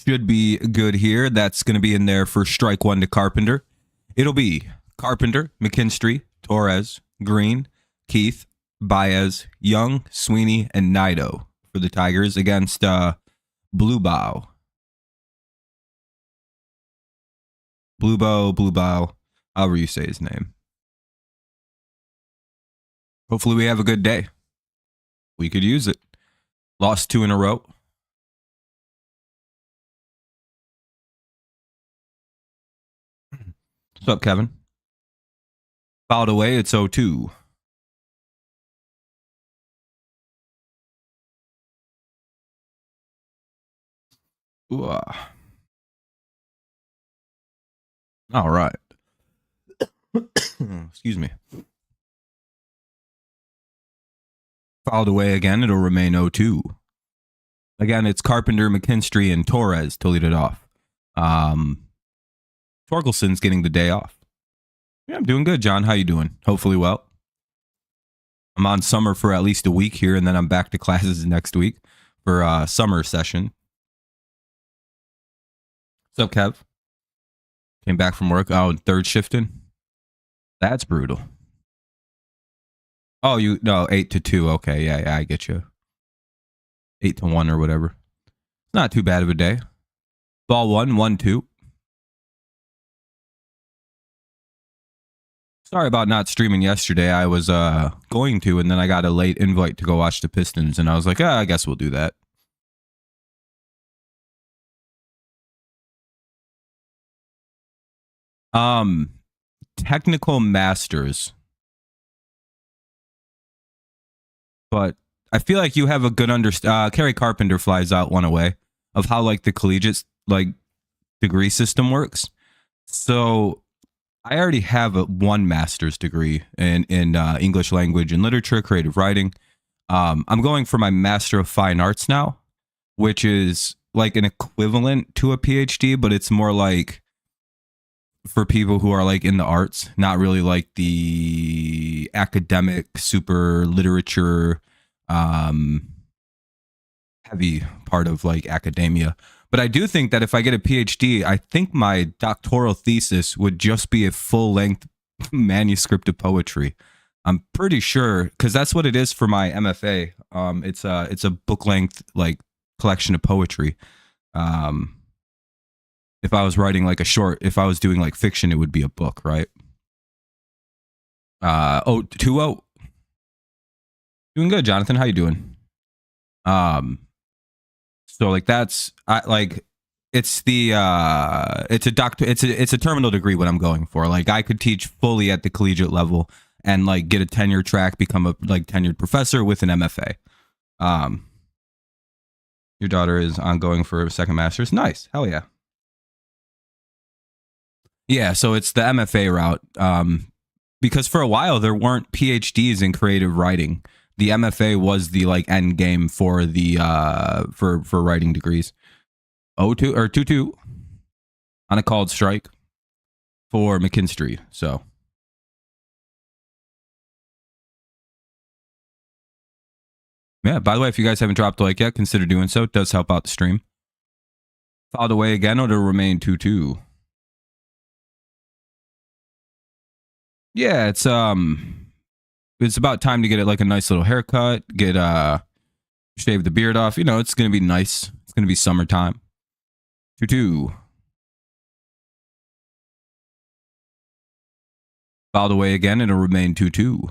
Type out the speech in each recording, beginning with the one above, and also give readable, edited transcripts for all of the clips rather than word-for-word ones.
should be good here. That's going to be in there for strike one to Carpenter. It'll be Carpenter, McKinstry, Torres, Green, Keith, Baez, Young, Sweeney, and Nido for the Tigers against Blue Bow. Blue Bow, however you say his name. Hopefully we have a good day. We could use it. Lost 2 in a row. What's up, Kevin? Fouled away, it's 0-2. Ooh. All right. Excuse me. Fouled away again, it'll remain 0-2. Again, it's Carpenter, McKinstry, and Torres to lead it off. Torkelson's getting the day off. Yeah, I'm doing good, John. How you doing? Hopefully well. I'm on summer for at least a week here, and then I'm back to classes next week for summer session. What's up, Kev? Came back from work. Oh, third shifting? That's brutal. Oh, 8-2. Okay, yeah, I get you. 8-1 or whatever. Not too bad of a day. Ball 1-1-2. Sorry about not streaming yesterday. I was going to, and then I got a late invite to go watch the Pistons, and I was like, I guess we'll do that. Technical masters. But I feel like you have a good Kerry Carpenter flies out one away of how like the collegiate like degree system works. So I already have one master's degree in English language and literature, creative writing. I'm going for my Master of Fine Arts now, which is like an equivalent to a PhD, but it's more like for people who are like in the arts, not really like the academic super literature heavy part of like academia. But I do think that if I get a PhD, I think my doctoral thesis would just be a full-length manuscript of poetry. I'm pretty sure, because that's what it is for my MFA. It's a book-length like collection of poetry. If I was writing like if I was doing like fiction, it would be a book, right? 2-0. Doing good, Jonathan. How you doing? So like it's a terminal degree what I'm going for. Like I could teach fully at the collegiate level and like get a tenure track, become a like tenured professor with an MFA. Your daughter is ongoing for a second master's. Nice. Hell yeah. Yeah, so it's the MFA route. Because for a while there weren't PhDs in creative writing. The MFA was the like end game for the for writing degrees. 0-2 or 2-2 on a called strike for McKinstry. So yeah, by the way, if you guys haven't dropped a like yet, consider doing so. It does help out the stream. Fouled away again, or to remain 2-2. Yeah, it's about time to get it like a nice little haircut, get shave the beard off. You know, it's gonna be nice. It's gonna be summertime. 2-2. Fouled away again, it'll remain 2-2.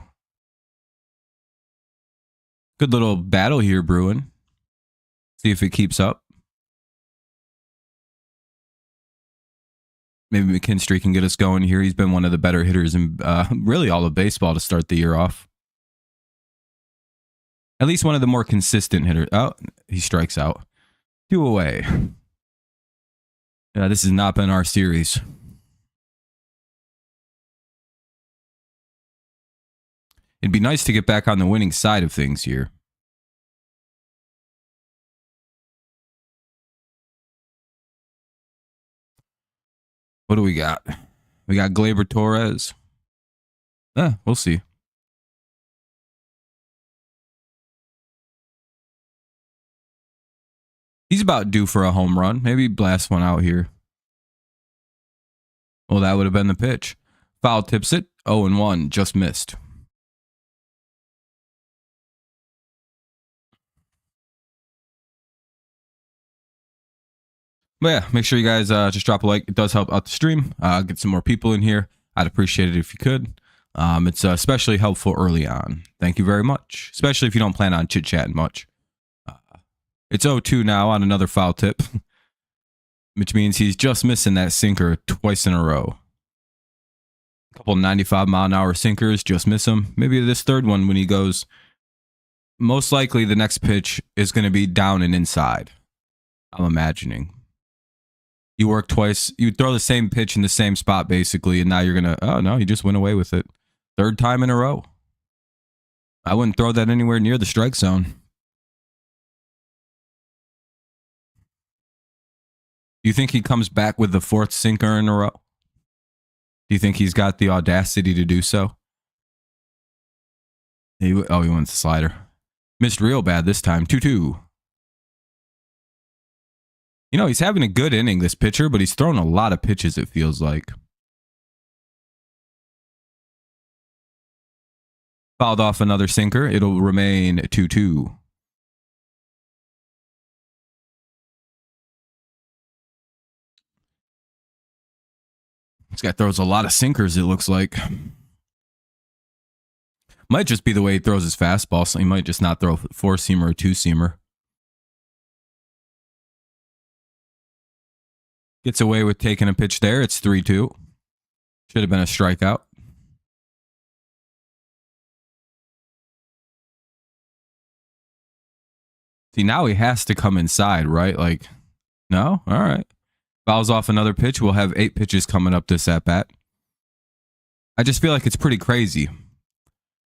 Good little battle here, brewing. See if it keeps up. Maybe McKinstry can get us going here. He's been one of the better hitters in really all of baseball to start the year off. At least one of the more consistent hitters. Oh, he strikes out. 2 away. Yeah, this has not been our series. It'd be nice to get back on the winning side of things here. What do we got? We got Gleyber Torres. We'll see. He's about due for a home run. Maybe blast one out here. Well, that would have been the pitch. Foul tips it. 0-1. Just missed. But yeah, make sure you guys just drop a like. It does help out the stream. Get some more people in here. I'd appreciate it if you could. It's especially helpful early on. Thank you very much. Especially if you don't plan on chit-chatting much. It's 0-2 now on another foul tip. Which means he's just missing that sinker twice in a row. A couple 95-mile-an-hour sinkers, just miss him. Maybe this third one when he goes. Most likely the next pitch is going to be down and inside. I'm imagining. You work twice. You throw the same pitch in the same spot, basically, and now you're going to, oh, no, you just went away with it. Third time in a row. I wouldn't throw that anywhere near the strike zone. Do you think he comes back with the fourth sinker in a row? Do you think he's got the audacity to do so? He went the slider. Missed real bad this time. 2-2. You know, he's having a good inning, this pitcher, but he's thrown a lot of pitches, it feels like. Fouled off another sinker. It'll remain 2-2. This guy throws a lot of sinkers, it looks like. Might just be the way he throws his fastball, so he might just not throw a four-seamer or two-seamer. Gets away with taking a pitch there. It's 3-2. Should have been a strikeout. See, now he has to come inside, right? Like, no? All right. Fouls off another pitch. We'll have 8 pitches coming up this at-bat. I just feel like it's pretty crazy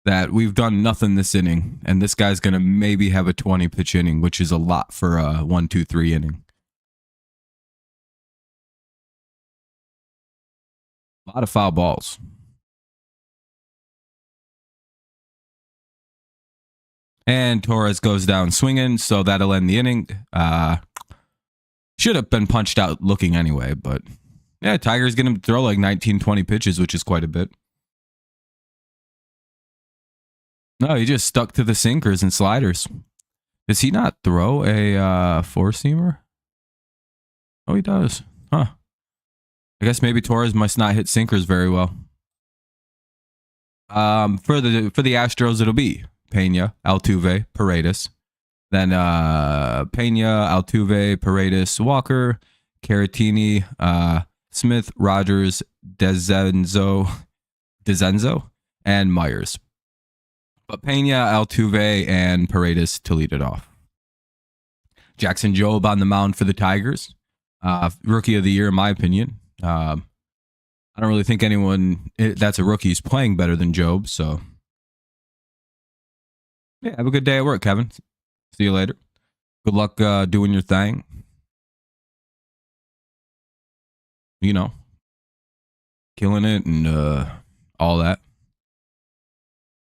that we've done nothing this inning, and this guy's going to maybe have a 20-pitch inning, which is a lot for a 1-2-3 inning. A lot of foul balls. And Torres goes down swinging, so that'll end the inning. Should have been punched out looking anyway, but yeah, Tiger's going to throw like 19, 20 pitches, which is quite a bit. No, he just stuck to the sinkers and sliders. Does he not throw a four-seamer? Oh, he does. Huh. I guess maybe Torres must not hit sinkers very well. For the Astros, it'll be Pena, Altuve, Paredes. Then Pena, Altuve, Paredes, Walker, Caratini, Smith, Rogers, Dezenzo, and Myers. But Pena, Altuve, and Paredes to lead it off. Jackson Jobe on the mound for the Tigers. Rookie of the year, in my opinion. I don't really think anyone that's a rookie is playing better than Jobe. So, yeah, have a good day at work, Kevin. See you later. Good luck doing your thing. You know, killing it and all that.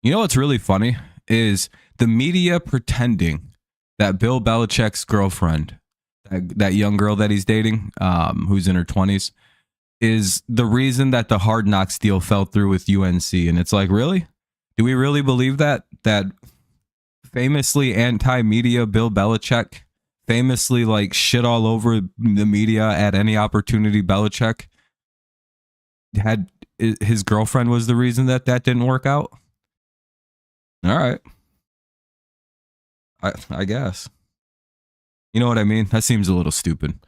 You know what's really funny is the media pretending that Bill Belichick's girlfriend, that young girl that he's dating, who's in her 20s, is the reason that the Hard Knocks deal fell through with UNC. And it's like, really? Do we really believe that? That famously anti-media Bill Belichick, famously like shit all over the media at any opportunity Belichick had, his girlfriend was the reason that didn't work out? All right. I guess. You know what I mean? That seems a little stupid.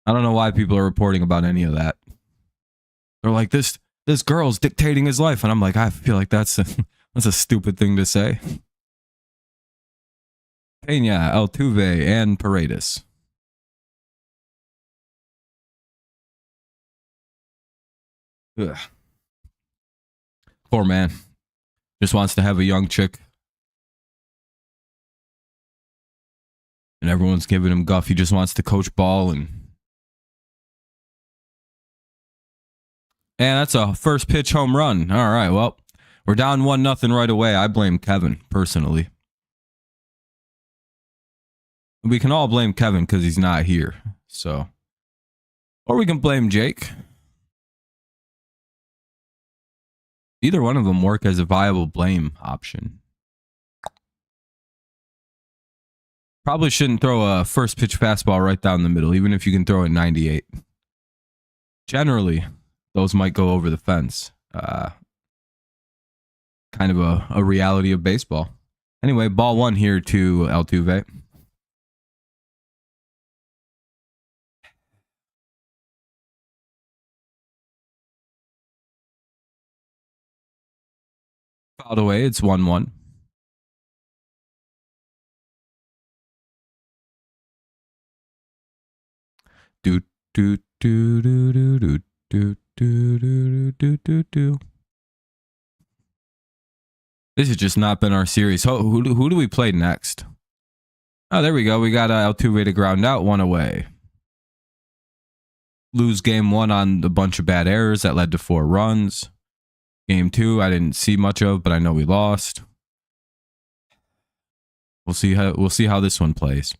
I don't know why people are reporting about any of that. They're like, this girl's dictating his life. And I'm like, I feel like that's a stupid thing to say. Pena, Altuve, and Paredes. Ugh. Poor man. Just wants to have a young chick. And everyone's giving him guff. He just wants to coach ball. And that's a first pitch home run. All right, well, we're down 1-0 right away. I blame Kevin, personally. We can all blame Kevin because he's not here. So, or we can blame Jake. Either one of them work as a viable blame option. Probably shouldn't throw a first pitch fastball right down the middle, even if you can throw it 98. Generally, those might go over the fence. Kind of a reality of baseball. Anyway, ball one here to Altuve. Fouled away. It's 1-1. Do do do do do do do do do do do. This has just not been our series. Who do we play next? Oh, there we go. We got Altuve to ground out, 1 away. Lose game 1 on a bunch of bad errors that led to 4 runs. Game 2, I didn't see much of, but I know we lost. We'll see how this one plays.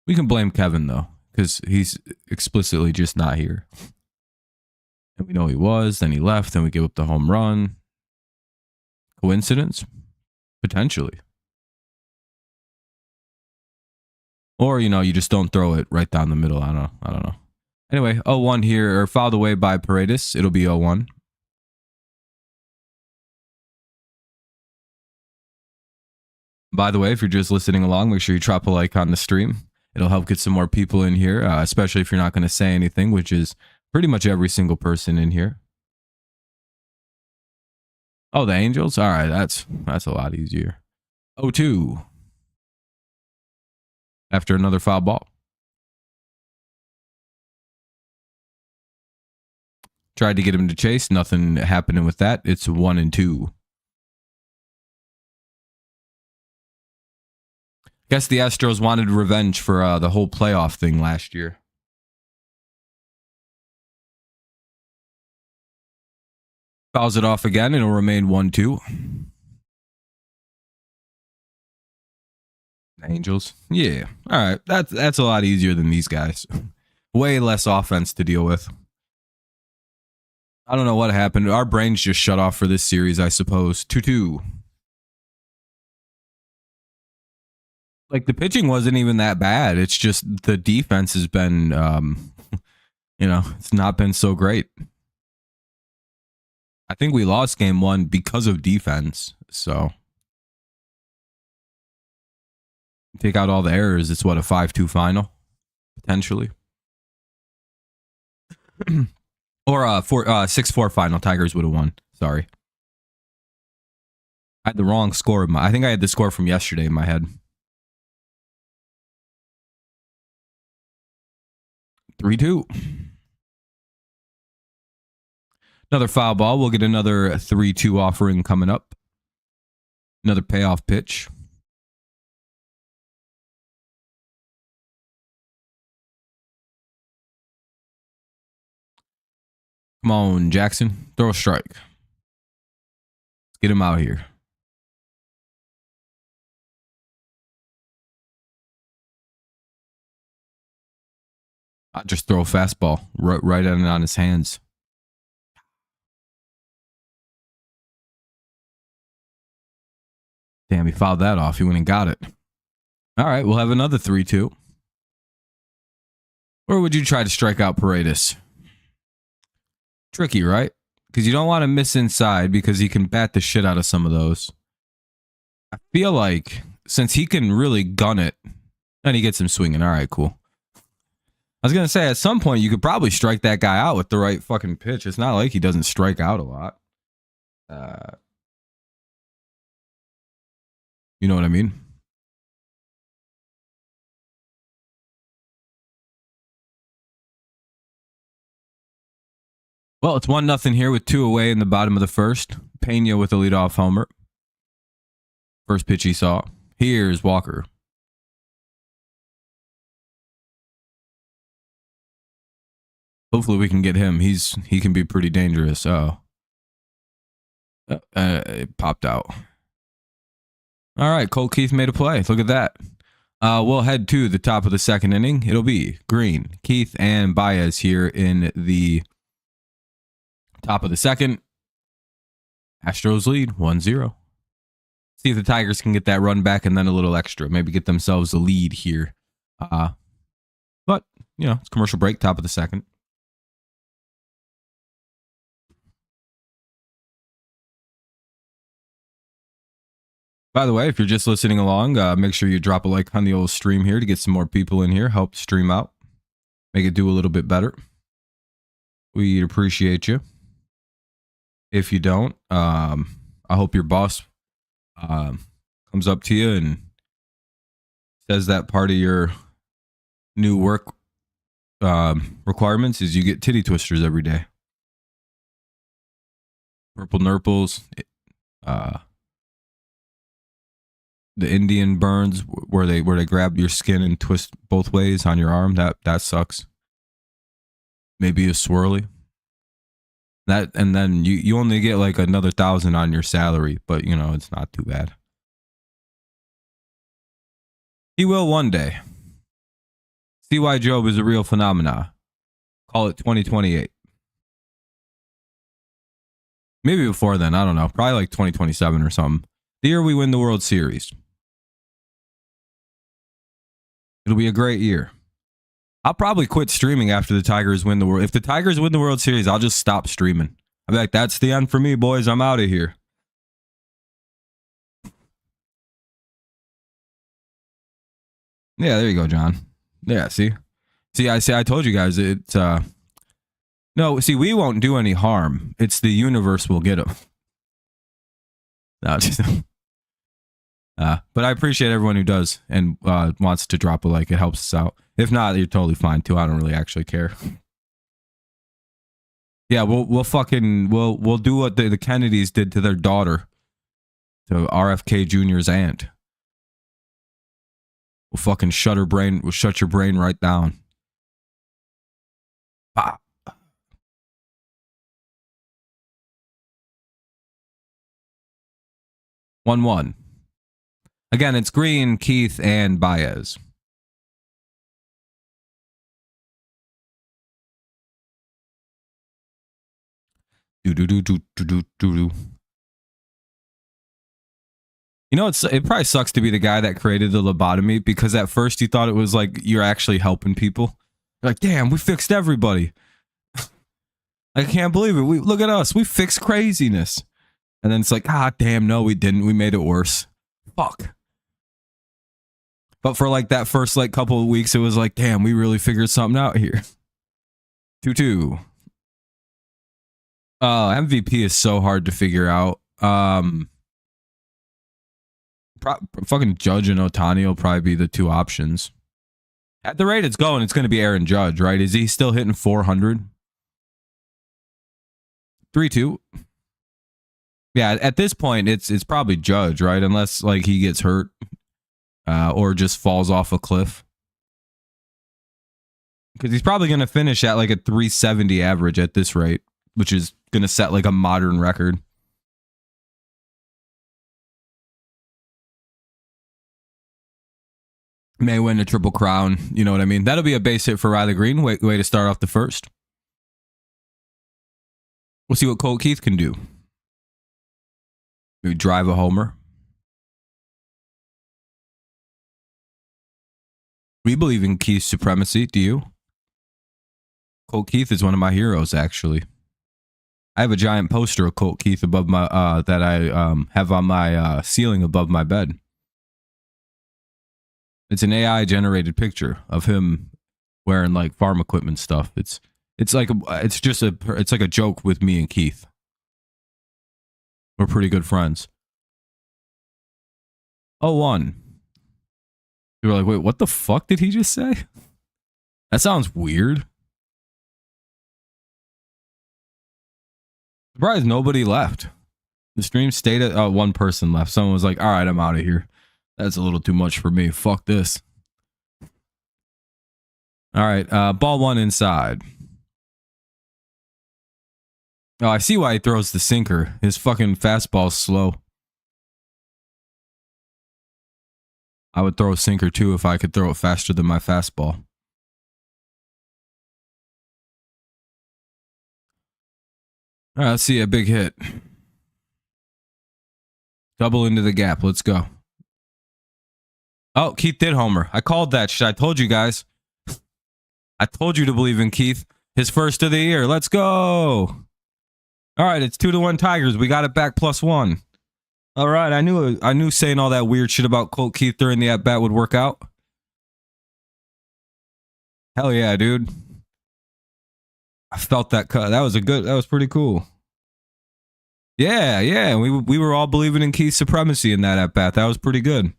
We can blame Kevin though, because he's explicitly just not here. And we know he was, then he left, then we give up the home run. Coincidence? Potentially. Or, you just don't throw it right down the middle. I don't know. Anyway, 0-1 here, or fouled away by Paredes. It'll be 0-1. By the way, if you're just listening along, make sure you drop a like on the stream. It'll help get some more people in here, especially if you're not going to say anything, which is pretty much every single person in here. Oh, the Angels? All right, that's a lot easier. 0-2. After another foul ball. Tried to get him to chase. Nothing happening with that. It's 1-2. Guess the Astros wanted revenge for the whole playoff thing last year. Fouls it off again. It'll remain 1-2. Angels. Yeah. All right. That's a lot easier than these guys. Way less offense to deal with. I don't know what happened. Our brains just shut off for this series, I suppose. 2-2. Like, the pitching wasn't even that bad. It's just the defense has been, it's not been so great. I think we lost game 1 because of defense. So, take out all the errors. It's what, a 5-2 final? Potentially. Or a 6-4 final. Tigers would have won. Sorry. I had the wrong score. I think I had the score from yesterday in my head. 3-2. Another foul ball. We'll get another 3-2 offering coming up. Another payoff pitch. Come on, Jackson. Throw a strike. Let's get him out here. I just throw a fastball right on his hands. Damn, he fouled that off. He went and got it. All right, we'll have another 3-2. Or would you try to strike out Paredes? Tricky, right? Because you don't want to miss inside because he can bat the shit out of some of those. I feel like since he can really gun it, and he gets him swinging. All right, cool. I was going to say, at some point, you could probably strike that guy out with the right fucking pitch. It's not like he doesn't strike out a lot. You know what I mean? Well, it's 1-0 here with 2 away in the bottom of the first. Pena with a leadoff homer. First pitch he saw. Here's Walker. Hopefully we can get him. He can be pretty dangerous. Oh. It popped out. All right, Colt Keith made a play. Look at that. We'll head to the top of the second inning. It'll be Green, Keith, and Baez here in the top of the second. Astros lead 1-0. See if the Tigers can get that run back and then a little extra. Maybe get themselves a lead here. But, it's commercial break, top of the second. By the way, if you're just listening along, make sure you drop a like on the old stream here to get some more people in here. Help stream out. Make it do a little bit better. We'd appreciate you. If you don't, I hope your boss comes up to you and says that part of your new work requirements is you get titty twisters every day. Purple nurples, the Indian burns where they grab your skin and twist both ways on your arm. That sucks. Maybe a swirly. That, and then you only get like another 1,000 on your salary, but it's not too bad. He will one day. See why Jobe is a real phenomena. Call it 2028. Maybe before then, I don't know. Probably like 2027 or something. The year we win the World Series. It'll be a great year. I'll probably quit streaming after the Tigers win the World. If the Tigers win the World Series, I'll just stop streaming. I'll be like, that's the end for me, boys. I'm out of here. Yeah, there you go, John. Yeah, see, I told you guys it's no. See, we won't do any harm. It's the universe will get them. No, just. But I appreciate everyone who does and wants to drop a like. It helps us out. If not, you're totally fine too. I don't really actually care. Yeah, we'll do what the Kennedys did to their daughter, to RFK Jr.'s aunt. We'll fucking shut your brain right down. Ah. One. Again, it's Green, Keith, and Baez. Do. It probably sucks to be the guy that created the lobotomy, because at first you thought it was like you're actually helping people. You're like, damn, we fixed everybody. I can't believe it. Look at us. We fixed craziness. And then it's like, damn, no, we didn't. We made it worse. Fuck. But for like that first like couple of weeks, it was like, damn, we really figured something out here. 2-2. MVP is so hard to figure out. Fucking Judge and Ohtani will probably be the two options. At the rate it's going, it's going to be Aaron Judge, right? Is he still hitting 400? 3-2. Yeah, at this point, it's probably Judge, right? Unless like he gets hurt or just falls off a cliff. Because he's probably going to finish at like a 370 average at this rate, which is going to set like a modern record. May win a triple crown. You know what I mean? That'll be a base hit for Riley Green. Way to start off the first. We'll see what Colt Keith can do. Maybe drive a homer. We believe in Keith's supremacy. Do you? Colt Keith is one of my heroes, actually. I have a giant poster of Colt Keith above my that I have on my ceiling above my bed. It's an AI generated picture of him wearing like farm equipment stuff. It's like a joke with me and Keith. We're pretty good friends. 0-1. You were like, wait, what the fuck did he just say? That sounds weird. Surprised nobody left. The stream stayed at one person left. Someone was like, all right, I'm out of here. That's a little too much for me. Fuck this. All right, ball one inside. Oh, I see why he throws the sinker. His fucking fastball's slow. I would throw a sinker too if I could throw it faster than my fastball. All right, let's see a big hit. Double into the gap. Let's go. Oh, Keith did homer. I called that shit. I told you guys. I told you to believe in Keith. His first of the year. Let's go. All right, it's 2-1 Tigers. We got it back +1. All right, I knew saying all that weird shit about Colt Keith during the at bat would work out. Hell yeah, dude. I felt that cut. That was pretty cool. Yeah. We were all believing in Keith's supremacy in that at bat. That was pretty good.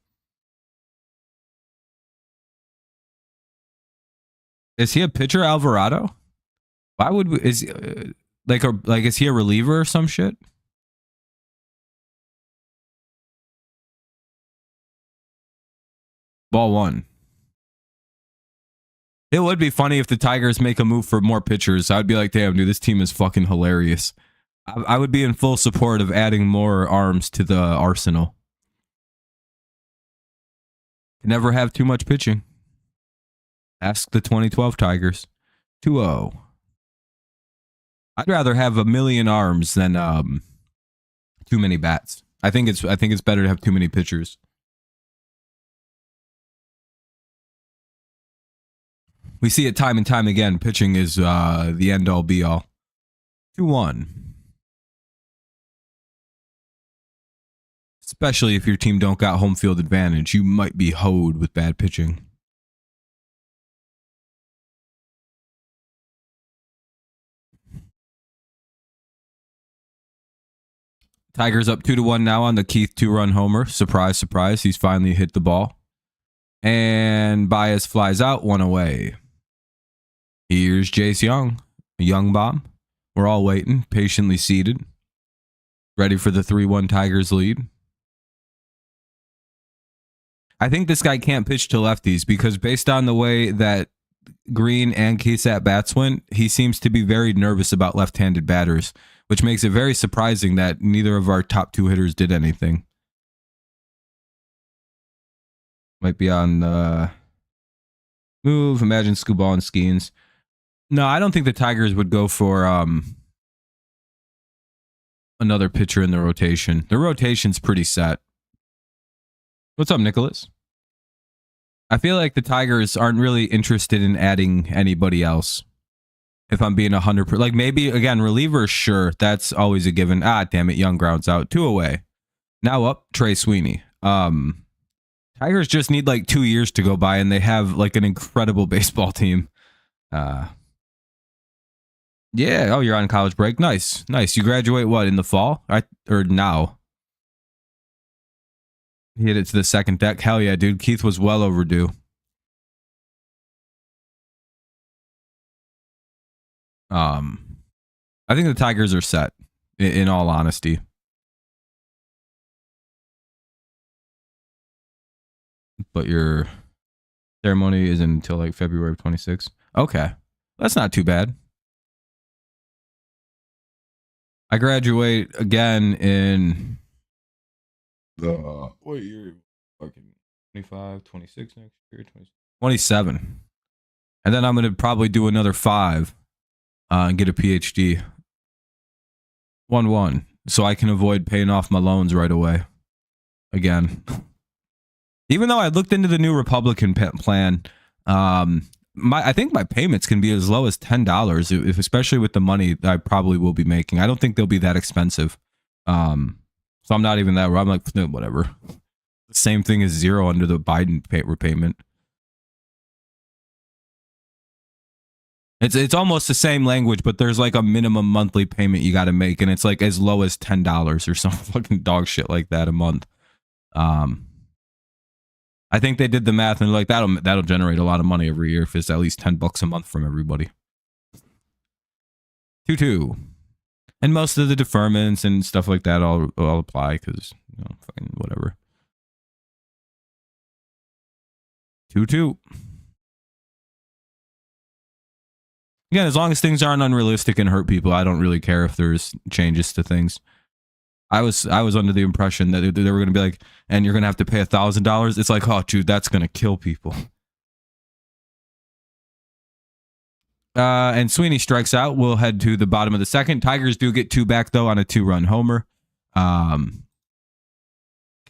Is he a pitcher, Alvarado? Why would we, is is he a reliever or some shit? Ball 1. It would be funny if the Tigers make a move for more pitchers. I'd be like, damn, dude, this team is fucking hilarious. I would be in full support of adding more arms to the arsenal. Never have too much pitching. Ask the 2012 Tigers. 2-0. I'd rather have a million arms than too many bats. I think it's better to have too many pitchers. We see it time and time again. Pitching is the end all be all. 2-1. Especially if your team don't got home field advantage, you might be hoed with bad pitching. Tigers up 2-1 now on the Keith 2-run homer. Surprise, surprise. He's finally hit the ball. And Baez flies out, 1 away. Here's Jace Young, a young bomb. We're all waiting, patiently seated, ready for the 3-1 Tigers lead. I think this guy can't pitch to lefties because based on the way that Green and Keith's at bats went, he seems to be very nervous about left-handed batters, which makes it very surprising that neither of our top 2 hitters did anything. Might be on the move. Imagine Scooball and Skeens. No, I don't think the Tigers would go for another pitcher in the rotation. The rotation's pretty set. What's up, Nicholas? I feel like the Tigers aren't really interested in adding anybody else. If I'm being 100%, like maybe again relievers, sure, that's always a given. Ah, damn it, Young grounds out, 2 away. Now up, Trey Sweeney. Tigers just need like 2 years to go by, and they have like an incredible baseball team. Yeah. Oh, you're on college break. Nice. You graduate what in the fall? Or now? He hit it to the second deck. Hell yeah, dude. Keith was well overdue. I think the Tigers are set. In all honesty. But your ceremony isn't until like February 26th. Okay. That's not too bad. I graduate again in what year? Fucking 25, 26 next year, 27. And then I'm going to probably do another 5 and get a PhD. 1-1. So I can avoid paying off my loans right away. Again. Even though I looked into the new Republican plan, I think my payments can be as low as $10, especially with the money that I probably will be making. I don't think they'll be that expensive. So I'm not even that. I'm like, whatever. The same thing as 0 under the Biden repayment. It's almost the same language, but there's like a minimum monthly payment you got to make, and it's like as low as $10 or some fucking dog shit like that a month. I think they did the math and they're like, that'll generate a lot of money every year if it's at least $10 a month from everybody. 2-2. And most of the deferments and stuff like that all apply because, fucking whatever. 2-2. Again, as long as things aren't unrealistic and hurt people, I don't really care if there's changes to things. I was under the impression that they were going to be like, and you're going to have to pay $1,000. It's like, oh, dude, that's going to kill people. And Sweeney strikes out. We'll head to the bottom of the second. Tigers do get 2 back, though, on a 2-run homer.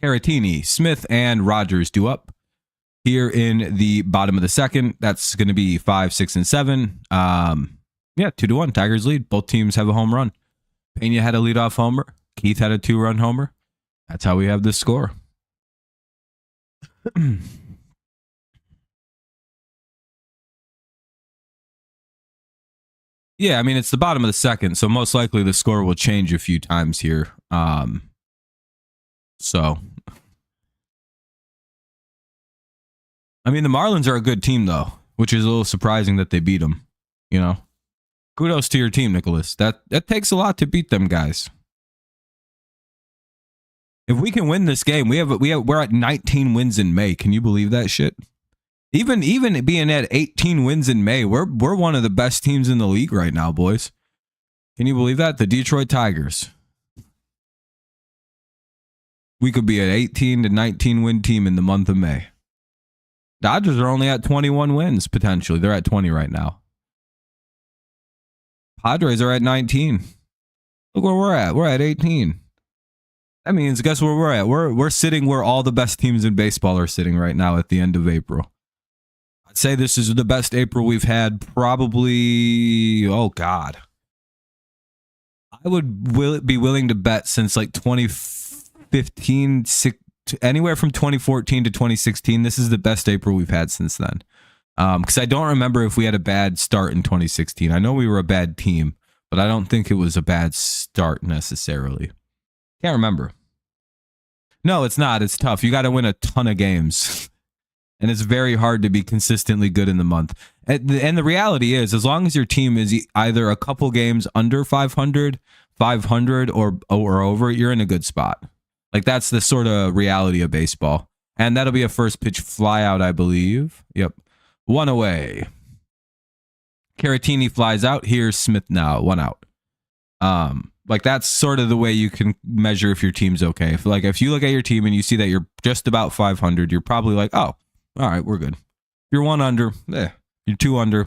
Caratini, Smith, and Rogers do up here in the bottom of the second. That's going to be 5, 6, and 7. Yeah, 2-1. Tigers lead. Both teams have a home run. Pena had a leadoff homer. Keith had a 2-run homer. That's how we have this score. Yeah, I mean, it's the bottom of the second, so most likely the score will change a few times here. So, I mean, the Marlins are a good team, though, which is a little surprising that they beat them. You know, kudos to your team, Nicholas. That takes a lot to beat them guys. If we can win this game, we're at 19 wins in May. Can you believe that shit? Even being at 18 wins in May, we're one of the best teams in the league right now, boys. Can you believe that? The Detroit Tigers. We could be an 18 to 19 win team in the month of May. Dodgers are only at 21 wins, potentially. They're at 20 right now. Padres are at 19. Look where we're at. We're at 18. That means, guess where we're at? We're sitting where all the best teams in baseball are sitting right now at the end of April. I'd say this is the best April we've had probably, oh God. I would be willing to bet since like 2015, anywhere from 2014 to 2016. This is the best April we've had since then. Because I don't remember if we had a bad start in 2016. I know we were a bad team, but I don't think it was a bad start necessarily. Can't remember. No, it's not. It's tough. You got to win a ton of games. And it's very hard to be consistently good in the month. And the reality is, as long as your team is either a couple games under 500, 500, or over, you're in a good spot. Like, that's the sort of reality of baseball. And that'll be a first pitch fly out, I believe. Yep. 1 away. Caratini flies out. Here's Smith now. 1 out. Like, that's sort of the way you can measure if your team's okay. If you look at your team and you see that you're just about 500, you're probably like, oh, all right, we're good. You're 1 under. You're 2 under.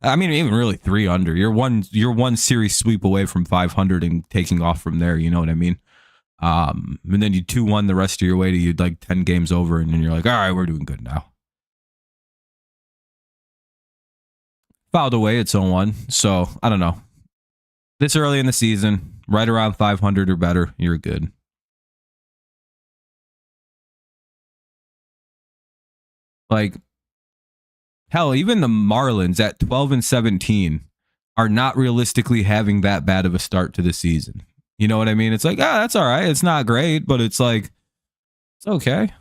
I mean, even really 3 under. You're one series sweep away from 500 and taking off from there. You know what I mean? And then you 2-1 the rest of your way to you like 10 games over, and then you're like, all right, we're doing good now. Fouled away at 0-1. So I don't know. This early in the season, right around 500 or better, you're good. Like, hell, even the Marlins at 12 and 17 are not realistically having that bad of a start to the season. You know what I mean? It's like, that's all right. It's not great, but it's like, it's okay.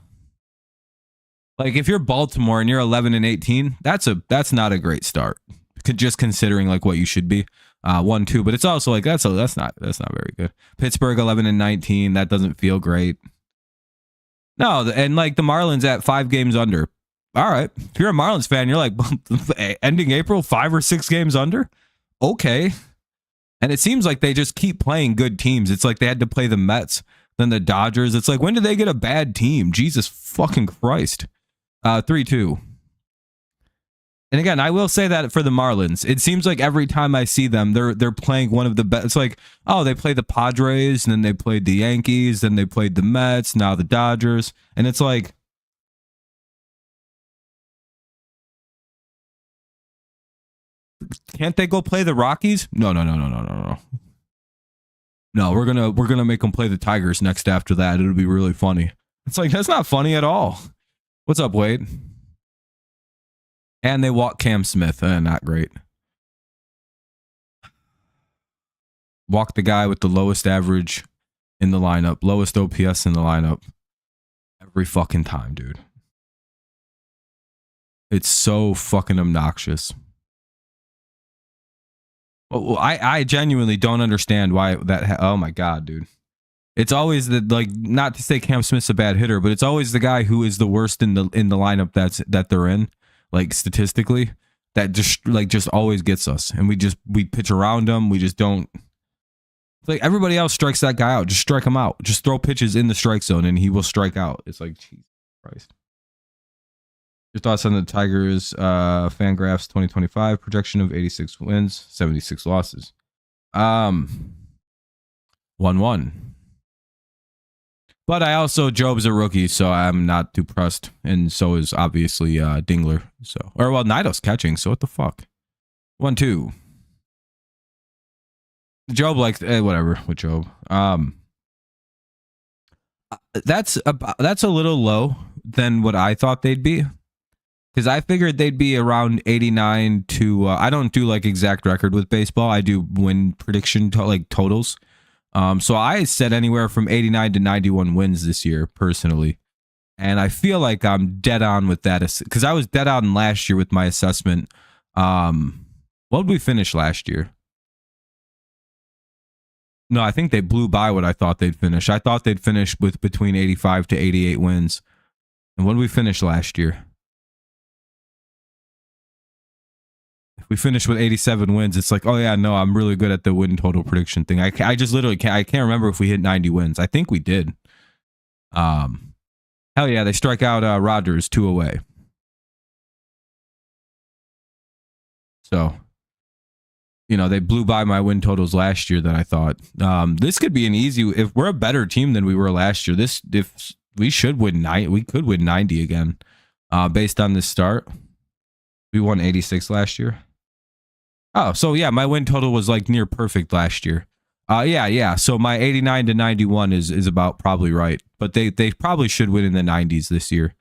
Like, if you're Baltimore and you're 11 and 18, that's not a great start. Just considering like what you should be. 1-2, but it's also like that's not very good. Pittsburgh 11 and 19, that doesn't feel great. No, and like the Marlins at 5 games under. All right, if you're a Marlins fan, you're like ending April 5 or 6 games under. Okay, and it seems like they just keep playing good teams. It's like they had to play the Mets, then the Dodgers. It's like, when did they get a bad team? Jesus fucking Christ. 3-2. And again, I will say that for the Marlins, it seems like every time I see them, they're playing one of the best. It's like, oh, they played the Padres, and then they played the Yankees, then they played the Mets, now the Dodgers. And it's like, can't they go play the Rockies? No. No, we're gonna make them play the Tigers next after that. It'll be really funny. It's like, that's not funny at all. What's up, Wade? And they walk Cam Smith. Not great. Walk the guy with the lowest average in the lineup, lowest OPS in the lineup every fucking time, dude. It's so fucking obnoxious. Well, I genuinely don't understand why that. Oh my God, dude. It's always the, like, not to say Cam Smith's a bad hitter, but it's always the guy who is the worst in the lineup that they're in. Like, statistically, that just always gets us, and we pitch around them. We just don't. Like everybody else strikes that guy out. Just strike him out. Just throw pitches in the strike zone and he will strike out. It's like, Jesus Christ. Your thoughts on the Tigers Fangraphs 2025 projection of 86 wins, 76 losses. 1-1. But I also, Jobe's a rookie, so I'm not too pressed. And so is obviously Dingler. Nido's catching, so what the fuck? 1-2. Jobe whatever with Jobe. That's a little low than what I thought they'd be, because I figured they'd be around 89 to. I don't do like exact record with baseball. I do win prediction totals. So I said anywhere from 89 to 91 wins this year personally, and I feel like I'm dead on with that because I was dead on last year with my assessment. What did we finish last year? No, I think they blew by what I thought they'd finish. I thought they'd finish with between 85 to 88 wins. And when did we finish last year? If we finished with 87 wins, it's like, oh yeah, no, I'm really good at the win total prediction thing. I just literally can't. I can't remember if we hit 90 wins. I think we did. Hell yeah, they strike out Rodgers 2 away. So, they blew by my win totals last year than I thought. This could be an easy. If we're a better team than we were last year, if we should win 90, we could win 90 again. Based on this start, we won 86 last year. Oh, so yeah, my win total was like near perfect last year. Yeah. So my 89 to 91 is about probably right, but they probably should win in the 90s this year.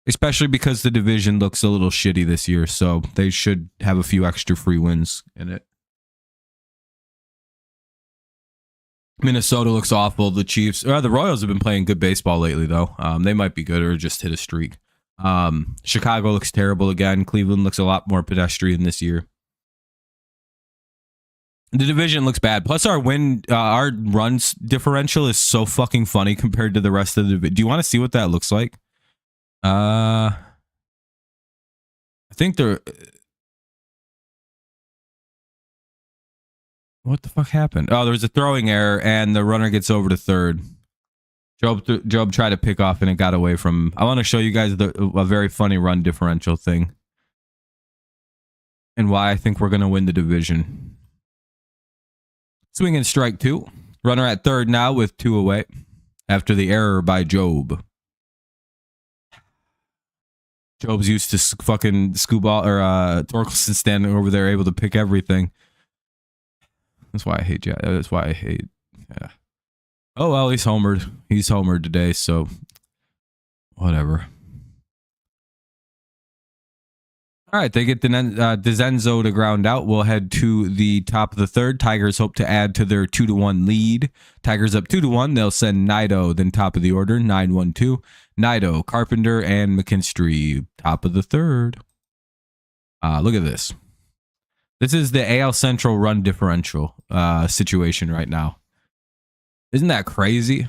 Especially because the division looks a little shitty this year, so they should have a few extra free wins in it. Minnesota looks awful. The Chiefs, the Royals have been playing good baseball lately, though. They might be good or just hit a streak. Chicago looks terrible again. Cleveland looks a lot more pedestrian this year. The division looks bad. Plus, our runs differential is so fucking funny compared to the rest of the division. Do you want to see what that looks like? I think what the fuck happened? Oh, there was a throwing error and the runner gets over to third. Jobe tried to pick off and it got away from him. I want to show you guys a very funny run differential thing and why I think we're going to win the division. Swing and strike 2. Runner at third now with 2 away after the error by Jobe. Jobe's used to fucking Scooball or Torkelson standing over there able to pick everything. That's why I hate Jack. That's why I hate. Yeah. Oh well, he's homered. He's homered today, so whatever. All right, they get DeZenzo to ground out. We'll head to the top of the third. Tigers hope to add to their 2-1 lead. Tigers up 2-1. They'll send Nido, then top of the order, 9-1-2. Nido, Carpenter, and McKinstry, top of the third. Look at this. This is the AL Central run differential situation right now. Isn't that crazy?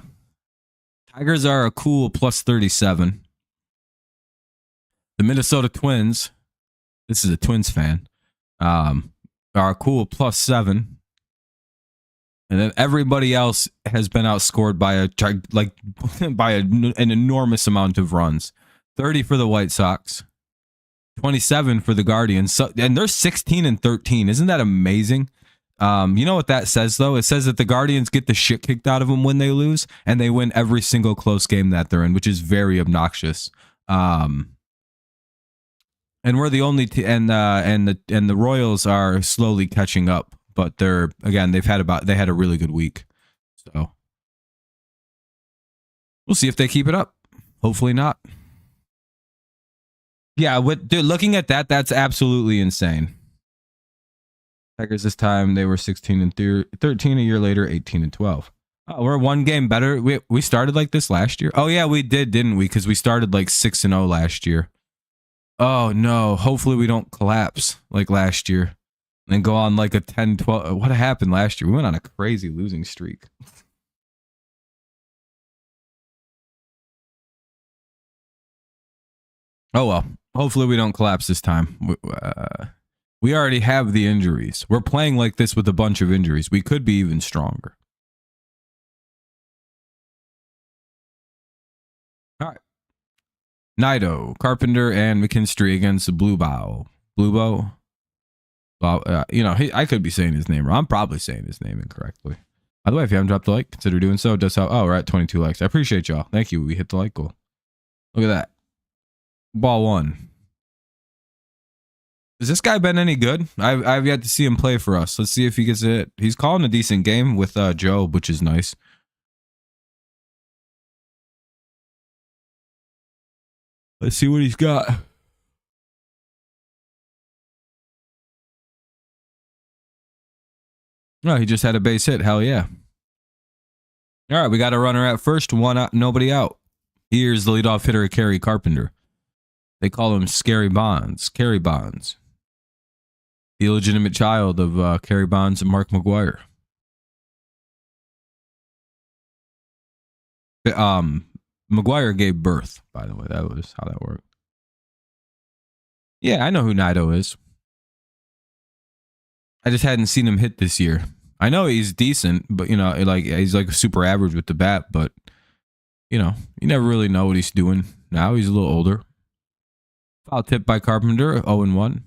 Tigers are a cool plus 37. The Minnesota Twins, this is a Twins fan, are a cool plus 7. And then everybody else has been outscored by an enormous amount of runs. 30 for the White Sox, 27 for the Guardians. So, and they're 16-13. Isn't that amazing? You know what that says, though? It says that the Guardians get the shit kicked out of them when they lose, and they win every single close game that they're in, which is very obnoxious. And we're the only and the Royals are slowly catching up, but they had a really good week. So we'll see if they keep it up. Hopefully not. Yeah, looking at that, that's absolutely insane. Tigers this time, they were 16-13. A year later, 18-12. Oh, we're one game better. We started like this last year. Oh yeah, we did, didn't we? Because we started like 6-0 last year. Oh no, hopefully we don't collapse like last year and go on like a 10-12. What happened last year? We went on a crazy losing streak. Oh well. Hopefully we don't collapse this time. We already have the injuries. We're playing like this with a bunch of injuries. We could be even stronger. All right. Naito, Carpenter, and McKinstry against the Blue Bow. Blue Bow? I could be saying his name wrong. I'm probably saying his name incorrectly. By the way, if you haven't dropped a like, consider doing so. Does help. Oh, we're at 22 likes. I appreciate y'all. Thank you. We hit the like goal. Look at that. Ball one. Has this guy been any good? I've yet to see him play for us. Let's see if he gets it. He's calling a decent game with Jobe, which is nice. Let's see what he's got. No, he just had a base hit. Hell yeah. All right, we got a runner at first, one out, nobody out. Here's the leadoff hitter, Kerry Carpenter. They call him Scary Bonds. Kerry Bonds. The illegitimate child of Kerry Bonds and Mark McGwire. McGwire gave birth, by the way. That was how that worked. Yeah, I know who Naito is. I just hadn't seen him hit this year. I know he's decent, but he's like super average with the bat, but you never really know what he's doing. Now he's a little older. Foul tip by Carpenter, 0-1.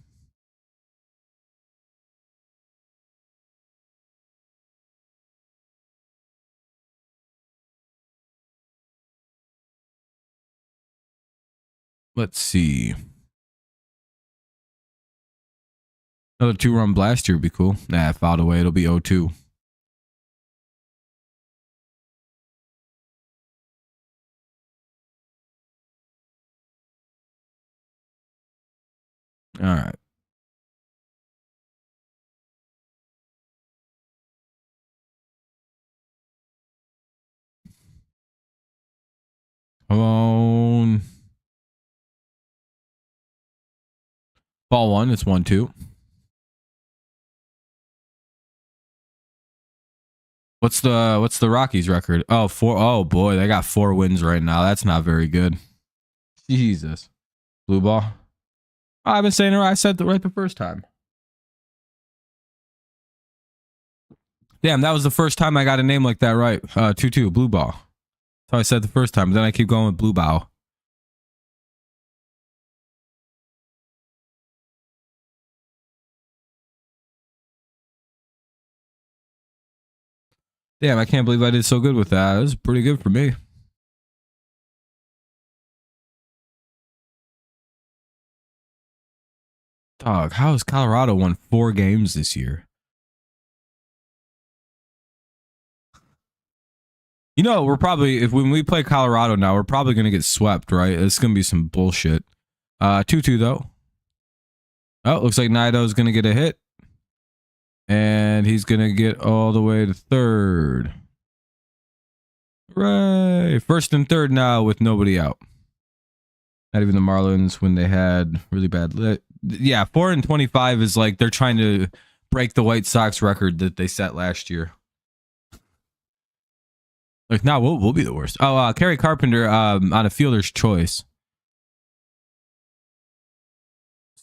Let's see. Another 2-run blast here would be cool. Nah, fouled away. It'll be 0-2. All right. Come on. Ball one. It's 1-2. What's the Rockies record? Oh, 4. Oh boy, they got 4 wins right now. That's not very good. Jesus. Blue ball. Oh, I've been saying it right. I said it right the first time. Damn, that was the first time I got a name like that right. 2-2, blue ball. That's how I said the first time. But then I keep going with blue bow. Damn, I can't believe I did so good with that. It was pretty good for me. Dog, how has Colorado won 4 games this year? We're probably, when we play Colorado now, we're probably going to get swept, right? It's going to be some bullshit. 2-2, though. Oh, looks like Naito's going to get a hit. And he's going to get all the way to third. Hooray! First and third now with nobody out. Not even the Marlins when they had really bad lit. Yeah, 4-25 is like they're trying to break the White Sox record that they set last year. Like, no, we'll be the worst. Oh, Kerry Carpenter on a fielder's choice.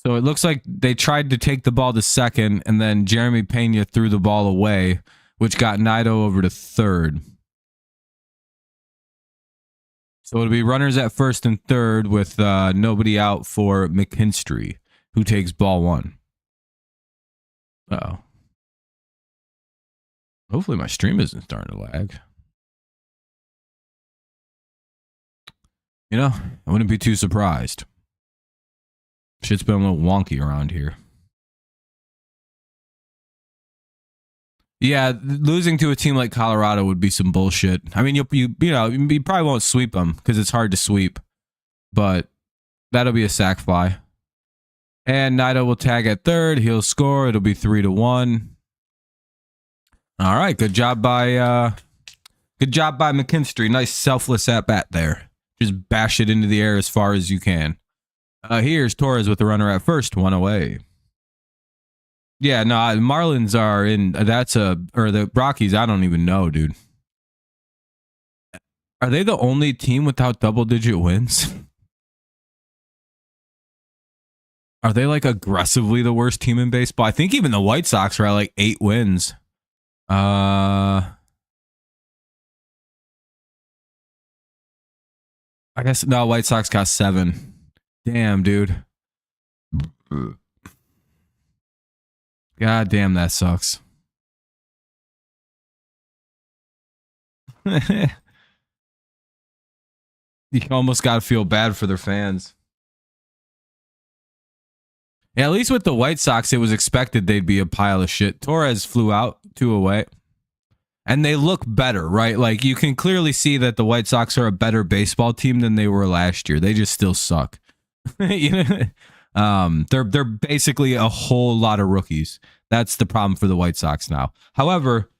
So it looks like they tried to take the ball to second, and then Jeremy Pena threw the ball away, which got Naito over to third. So it'll be runners at first and third with nobody out for McKinstry, who takes ball one. Uh-oh. Hopefully my stream isn't starting to lag. I wouldn't be too surprised. Shit's been a little wonky around here. Yeah, losing to a team like Colorado would be some bullshit. I mean, you probably won't sweep them because it's hard to sweep, but that'll be a sac fly. And Naito will tag at third. He'll score. It'll be 3-1. All right, good job by McKinstry. Nice selfless at bat there. Just bash it into the air as far as you can. Here's Torres with the runner at first, 1 away. Yeah, no, Marlins are in. Or the Rockies. I don't even know, dude. Are they the only team without double-digit wins? Are they like aggressively the worst team in baseball? I think even the White Sox are at like 8 wins. I guess no, White Sox got 7. Damn, dude. God damn, that sucks. You almost got to feel bad for their fans. Yeah, at least with the White Sox, it was expected they'd be a pile of shit. Torres flew out 2 away. And they look better, right? Like you can clearly see that the White Sox are a better baseball team than they were last year. They just still suck. You know? They're basically a whole lot of rookies. That's the problem for the White Sox now. However,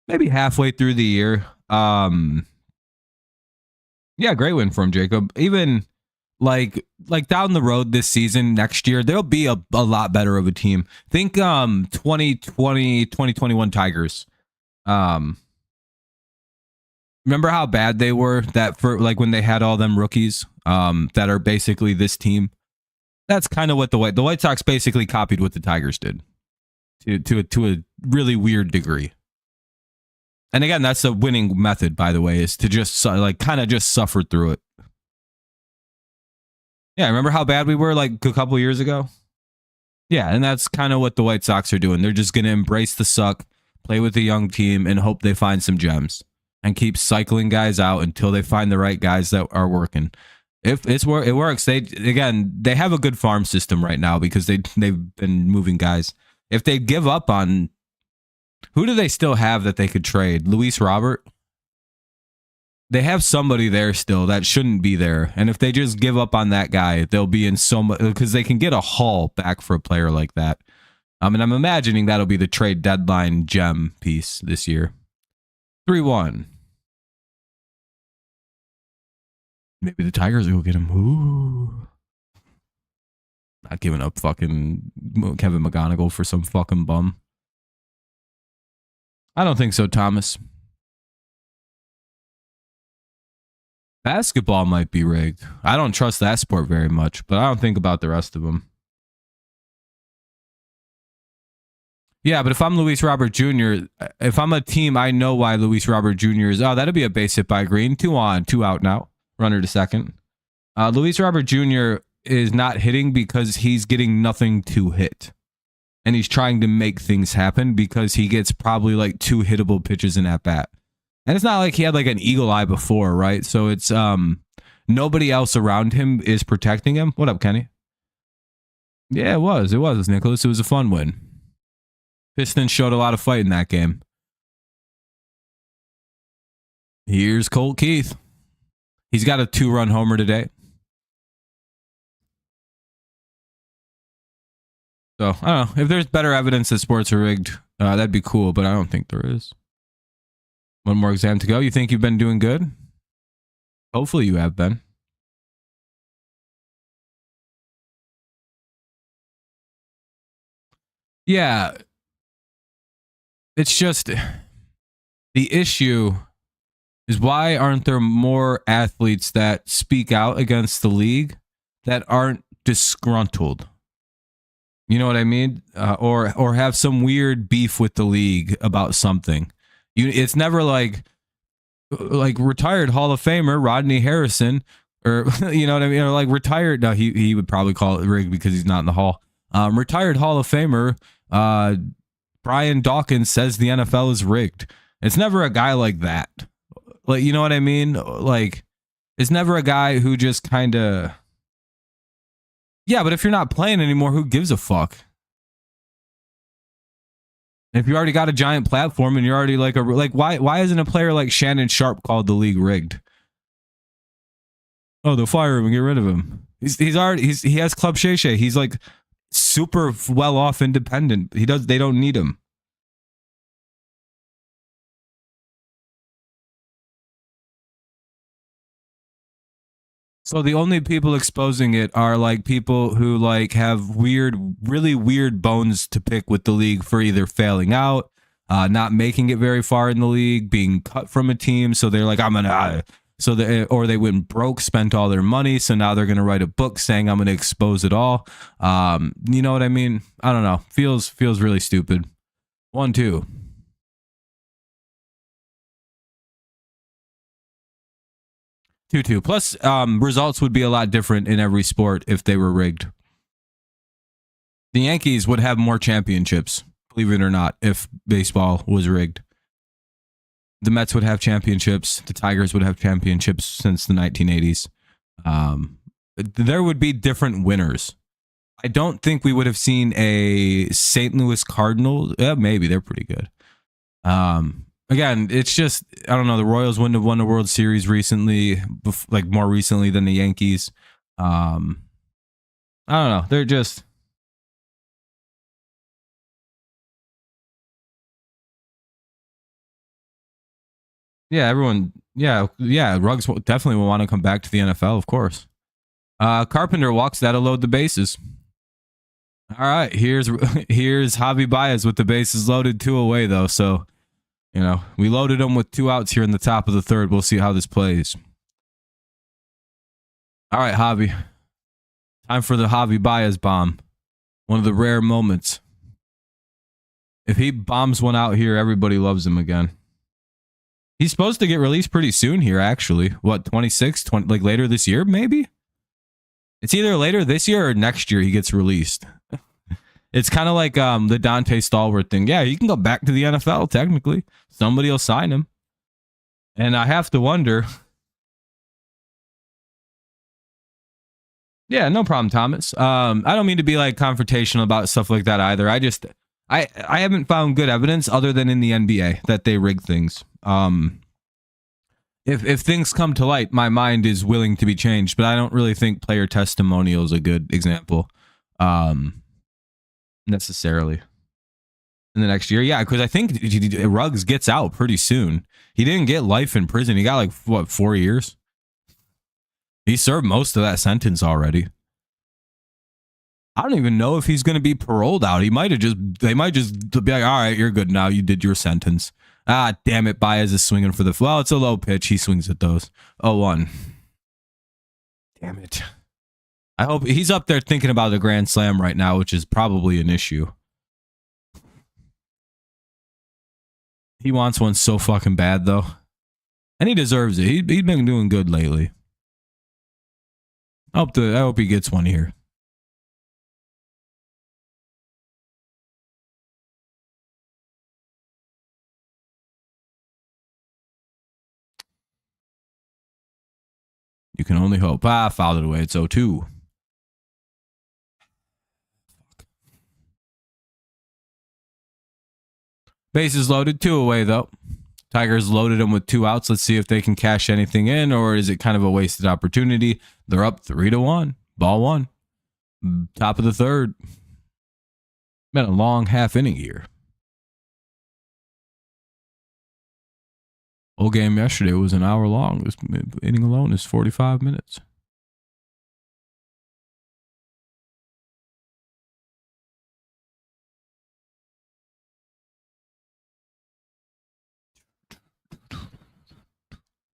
maybe halfway through the year, yeah, great win from Jacob. Even like down the road this season, next year, they'll be a lot better of a team. Think 2020, 2021 Tigers. Remember how bad they were that for like when they had all them rookies that are basically this team? That's kind of what the White Sox basically copied what the Tigers did to a really weird degree. And again, that's a winning method, by the way, is to just like kind of just suffer through it. Yeah, remember how bad we were like a couple years ago? Yeah, and that's kind of what the White Sox are doing. They're just going to embrace the suck, play with the young team, and hope they find some gems and keep cycling guys out until they find the right guys that are working. If it works, they have a good farm system right now because they've been moving guys. If they give up on, who do they still have that they could trade? Luis Robert? They have somebody there still that shouldn't be there. And if they just give up on that guy, they'll be in so much, because they can get a haul back for a player like that. And I'm imagining that'll be the trade deadline gem piece this year. 3-1. Maybe the Tigers will get him. Ooh. Not giving up fucking Kevin McGonigal for some fucking bum. I don't think so, Thomas. Basketball might be rigged. I don't trust that sport very much, but I don't think about the rest of them. Yeah, but if I'm Luis Robert Jr., if I'm a team, I know why Luis Robert Jr. is. Oh, that'd be a base hit by Green. 2 on, 2 out now. Runner to second. Luis Robert Jr. is not hitting because he's getting nothing to hit. And he's trying to make things happen because he gets probably like 2 hittable pitches in at bat. And it's not like he had like an eagle eye before, right? So it's nobody else around him is protecting him. What up, Kenny? Yeah, it was, Nicholas. It was a fun win. Pistons showed a lot of fight in that game. Here's Colt Keith. He's got a 2-run homer today. So, I don't know. If there's better evidence that sports are rigged, that'd be cool, but I don't think there is. One more exam to go. You think you've been doing good? Hopefully you have been. Yeah. It's just the issue is why aren't there more athletes that speak out against the league that aren't disgruntled? You know what I mean? Or have some weird beef with the league about something. It's never like retired Hall of Famer Rodney Harrison, or you know what I mean, or like retired. No, he would probably call it rigged because he's not in the Hall. Retired Hall of Famer Brian Dawkins says the NFL is rigged. It's never a guy like that. Like, you know what I mean? Like, it's never a guy who just kind of. Yeah, but if you're not playing anymore, who gives a fuck? If you already got a giant platform and you're already like why isn't a player like Shannon Sharp called the league rigged? Oh, they'll fire him and get rid of him. He has Club Shay Shay. He's like super well off independent. They don't need him. So the only people exposing it are like people who like have really weird bones to pick with the league for either failing out, not making it very far in the league, being cut from a team. So they're like, I'm gonna So or they went broke, spent all their money. So now they're going to write a book saying I'm going to expose it all. You know what I mean? I don't know. Feels really stupid. 1-2. 2-2. Plus, results would be a lot different in every sport if they were rigged. The Yankees would have more championships, believe it or not, if baseball was rigged. The Mets would have championships. The Tigers would have championships since the 1980s. There would be different winners. I don't think we would have seen a St. Louis Cardinals. Yeah, maybe they're pretty good. Again, it's just, I don't know. The Royals wouldn't have won the World Series recently, like more recently than the Yankees. I don't know. They're just. Yeah, everyone. Yeah. Ruggs definitely will want to come back to the NFL, of course. Carpenter walks. That'll load the bases. All right. Here's Javi Baez with the bases loaded, 2 away though. So, we loaded him with 2 outs here in the top of the third. We'll see how this plays. All right, Javi. Time for the Javi Baez bomb. One of the rare moments. If he bombs one out here, everybody loves him again. He's supposed to get released pretty soon here, actually. What, 26? 20, like later this year, maybe? It's either later this year or next year he gets released. It's kind of like the Dante Stallworth thing. Yeah, he can go back to the NFL, technically. Somebody will sign him. And I have to wonder. Yeah, no problem, Thomas. I don't mean to be like confrontational about stuff like that either. I haven't found good evidence other than in the NBA that they rig things. If things come to light, my mind is willing to be changed, but I don't really think player testimonial is a good example. Necessarily. In the next year, yeah, because I think Ruggs gets out pretty soon. He didn't get life in prison. He got like 4 years. He served most of that sentence already. I don't even know if he's going to be paroled out. They might just be like, all right, you're good now. You did your sentence. Ah, damn it. Baez is swinging for the, well, it's a low pitch. He swings at those. 0-1. Damn it. I hope he's up there thinking about the grand slam right now, which is probably an issue. He wants one so fucking bad, though. And he deserves it. He's been doing good lately. I hope he gets one here. You can only hope. Fouled it away. It's 0-2. Bases loaded, 2 away, though. Tigers loaded them with 2 outs. Let's see if they can cash anything in, or is it kind of a wasted opportunity? They're up 3-1. Ball 1. Top of the third. Been a long half inning here. Whole game yesterday was an hour long. This inning alone is 45 minutes.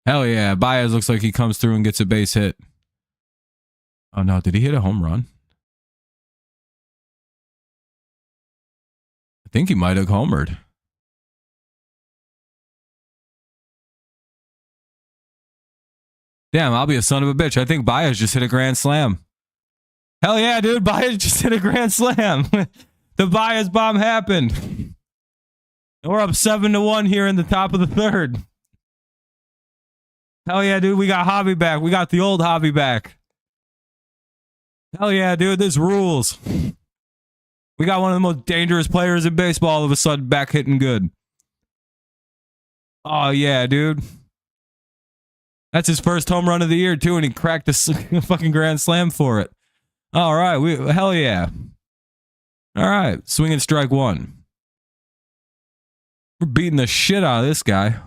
Hell yeah. Baez looks like he comes through and gets a base hit. Oh no, did he hit a home run? I think he might have homered. Damn, I'll be a son of a bitch. I think Baez just hit a grand slam. Hell yeah, dude. Baez just hit a grand slam. The Baez bomb happened. And we're up 7-1 here in the top of the third. Hell yeah, dude. We got Javi back. We got the old Javi back. Hell yeah, dude. This rules. We got one of the most dangerous players in baseball all of a sudden back hitting good. Oh yeah, dude. That's his first home run of the year, too, and he cracked a fucking grand slam for it. All right. Hell yeah. All right. Swing and strike 1. We're beating the shit out of this guy.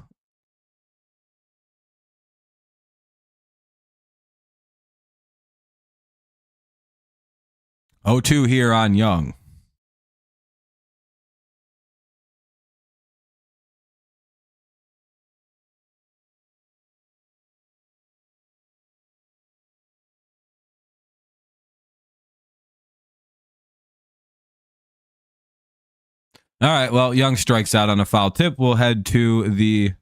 Oh, 2 here on Young. All right. Well, Young strikes out on a foul tip. We'll head to the.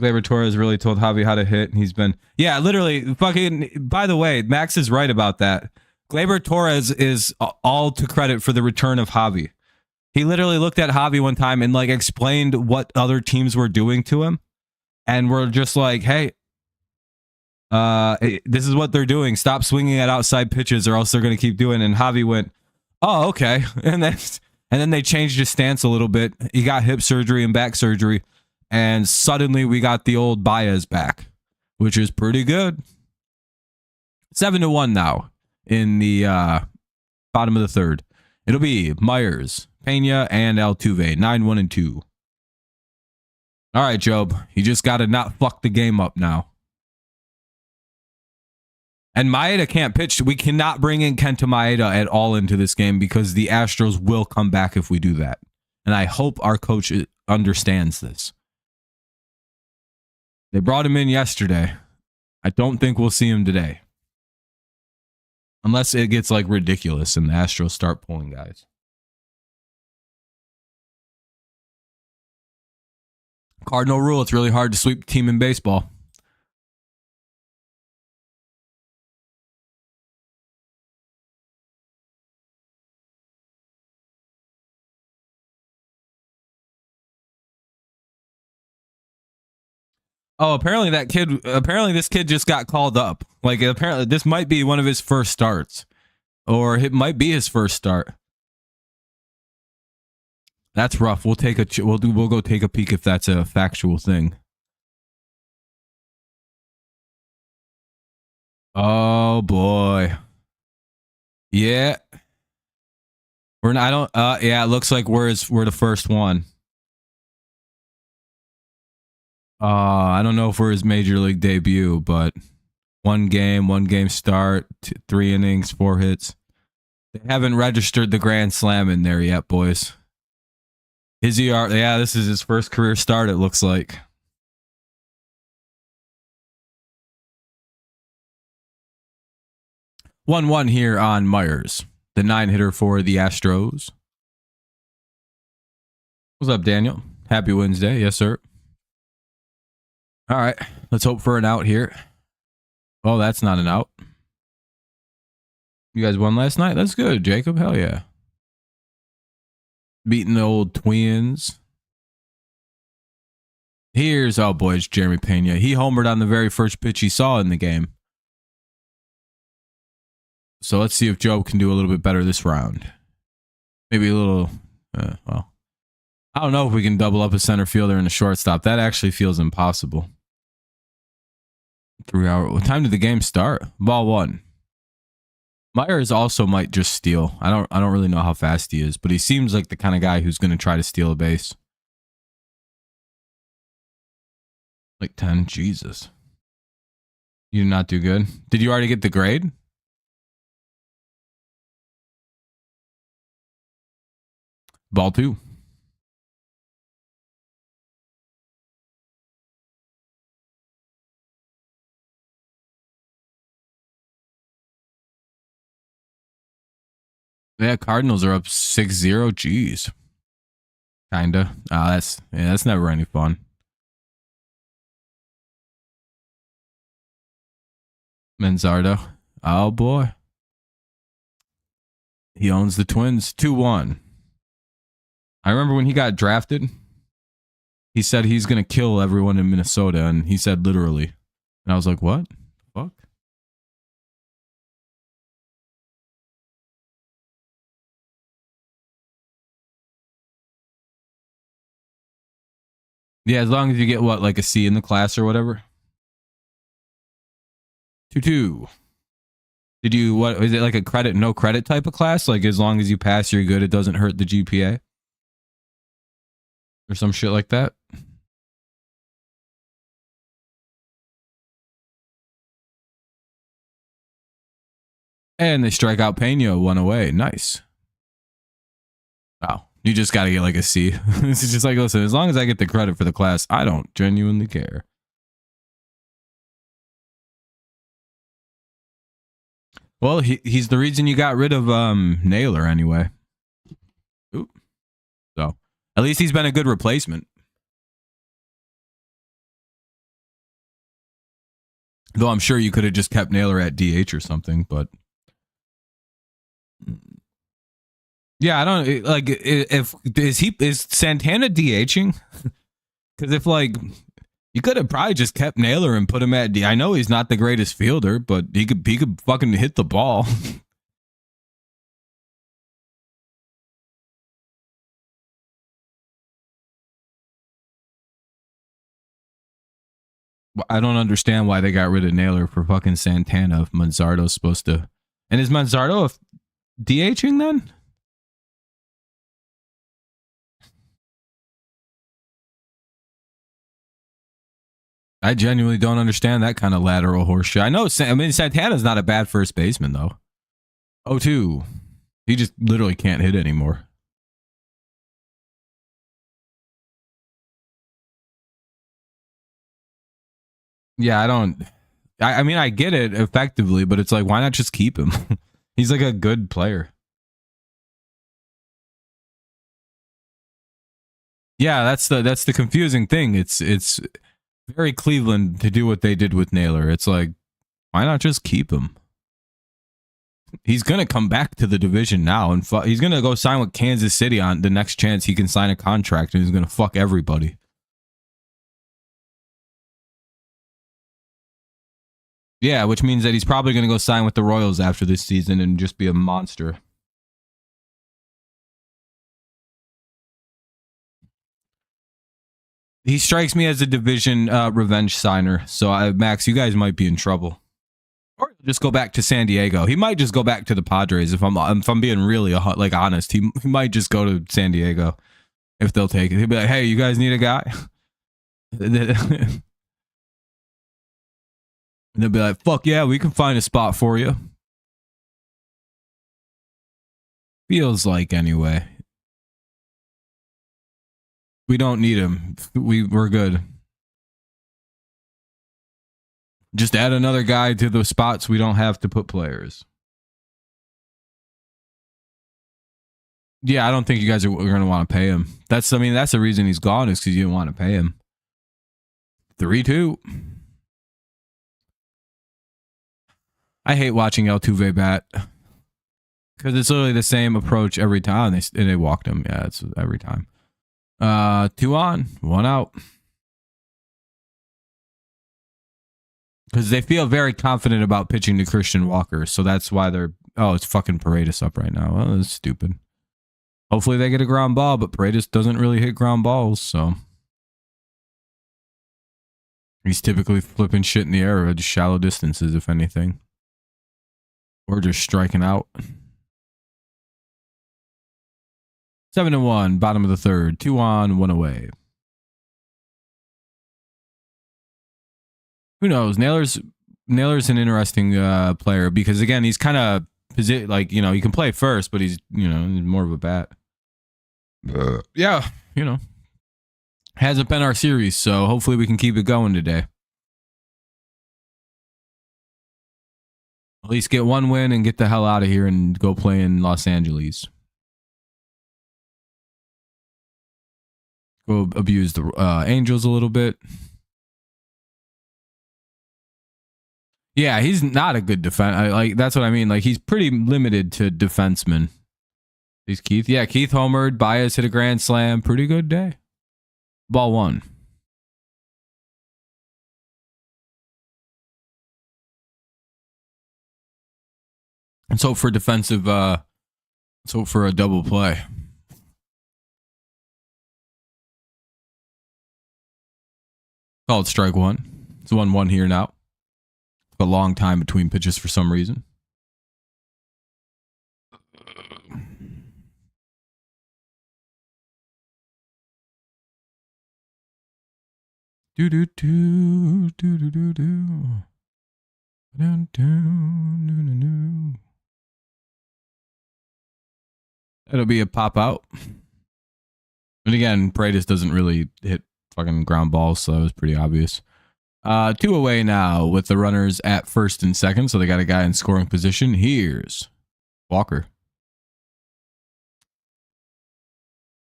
Gleyber Torres really told Javi how to hit. He's been, yeah, literally fucking. By the way, Max is right about that. Gleyber Torres is all to credit for the return of Javi. He literally looked at Javi one time and like explained what other teams were doing to him, and we're just like, hey, this is what they're doing. Stop swinging at outside pitches, or else they're going to keep doing. And Javi went, oh, okay, and then they changed his stance a little bit. He got hip surgery and back surgery. And suddenly we got the old Baez back, which is pretty good. 7-1 now in the bottom of the third. It'll be Myers, Pena, and Altuve. 9-1-2. All right, Jobe. You just got to not fuck the game up now. And Maeda can't pitch. We cannot bring in Kenta Maeda at all into this game because the Astros will come back if we do that. And I hope our coach understands this. They brought him in yesterday. I don't think we'll see him today. Unless it gets like ridiculous and the Astros start pulling guys. Cardinal rule, it's really hard to sweep a team in baseball. Oh, apparently this kid just got called up. Like, apparently this might be one of his first starts. Or it might be his first start. That's rough. We'll go take a peek if that's a factual thing. Oh boy. Yeah. Yeah, it looks like we're the first one. I don't know if we're his major league debut, but one game start, 3 innings, 4 hits. They haven't registered the grand slam in there yet, boys. This is his first career start, it looks like. One here on Myers, the 9-hitter for the Astros. What's up, Daniel? Happy Wednesday. Yes, sir. All right, let's hope for an out here. Oh, that's not an out. You guys won last night? That's good, Jacob. Hell yeah. Beating the old Twins. Here's, oh boy, it's Jeremy Pena. He homered on the very first pitch he saw in the game. So let's see if Joe can do a little bit better this round. Maybe a little, well, I don't know if we can double up a center fielder and a shortstop. That actually feels impossible. 3 hour. What time did the game start? Ball 1. Myers also might just steal. I don't really know how fast he is, but he seems like the kind of guy who's going to try to steal a base. Like 10. Jesus. You did not do good. Did you already get the grade? Ball 2. Yeah, Cardinals are up 6-0. Jeez. Kinda. That's never any fun. Manzardo. Oh boy. He owns the Twins. 2-1. I remember when he got drafted, he said he's going to kill everyone in Minnesota, and he said literally. And I was like, what? Fuck? Yeah, as long as you get what, like a C in the class or whatever. 2-2. Did you, what, is it like a credit, no credit type of class? Like as long as you pass, you're good. It doesn't hurt the GPA? Or some shit like that? And they strike out Pena 1 away. Nice. Wow. You just got to get like a C. This is just like, listen, as long as I get the credit for the class, I don't genuinely care. Well, he's the reason you got rid of Naylor anyway. Oop. At least he's been a good replacement. Though I'm sure you could have just kept Naylor at DH or something, but yeah, I don't like if is Santana DHing? Because if like you could have probably just kept Naylor and put him at D. I know he's not the greatest fielder, but he could fucking hit the ball. I don't understand why they got rid of Naylor for fucking Santana if Manzardo's supposed to. And is Manzardo DHing then? I genuinely don't understand that kind of lateral horseshit. I know. I mean, Santana's not a bad first baseman though. 0-2. He just literally can't hit anymore. Yeah, I don't. I mean, I get it effectively, but it's like, why not just keep him? He's like a good player. Yeah, that's the confusing thing. It's very Cleveland to do what they did with Naylor. It's like, why not just keep him? He's gonna come back to the division now, and he's gonna go sign with Kansas City on the next chance he can sign a contract, and he's gonna fuck everybody. Yeah, which means that he's probably gonna go sign with the Royals after this season and just be a monster. He strikes me as a division revenge signer. So, Max, you guys might be in trouble. Or just go back to San Diego. He might just go back to the Padres if I'm being really like honest. He might just go to San Diego if they'll take it. He'll be like, "Hey, you guys need a guy?" And they'll be like, "Fuck yeah, we can find a spot for you." Feels like anyway. We don't need him. We're good. Just add another guy to the spots we don't have to put players. Yeah, I don't think you guys are going to want to pay him. That's the reason he's gone is because you didn't want to pay him. 3-2. I hate watching Altuve bat because it's literally the same approach every time. They walked him. Yeah, it's every time. 2 on, 1 out. Because they feel very confident about pitching to Christian Walker. So that's why they're... Oh, it's fucking Paredes up right now. Well, that's stupid. Hopefully they get a ground ball, but Paredes doesn't really hit ground balls, so... He's typically flipping shit in the air at shallow distances, if anything. Or just striking out. 7-1, bottom of the third. 2 on, 1 away. Who knows? Naylor's an interesting player because again, he's kind of like, you know, he can play first, but he's, you know, more of a bat. Yeah, you know, hasn't been our series, so hopefully we can keep it going today. At least get 1 win and get the hell out of here and go play in Los Angeles. Go abuse the Angels a little bit. Yeah, he's not a good defense. Like that's what I mean. Like he's pretty limited to defensemen. He's Keith. Yeah, Keith homered. Baez hit a grand slam. Pretty good day. Ball 1. Let's hope for defensive. Let's hope for a double play. Called strike 1. It's 1-1 here now. A long time between pitches for some reason. Do do do do do do do. Dun, dun, dun, dun, dun. It'll be a pop out. And again, Paredes doesn't really hit fucking ground balls, so it was pretty obvious. 2 away now with the runners at first and second, so they got a guy in scoring position. Here's Walker.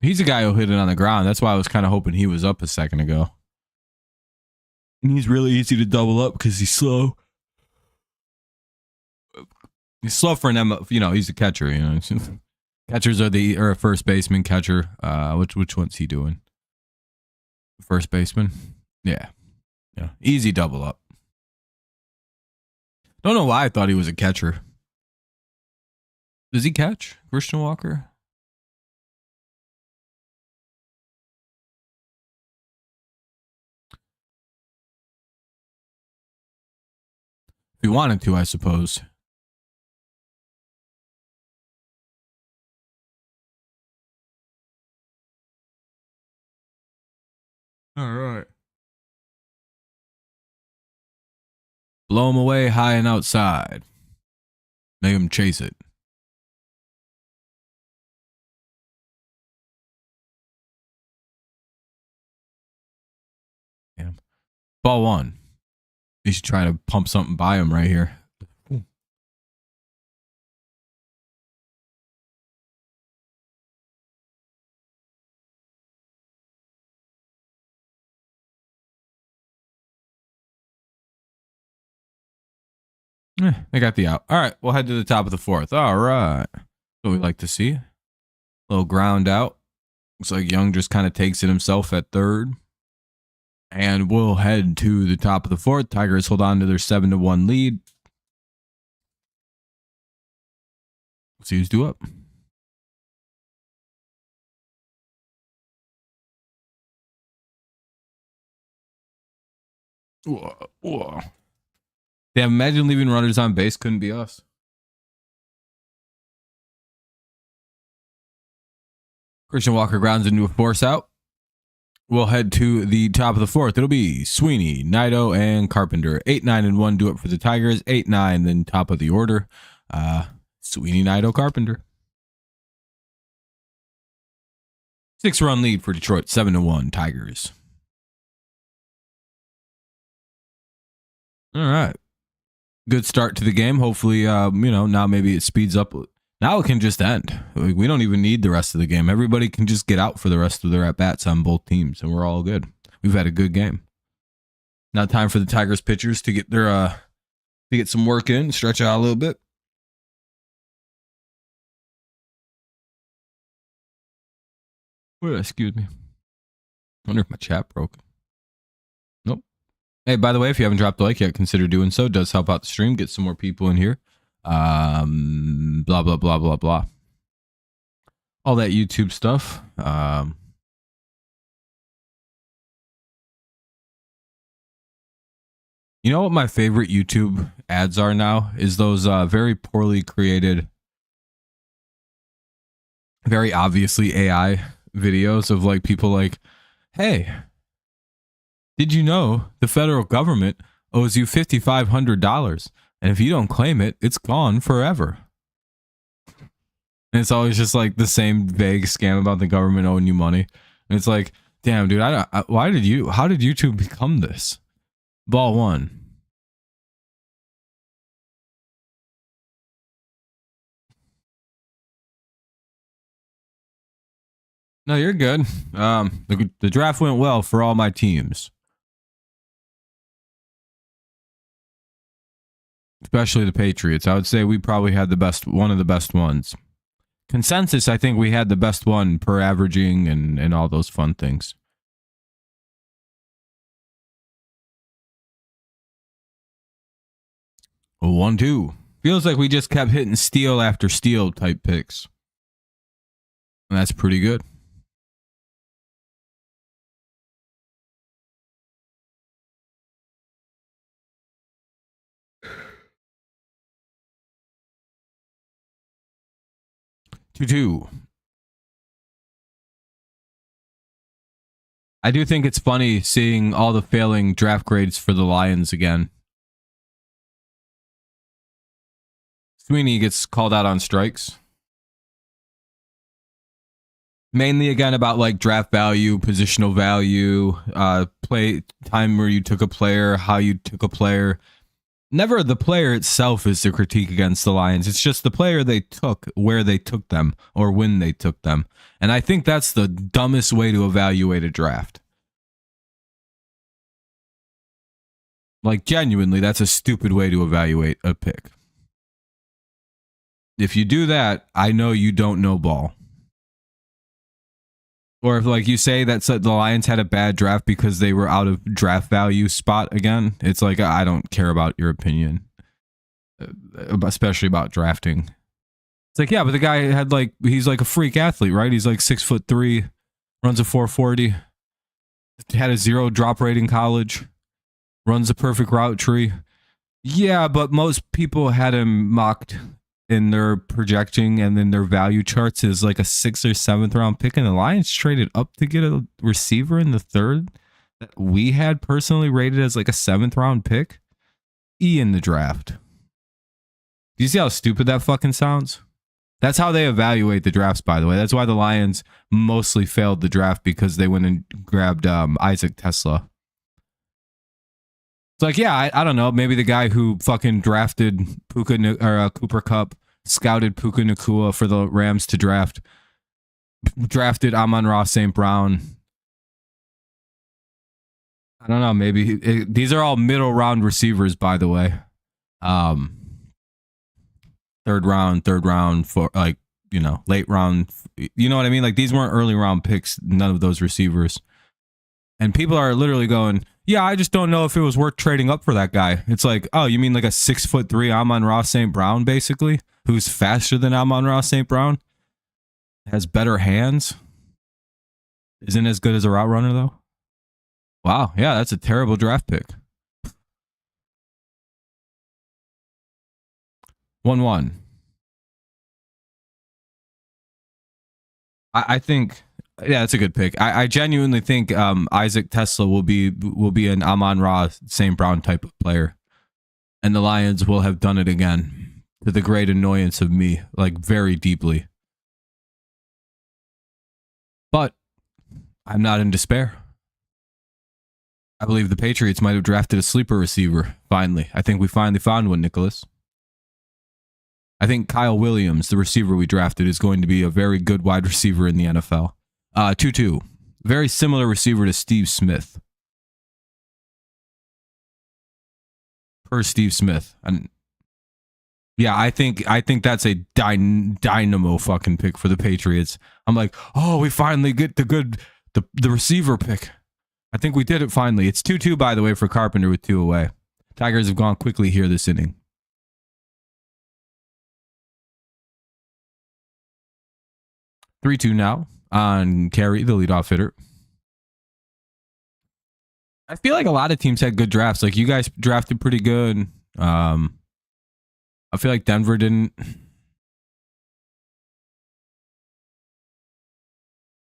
He's a guy who hit it on the ground. That's why I was kind of hoping he was up a second ago. And he's really easy to double up because he's slow. He's slow for an he's a catcher, Catchers are a first baseman, catcher. Which one's he doing? First baseman? Yeah. Yeah. Easy double up. Don't know why I thought he was a catcher. Does he catch, Christian Walker? If he wanted to, I suppose. All right. Blow him away high and outside. Make him chase it. Yeah. Ball one. He's trying to pump something by him right here. They got the out. All right, we'll head to the top of the fourth. All right. What we like to see. A little ground out. Looks like Young just kind of takes it himself at third. And we'll head to the top of the fourth. Tigers hold on to their 7-1 lead. Let's see who's due up. Whoa. Damn, imagine leaving runners on base. Couldn't be us. Christian Walker grounds into a force out. We'll head to the top of the fourth. It'll be Sweeney, Naito, and Carpenter. 8, 9, and 1 do it for the Tigers. 8, 9, then top of the order. Sweeney, Naito, Carpenter. 6-run lead for Detroit. 7-1 Tigers. All right. Good start to the game. Hopefully, now maybe it speeds up. Now it can just end. We don't even need the rest of the game. Everybody can just get out for the rest of their at-bats on both teams, and we're all good. We've had a good game. Now time for the Tigers pitchers to get their to get some work in, stretch out a little bit. Excuse me. I wonder if my chat broke. Nope. Hey, by the way, if you haven't dropped a like yet, consider doing so. It does help out the stream. Get some more people in here. Blah, blah, blah, blah, blah. All that YouTube stuff. You know what my favorite YouTube ads are now? Is those very poorly created, very obviously AI videos of like people like, hey, did you know the federal government owes you $5,500? And if you don't claim it, it's gone forever. And it's always just like the same vague scam about the government owing you money. And it's like, damn, dude, how did YouTube become this? Ball one. No, you're good. The draft went well for all my teams. Especially the Patriots. I would say we probably had one of the best ones. Consensus, I think we had the best one per averaging and all those fun things. A 1-2. Feels like we just kept hitting steal after steal type picks. And that's pretty good. Two. I do think it's funny seeing all the failing draft grades for the Lions again. Sweeney gets called out on strikes. Mainly again about like draft value, positional value, play time where you took a player, how you took a player. Never the player itself is the critique against the Lions. It's just the player they took, where they took them, or when they took them. And I think that's the dumbest way to evaluate a draft. Like, genuinely, that's a stupid way to evaluate a pick. If you do that, I know you don't know ball. Or if, like you say, that the Lions had a bad draft because they were out of draft value spot again, it's like, I don't care about your opinion, especially about drafting. It's like, yeah, but the guy had like, he's like a freak athlete, right? He's like 6'3", runs a 440, had a 0 drop rate in college, runs a perfect route tree. Yeah, but most people had him mocked in their projecting and then their value charts is like a 6th or 7th round pick, and the Lions traded up to get a receiver in the 3rd that we had personally rated as like a 7th round pick in the draft. Do you see how stupid that fucking sounds? That's how they evaluate the drafts, by the way. That's why the Lions mostly failed the draft, because they went and grabbed Isaac Tesla. It's like, yeah, I don't know. Maybe the guy who fucking drafted Cooper Kupp, scouted Puka Nacua for the Rams to draft, drafted Amon-Ra St. Brown. I don't know. Maybe these are all middle round receivers, by the way. Third round, for like, you know, late round. You know what I mean? Like, these weren't early round picks. None of those receivers. And people are literally going, yeah, I just don't know if it was worth trading up for that guy. It's like, oh, you mean like a 6'3" Amon-Ra St. Brown, basically, who's faster than Amon-Ra St. Brown, has better hands, isn't as good as a route runner, though? Wow, yeah, that's a terrible draft pick. 1-1. I think, yeah, that's a good pick. I genuinely think Isaac Tesla will be an Amon-Ra St. Brown type of player, and the Lions will have done it again, to the great annoyance of me, like very deeply. But I'm not in despair. I believe the Patriots might have drafted a sleeper receiver. Finally, I think we finally found one, Nicholas. I think Kyle Williams, the receiver we drafted, is going to be a very good wide receiver in the NFL. 2-2. Very similar receiver to Steve Smith. Per Steve Smith. And yeah, I think that's a dynamo fucking pick for the Patriots. I'm like, oh, we finally get the receiver pick. I think we did it finally. It's 2-2, by the way, for Carpenter with 2 away. Tigers have gone quickly here this inning. 3-2 now on Carey, the leadoff hitter. I feel like a lot of teams had good drafts. Like, you guys drafted pretty good. I feel like Denver didn't.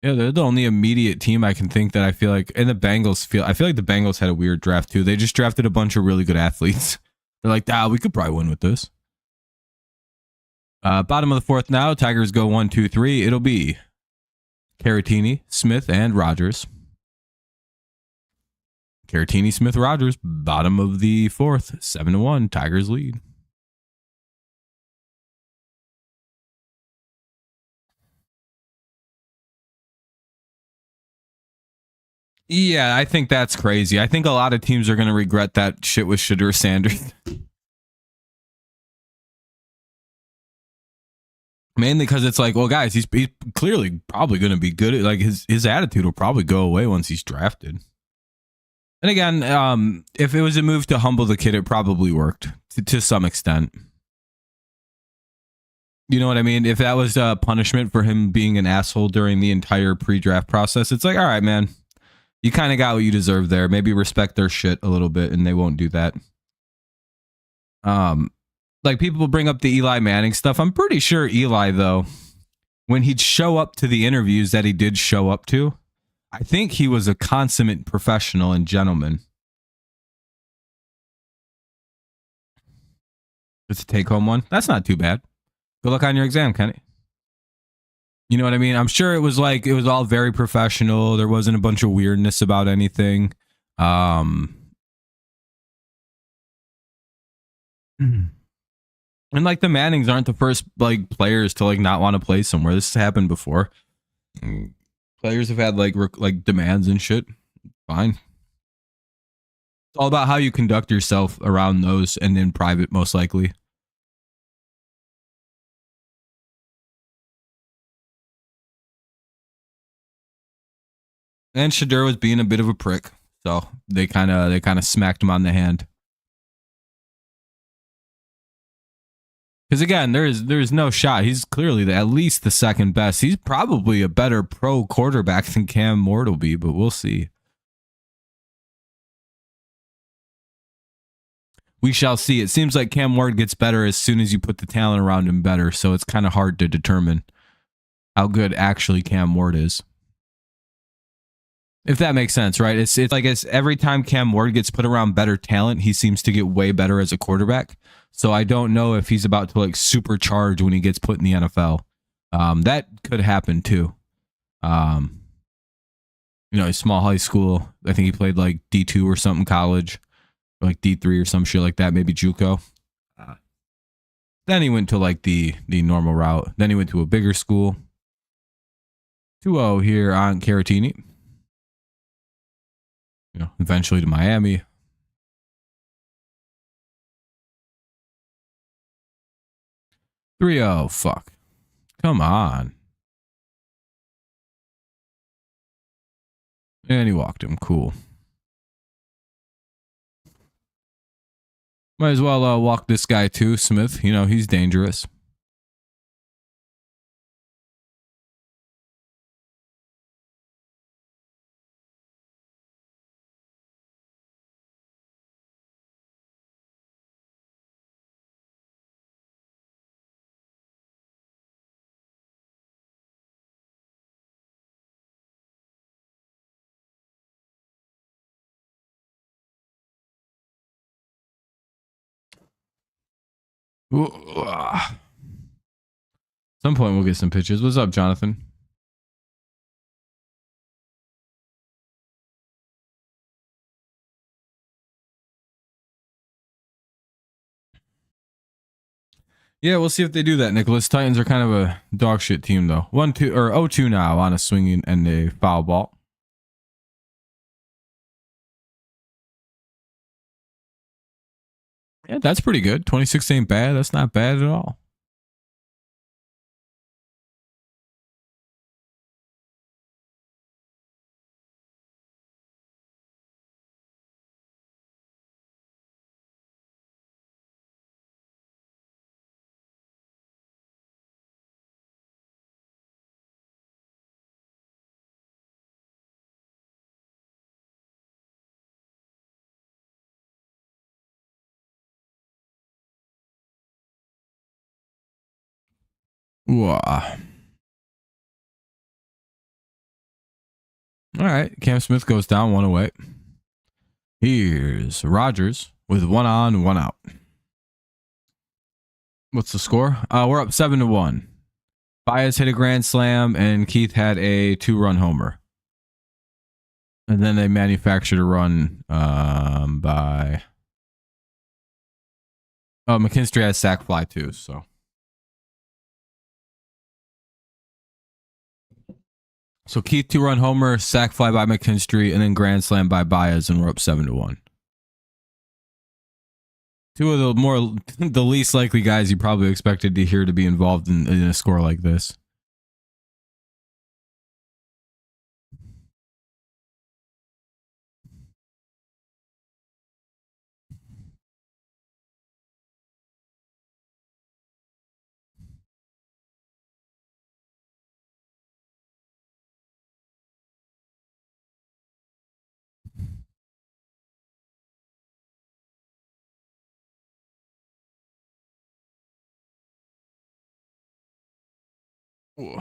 Yeah, they're the only immediate team I can think that I feel like. And the Bengals I feel like the Bengals had a weird draft too. They just drafted a bunch of really good athletes. They're like, we could probably win with this. Bottom of the 4th now. Tigers go 1-2-3. It'll be Caratini, Smith, and Rogers. Caratini, Smith, Rogers. Bottom of the 4th. 7-1. Tigers lead. Yeah, I think that's crazy. I think a lot of teams are going to regret that shit with Shedeur Sanders. Mainly because it's like, well, guys, he's clearly probably going to be good. Like, his attitude will probably go away once he's drafted. And again, if it was a move to humble the kid, it probably worked to some extent. You know what I mean? If that was a punishment for him being an asshole during the entire pre-draft process, it's like, all right, man, you kind of got what you deserve there. Maybe respect their shit a little bit, and they won't do that. Like, people bring up the Eli Manning stuff. I'm pretty sure Eli, though, when he'd show up to the interviews that he did show up to, I think he was a consummate professional and gentleman. It's a take-home one. That's not too bad. Good luck on your exam, Kenny. You know what I mean? I'm sure it was all very professional. There wasn't a bunch of weirdness about anything. And like the Mannings aren't the first like players to like not want to play somewhere. This has happened before. Players have had like demands and shit. Fine. It's all about how you conduct yourself around those and in private, most likely. And Shadur was being a bit of a prick, so they kind of smacked him on the hand. Because again, there's no shot. He's clearly at least the second best. He's probably a better pro quarterback than Cam Ward will be, but we'll see. We shall see. It seems like Cam Ward gets better as soon as you put the talent around him better, so it's kind of hard to determine how good actually Cam Ward is. If that makes sense, right? It's like every time Cam Ward gets put around better talent, he seems to get way better as a quarterback. So I don't know if he's about to like supercharge when he gets put in the NFL. That could happen too. He's small high school. I think he played like D2 or something college, or like D3 or some shit like that, maybe JUCO. Then he went to like the normal route. Then he went to a bigger school. 2-0 here on Caratini. Eventually to Miami. 3-0. Fuck. Come on. And he walked him. Cool. Might as well walk this guy too, Smith. He's dangerous. At some point we'll get some pitches. What's up, Jonathan? Yeah, we'll see if they do that, Nicholas. Titans are kind of a dog shit team, though. 1-2 or 0-2 now on a swinging and a foul ball. Yeah, that's pretty good. 26 ain't bad. That's not bad at all. Ooh. All right. Cam Smith goes down one away. Here's Rogers with 1 on, 1 out. What's the score? We're up 7-1. Baez hit a grand slam and Keith had a 2-run homer. And then they manufactured a run by McKinstry has sac fly too, so Keith 2-run homer, sac fly by McKinstry, and then grand slam by Baez, and we're up 7-1. Two of the least likely guys you probably expected to hear to be involved in a score like this. Ooh.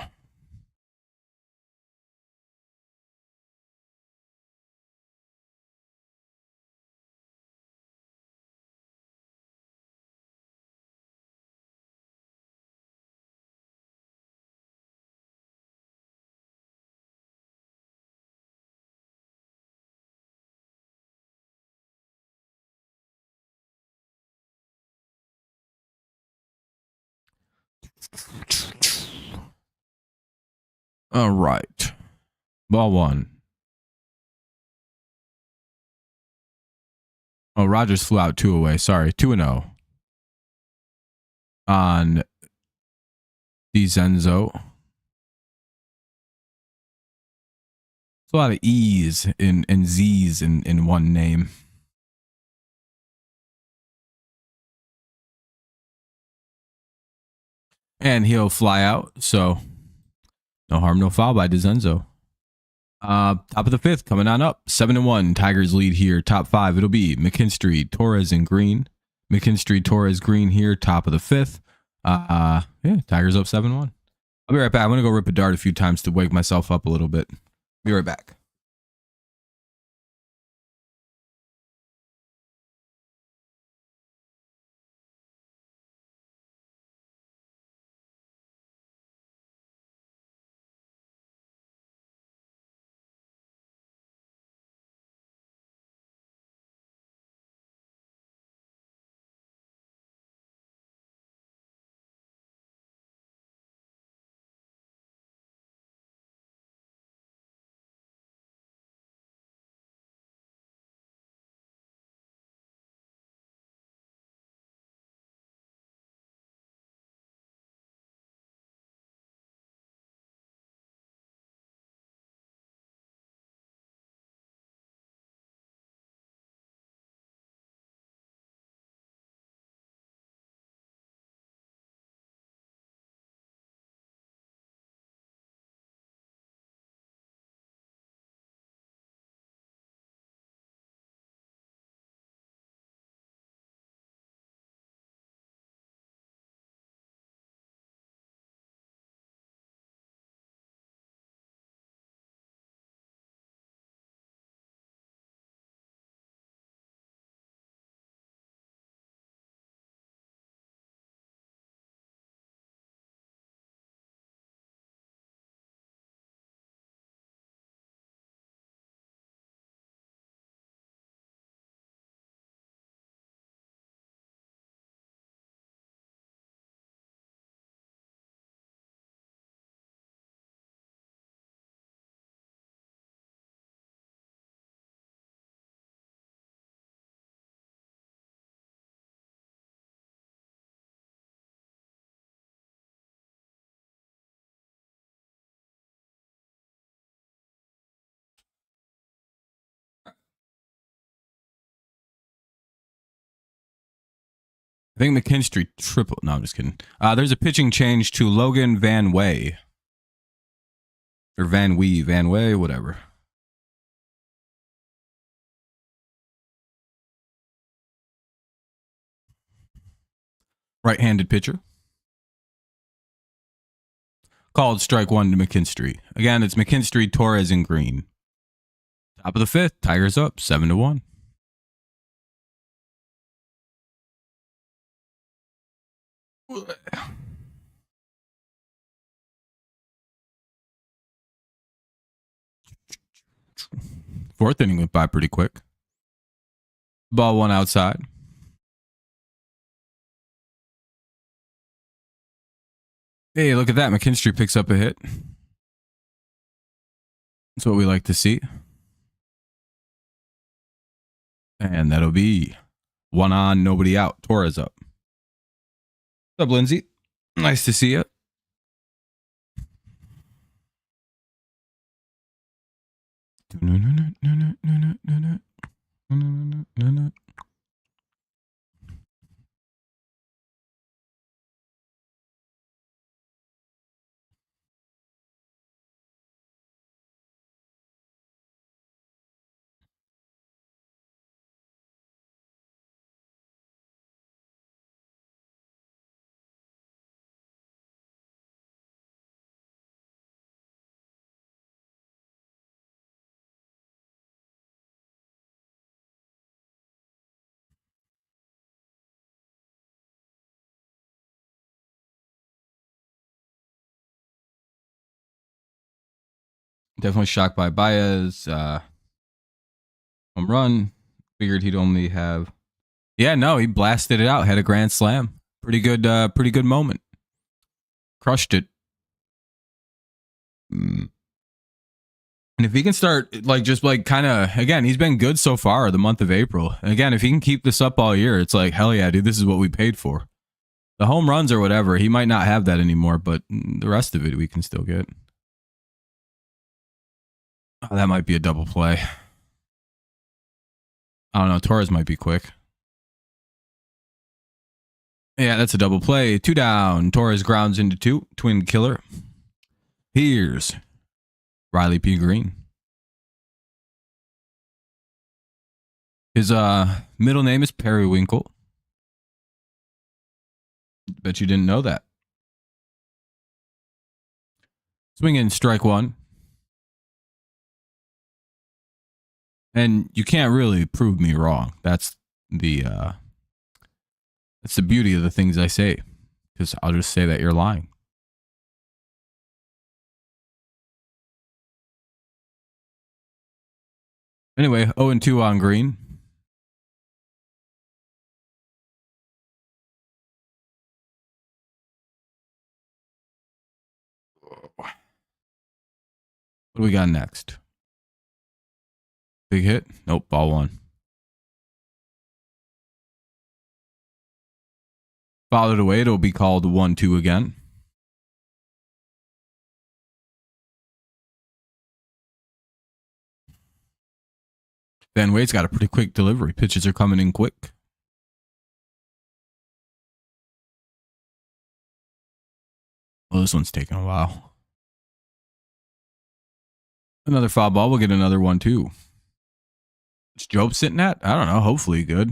All right. Ball one. Oh, Rogers flew out 2 away. Sorry. 2-0 on DiZenzo. It's a lot of E's and Z's in one name. And he'll fly out. So no harm, no foul by DiZenzo. Top of the fifth, coming on up. 7-1. Tigers lead here. Top five. It'll be McKinstry, Torres, and Green. McKinstry, Torres, Green here. Top of the fifth. Yeah, Tigers up 7-1. I'll be right back. I'm going to go rip a dart a few times to wake myself up a little bit. Be right back. I think McKinstry triple. No, I'm just kidding. There's a pitching change to Logan Van Way. Or Van Way, whatever. Right-handed pitcher. Called strike one to McKinstry. Again, it's McKinstry, Torres, and Green. Top of the fifth. Tigers up 7-1. Fourth inning went by pretty quick. Ball one outside. Hey, look at that. McKinstry picks up a hit. That's what we like to see. And that'll be one on, nobody out. Torres up. What's up, Lindsay? Nice to see you. Definitely shocked by Baez. Home run. Figured he'd only have. Yeah, no, he blasted it out. Had a grand slam. Pretty good moment. Crushed it. And if he can start like just like kind of again, he's been good so far the month of April. And again, if he can keep this up all year, it's like hell yeah, dude, this is what we paid for. The home runs or whatever, he might not have that anymore, but the rest of it we can still get. Oh, that might be a double play. I don't know. Torres might be quick. Yeah, that's a double play. 2 down. Torres grounds into 2. Twin killer. Here's Riley P. Green. His middle name is Periwinkle. Bet you didn't know that. Swing in, strike 1. And you can't really prove me wrong. That's the beauty of the things I say. Because I'll just say that you're lying. Anyway, 0-2 on green. What do we got next? Big hit? Nope, ball 1. Followed away, it'll be called 1-2 again. Van Wade's got a pretty quick delivery. Pitches are coming in quick. Well, this one's taking a while. Another foul ball. We'll get another 1-2. What's Jobe sitting at? I don't know. Hopefully good.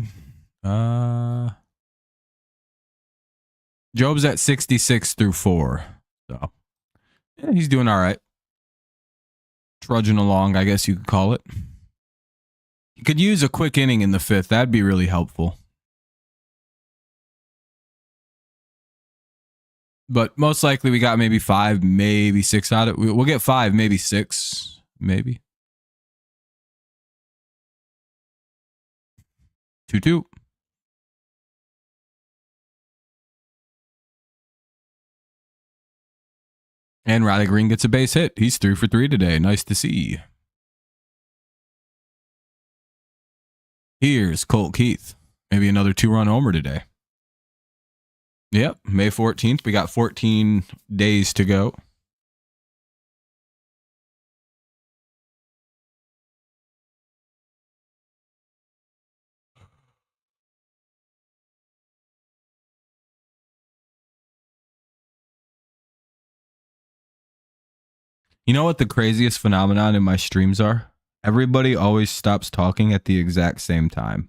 Jobe's at 66 through 4. So, yeah, he's doing all right. Trudging along, I guess you could call it. You could use a quick inning in the 5th. That'd be really helpful. But most likely we got maybe 5, maybe 6 out of it. We'll get 5, maybe 6, maybe. 2-2. And Riley Green gets a base hit. He's 3 for 3 today. Nice to see. Here's Colt Keith. Maybe another 2-run homer today. Yep, May 14th. We got 14 days to go. You know what the craziest phenomenon in my streams are? Everybody always stops talking at the exact same time.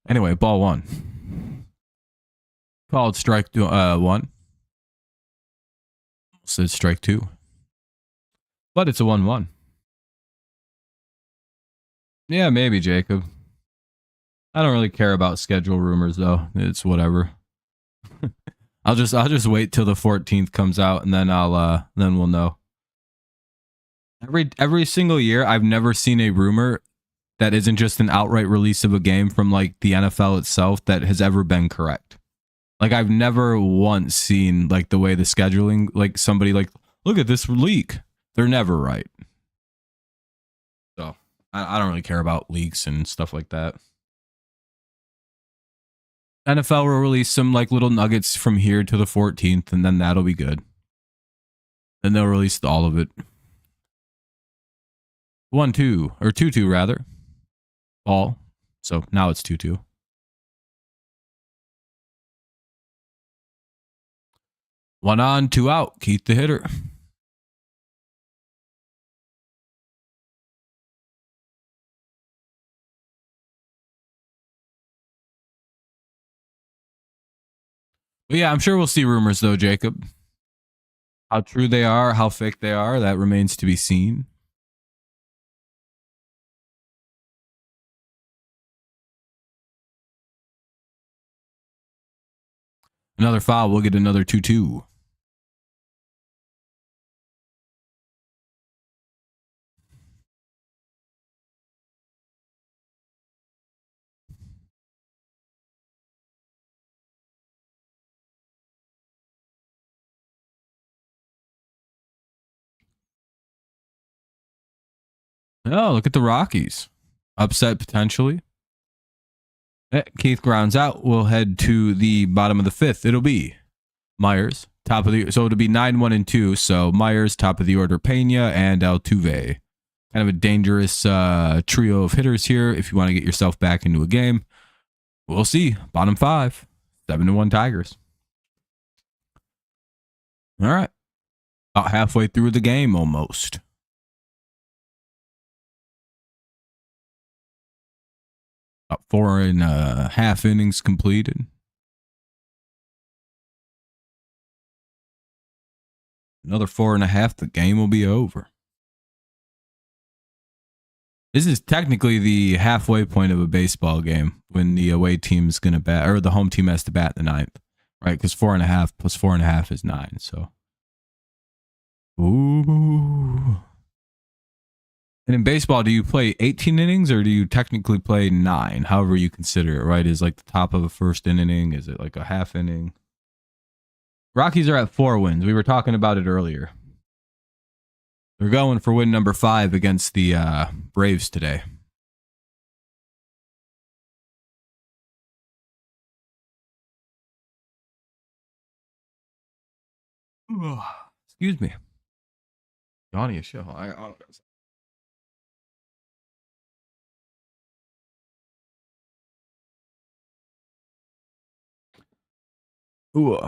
Anyway, ball 1. Called strike 1. Said strike 2. But it's a 1-1. Yeah, maybe, Jacob. I don't really care about schedule rumors though. It's whatever. I'll just wait till the 14th comes out and then then we'll know. Every single year I've never seen a rumor that isn't just an outright release of a game from like the NFL itself that has ever been correct. Like I've never once seen like the way the scheduling, like somebody like, look at this leak. They're never right. So I don't really care about leaks and stuff like that. NFL will release some like little nuggets from here to the 14th, and then that'll be good. Then they'll release all of it. 1-2 or 2-2 rather. Ball. So now it's 2-2. One on, 2 out. Keith the hitter. But yeah, I'm sure we'll see rumors though, Jacob. How true they are, how fake they are, that remains to be seen. Another foul, we'll get another 2-2. Oh, look at the Rockies. Upset potentially. Keith grounds out. We'll head to the bottom of the fifth. It'll be Myers, top of the, so it'll be 9-1-2. So Myers, top of the order, Pena, and Altuve. Kind of a dangerous trio of hitters here if you want to get yourself back into a game. We'll see. Bottom five, 7-1 Tigers. All right. About halfway through the game almost. About 4.5 innings completed. Another 4.5, the game will be over. This is technically the halfway point of a baseball game when the away team is going to bat, or the home team has to bat in the ninth, right? Because 4.5 plus 4.5 is 9. So, ooh. And in baseball, do you play 18 innings or do you technically play 9? However you consider it, right? Is like the top of a first inning? Is it like a half inning? Rockies are at 4 wins. We were talking about it earlier. They're going for win number 5 against the Braves today. Excuse me. Johnny, a show. Ooh.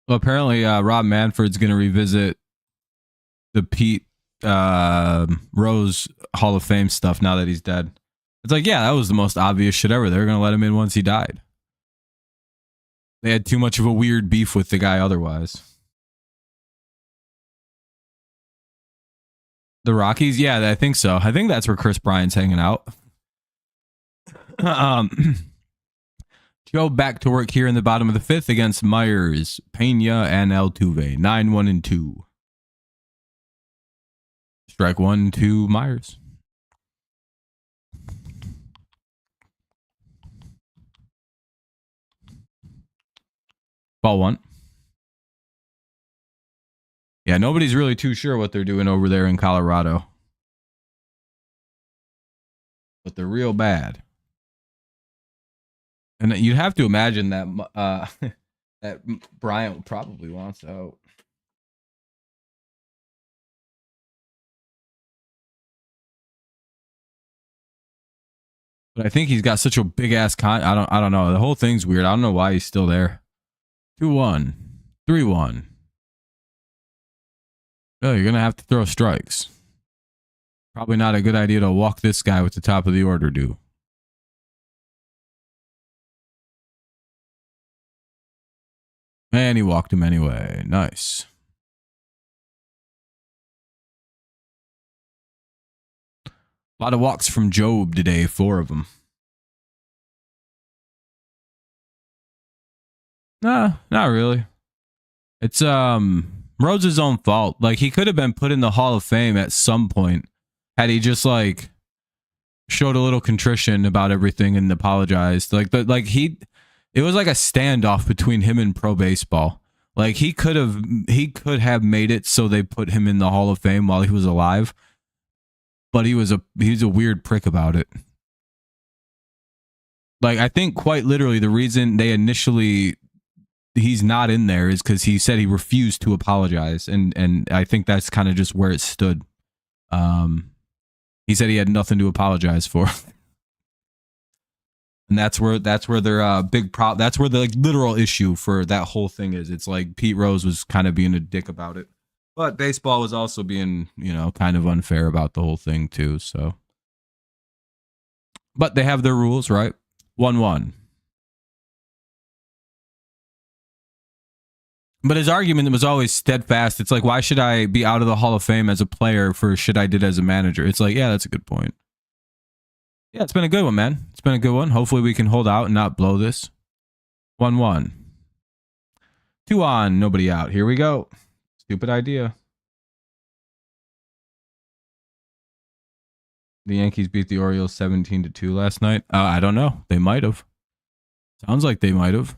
Well, apparently Rob Manfred's going to revisit the Pete Rose Hall of Fame stuff now that he's dead. It's like, yeah, that was the most obvious shit ever. They were going to let him in once he died. They had too much of a weird beef with the guy otherwise. The Rockies? Yeah, I think so. I think that's where Chris Bryant's hanging out. Joe back to work here in the bottom of the fifth against Myers, Pena, and Altuve. 9-1-2. Strike 1 to Myers. Ball 1. Yeah, nobody's really too sure what they're doing over there in Colorado. But they're real bad. And you'd have to imagine that that Bryant probably wants out. But I think he's got such a big ass I don't know. The whole thing's weird. I don't know why he's still there. 2-1. 3-1. Oh, you're gonna have to throw strikes. Probably not a good idea to walk this guy with the top of the order, dude. And he walked him anyway. Nice. A lot of walks from Jobe today, 4 of them. Nah, not really. It's Rhodes' own fault. Like, he could have been put in the Hall of Fame at some point had he just like showed a little contrition about everything and apologized. It was like a standoff between him and pro baseball. Like, he could have made it so they put him in the Hall of Fame while he was alive. But he's a weird prick about it. Like, I think quite literally the reason he's not in there is because he said he refused to apologize, and I think that's kind of just where it stood. He said he had nothing to apologize for, and that's where their big problem. That's where the like literal issue for that whole thing is. It's like Pete Rose was kind of being a dick about it, but baseball was also being kind of unfair about the whole thing too. So, but they have their rules, right? 1-1. But his argument was always steadfast. It's like, why should I be out of the Hall of Fame as a player for shit I did as a manager? It's like, yeah, that's a good point. Yeah, it's been a good one, man. It's been a good one. Hopefully we can hold out and not blow this. 1-1. 2 on, nobody out. Here we go. Stupid idea. The Yankees beat the Orioles 17-2 last night. I don't know. They might have. Sounds like they might have.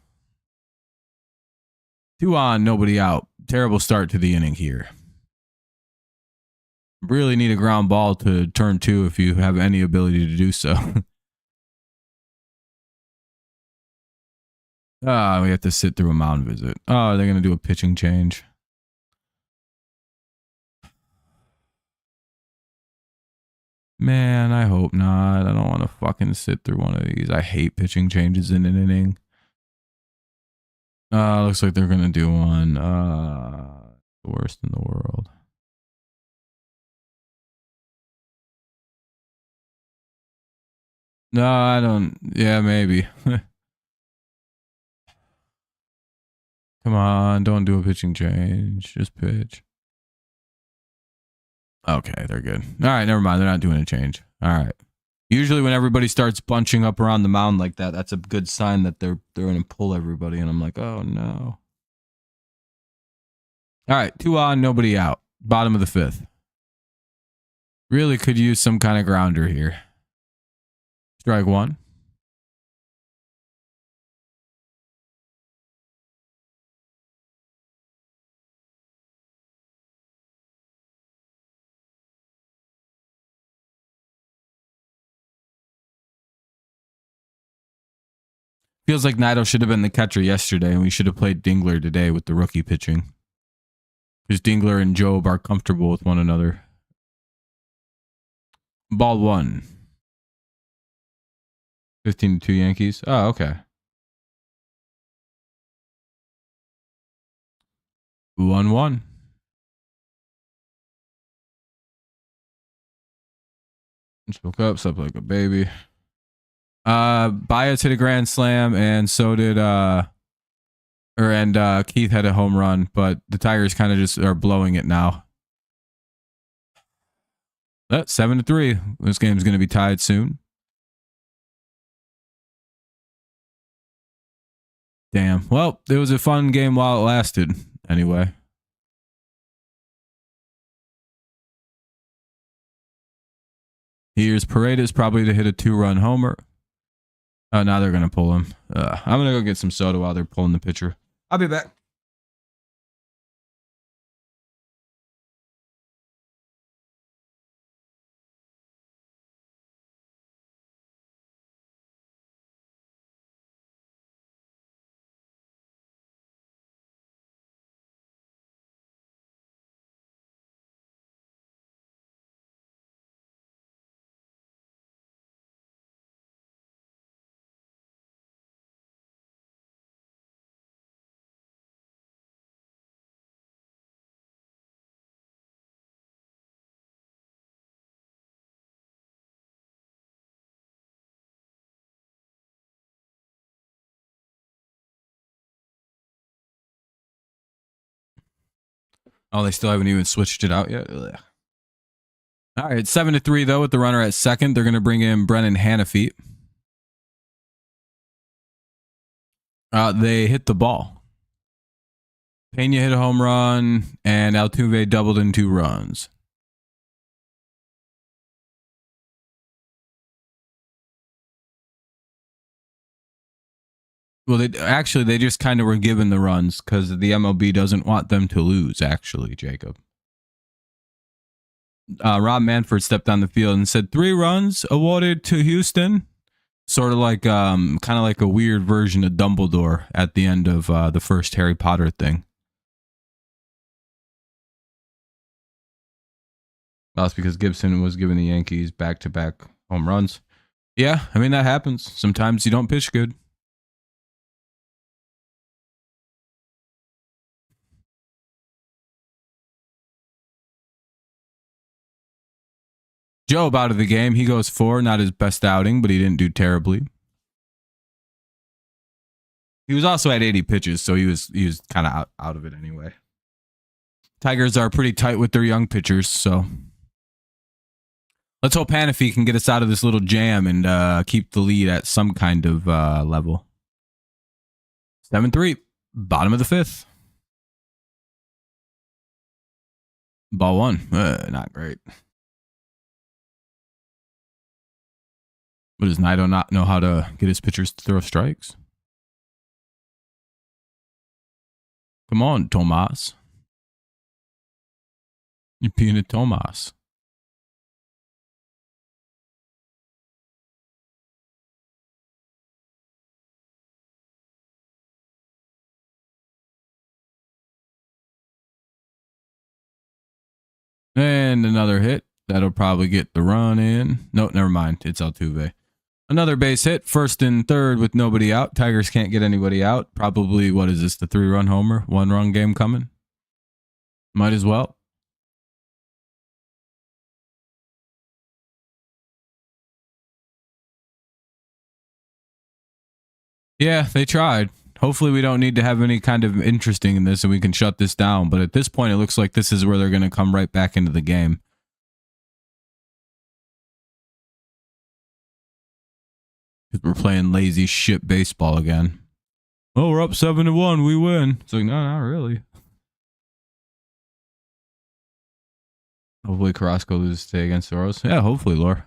2 on, nobody out. Terrible start to the inning here. Really need a ground ball to turn 2 if you have any ability to do so. We have to sit through a mound visit. Oh, they're going to do a pitching change. Man, I hope not. I don't want to fucking sit through one of these. I hate pitching changes in an inning. Looks like they're going to do one. The worst in the world. No, I don't. Yeah, maybe. Come on, don't do a pitching change. Just pitch. Okay, they're good. All right, never mind. They're not doing a change. All right. Usually when everybody starts bunching up around the mound like that, that's a good sign that they're going to pull everybody. And I'm like, oh, no. All right, 2 on, nobody out. Bottom of the 5th. Really could use some kind of grounder here. Strike 1. Feels like Naito should have been the catcher yesterday, and we should have played Dingler today with the rookie pitching. Because Dingler and Jobe are comfortable with one another. Ball 1. 15-2 Yankees. Oh, okay. 1-1. Just woke up, slept like a baby. Baez hit a grand slam, and so did Keith had a home run, but the Tigers kind of just are blowing it now. 7-3. This game's going to be tied soon. Damn. Well, it was a fun game while it lasted. Anyway. Here's Paredes probably to hit a 2-run homer. Oh, now they're going to pull him. I'm going to go get some soda while they're pulling the pitcher. I'll be back. Oh, they still haven't even switched it out yet. Ugh. All right, 7-3 though with the runner at second. They're going to bring in Brennan Hanafy. They hit the ball. Pena hit a home run, and Altuve doubled in 2 runs. Well, they just kind of were given the runs because the MLB doesn't want them to lose, actually, Jacob. Rob Manfred stepped on the field and said 3 runs awarded to Houston. Sort of like, kind of like a weird version of Dumbledore at the end of the first Harry Potter thing. That's because Gibson was giving the Yankees back-to-back home runs. Yeah, I mean, that happens. Sometimes you don't pitch good. Jobe out of the game. He goes 4. Not his best outing, but he didn't do terribly. He was also at 80 pitches, so he was kind of out of it anyway. Tigers are pretty tight with their young pitchers, so let's hope Hanafy can get us out of this little jam and keep the lead at some kind of level. 7-3, bottom of the 5th. Ball 1, not great. But does Naito not know how to get his pitchers to throw strikes? Come on, Tomas. You're being a Tomas. And another hit. That'll probably get the run in. No, never mind. It's Altuve. Another base hit. First and third with nobody out. Tigers can't get anybody out. Probably, what is this? The 3-run homer? 1-run game coming? Might as well. Yeah, they tried. Hopefully we don't need to have any kind of interesting in this and we can shut this down. But at this point, it looks like this is where they're going to come right back into the game. Because we're playing lazy shit baseball again. Oh, we're up 7-1. We win. It's like, no, not really. Hopefully Carrasco loses today against the Royals. Yeah, hopefully, Lore.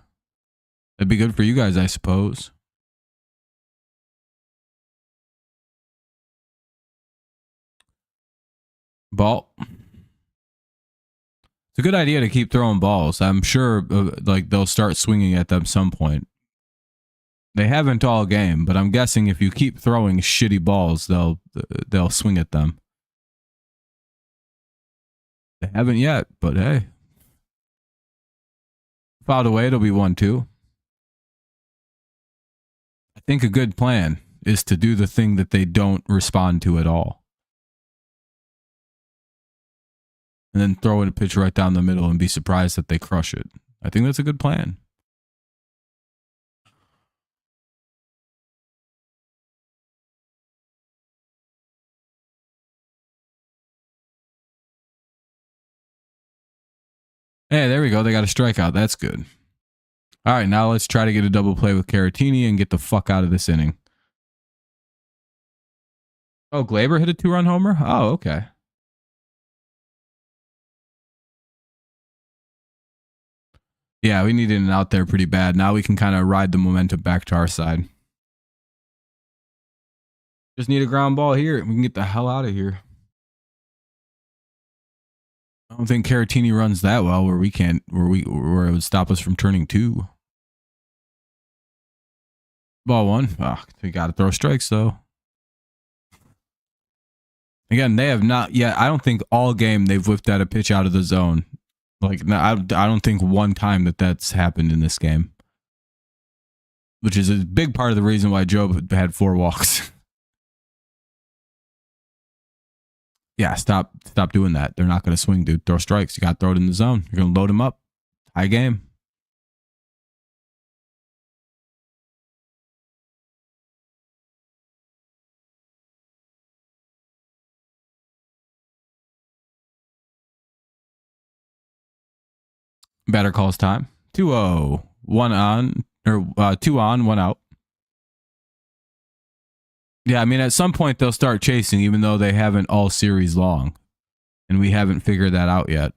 That'd be good for you guys, I suppose. Ball. It's a good idea to keep throwing balls. I'm sure like they'll start swinging at them some point. They haven't all game, but I'm guessing if you keep throwing shitty balls, they'll swing at them. They haven't yet, but hey. Fouled away, it'll be 1-2. I think a good plan is to do the thing that they don't respond to at all. And then throw in a pitch right down the middle and be surprised that they crush it. I think that's a good plan. Hey, there we go. They got a strikeout. That's good. All right, now let's try to get a double play with Caratini and get the fuck out of this inning. Oh, Glaber hit a 2-run homer? Oh, okay. Yeah, we needed an out there pretty bad. Now we can kind of ride the momentum back to our side. Just need a ground ball here. We can get the hell out of here. I don't think Caratini runs that well where we can't, where it would stop us from turning 2. Ball 1. Oh, we got to throw strikes though. Again, they have not yet. I don't think all game they've whipped out a pitch out of the zone. Like, I don't think one time that's happened in this game. Which is a big part of the reason why Jobe had 4 walks. Yeah, stop doing that. They're not going to swing, dude. Throw strikes. You got to throw it in the zone. You're going to load them up. High game. Batter calls time. 2-0. 1 on, or 2 on, 1 out. Yeah, I mean, at some point they'll start chasing, even though they haven't all series long. And we haven't figured that out yet.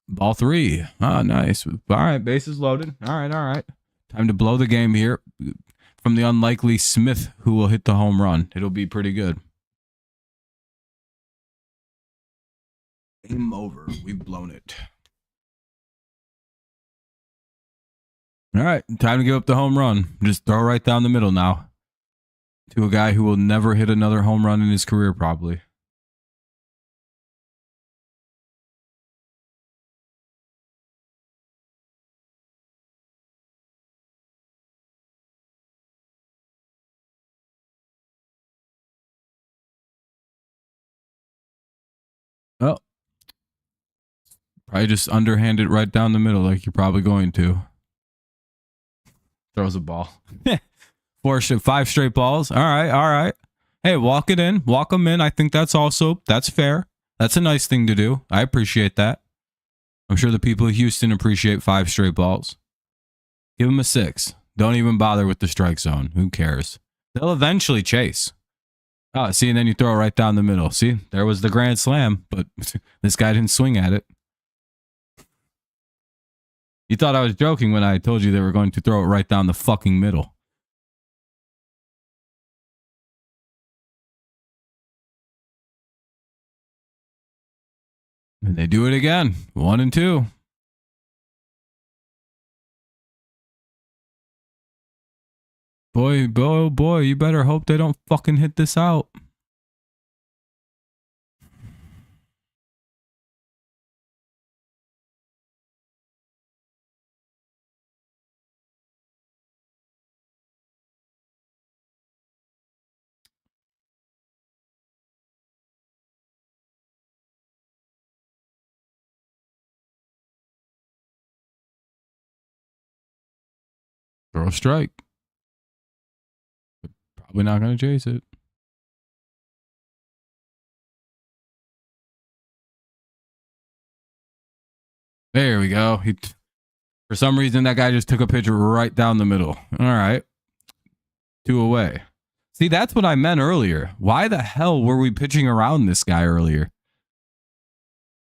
Ball 3. Ah, nice. All right, bases loaded. All right. Time to blow the game here from the unlikely Smith, who will hit the home run. It'll be pretty good. Game over. We've blown it. All right, time to give up the home run. Just throw right down the middle now. To a guy who will never hit another home run in his career, probably. Oh. Probably just underhand it right down the middle like you're probably going to. Throws a ball. 5 straight balls. All right. Hey, walk it in. Walk them in. I think that's fair. That's a nice thing to do. I appreciate that. I'm sure the people of Houston appreciate 5 straight balls. Give them a 6. Don't even bother with the strike zone. Who cares? They'll eventually chase. Oh, see, and then you throw it right down the middle. See, there was the grand slam, but this guy didn't swing at it. You thought I was joking when I told you they were going to throw it right down the fucking middle. And they do it again. 1 and 2. Boy, you better hope they don't fucking hit this out. Throw a strike. Probably not going to chase it. There we go. For some reason, that guy just took a pitch right down the middle. All right. 2 away. See, that's what I meant earlier. Why the hell were we pitching around this guy earlier?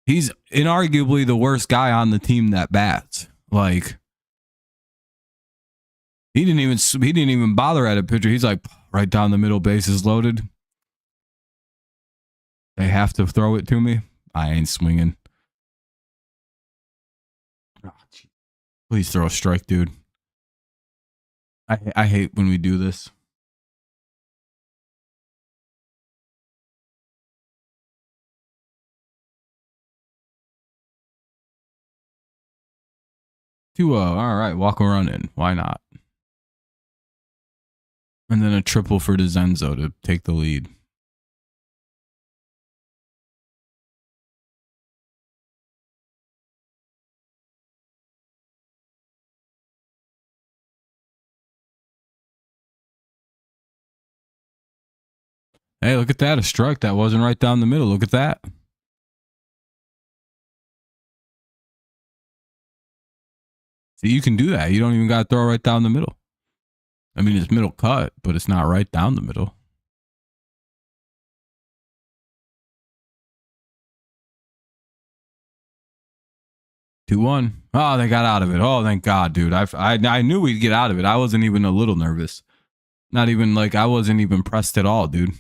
He's inarguably the worst guy on the team that bats. Like, he didn't even bother at a pitcher. He's like, right down the middle, bases loaded. They have to throw it to me. I ain't swinging. Oh, please throw a strike, dude. I hate when we do this. All right, walk a run in. Why not? And then a triple for DeZenzo to take the lead. Hey, look at that. A strike. That wasn't right down the middle. Look at that. See, you can do that. You don't even got to throw right down the middle. I mean, it's middle cut, but it's not right down the middle. Two one. Oh, they got out of it. Oh, thank God, dude. I knew we'd get out of it. I wasn't even a little nervous. Not even like I wasn't even pressed at all, dude.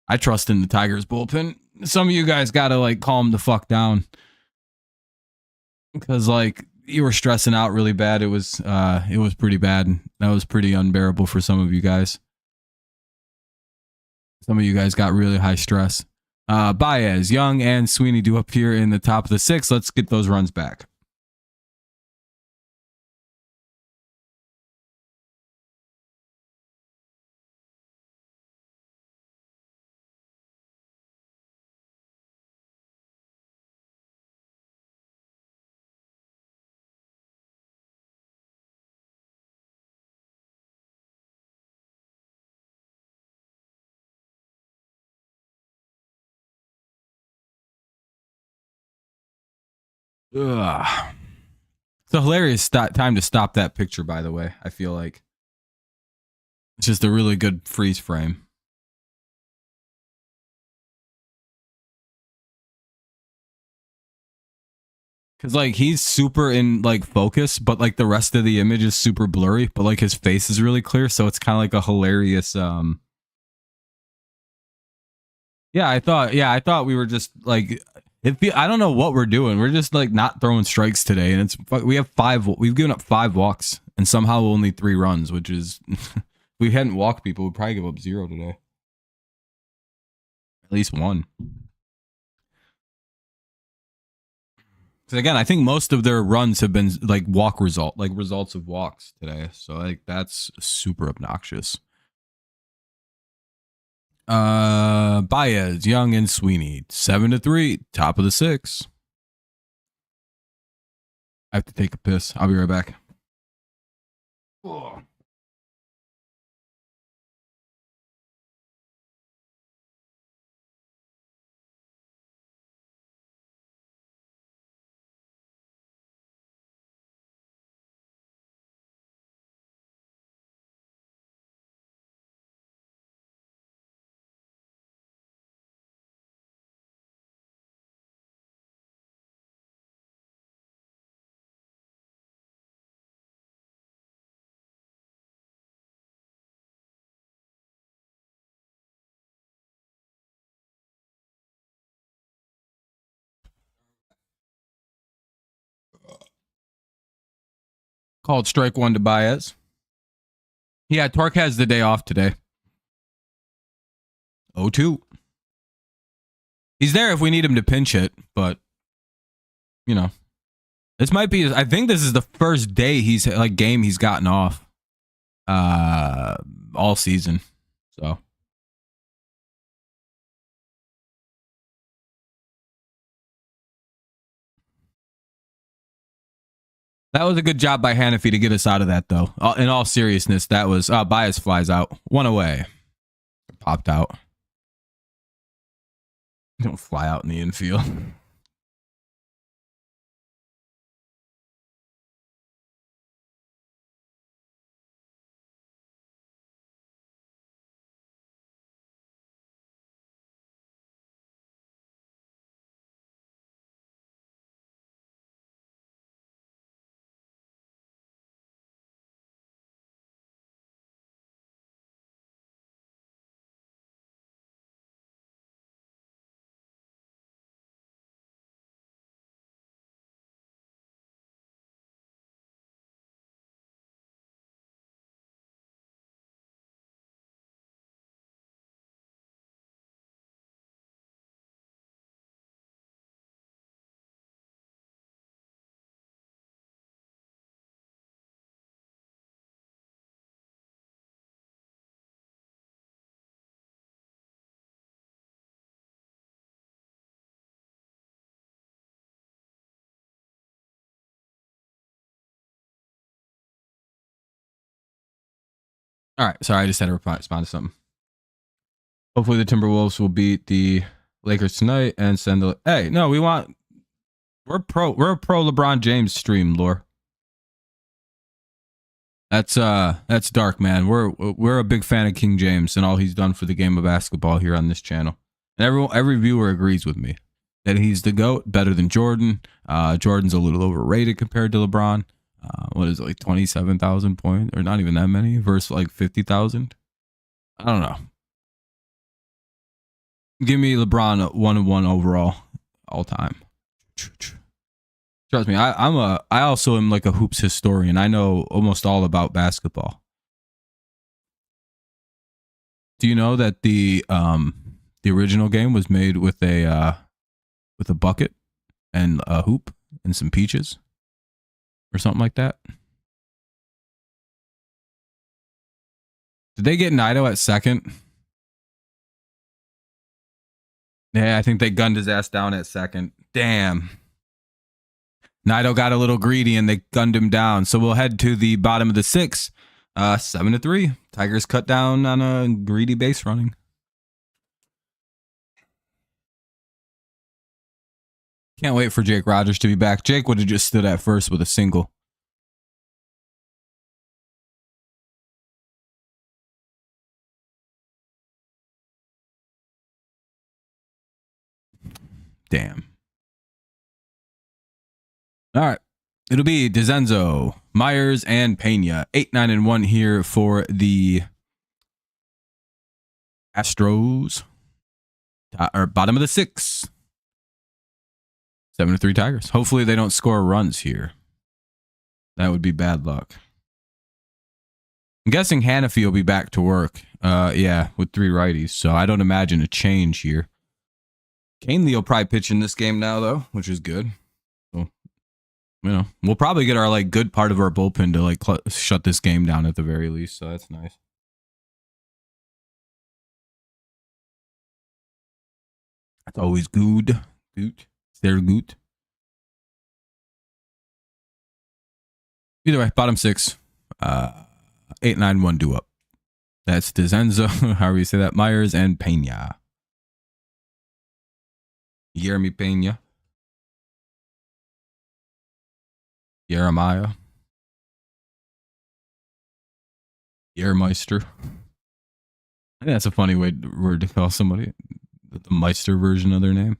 I trust in the Tigers bullpen. Some of you guys got to like calm the fuck down because like you were stressing out really bad. It was pretty bad. That was pretty unbearable for some of you guys. Some of you guys got really high stress. Baez, Young, and Sweeney do appear in the top of the 6. Let's get those runs back. Ugh. It's a hilarious time to stop that picture, by the way. I feel like it's just a really good freeze frame. Cause like he's super in like focus, but like the rest of the image is super blurry, but like his face is really clear, so it's kind of like a hilarious. Yeah, I thought we were just like I don't know what we're doing. We're just like not throwing strikes today, and we've given up 5 walks and somehow only 3 runs, which is if we hadn't walked people, we'd probably give up 0 today. At least 1. Because again, I think most of their runs have been like results of walks today. So like that's super obnoxious. Baez, Young, and Sweeney, 7-3, top of the 6. I have to take a piss. I'll be right back. Oh. Called strike one to Baez. Yeah, Torque has the day off today. 0-2. He's there if we need him to pinch hit, but you know, this might be. I think this is the first day game he's gotten off, all season. So that was a good job by Hanafi to get us out of that, though. In all seriousness, that was Baez flies out, one away, popped out. Don't fly out in the infield. All right, sorry, I just had to respond to something. Hopefully, the Timberwolves will beat the Lakers tonight and send the. Hey, no, we're a pro LeBron James stream, Lore. That's dark, man. We're a big fan of King James and all he's done for the game of basketball here on this channel. And every viewer agrees with me that he's the GOAT, better than Jordan. Jordan's a little overrated compared to LeBron. What is it, like 27,000 points, or not even that many versus like 50,000? I don't know. Give me LeBron 1-1 overall, all time. Trust me, I also am like a hoops historian. I know almost all about basketball. Do you know that the original game was made with a bucket and a hoop and some peaches or something like that? Did they get Naito at second? Yeah, I think they gunned his ass down at second. Damn. Naito got a little greedy and they gunned him down. So we'll head to the bottom of the sixth. 7-3. Tigers cut down on a greedy base running. Can't wait for Jake Rogers to be back. Jake would have just stood at first with a single. Damn. All right. It'll be DeZenzo, Myers, and Pena. 8-9-1 here for the Astros. Or bottom of the sixth. 7-3 Tigers. Hopefully they don't score runs here. That would be bad luck. I'm guessing Hanafi will be back to work. Yeah, with 3 righties. So I don't imagine a change here. Canely will probably pitch in this game now, though, which is good. So, we'll probably get our like good part of our bullpen to like shut this game down at the very least. So that's nice. That's always good. Good. They're good. Either way, bottom 6. 8-9-1 due up. That's DeZenzo, however you say that, Myers, and Pena. Jeremy Pena. Jeremiah. Yermeister. I think that's a funny word to call somebody. The Meister version of their name.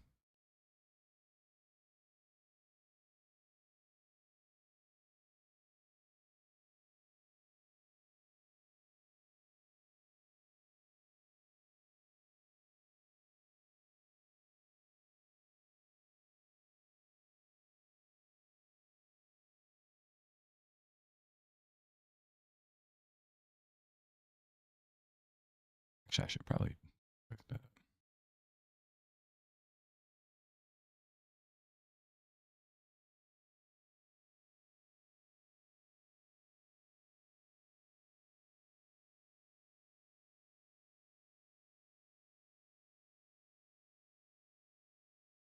Actually, I should probably pick that up.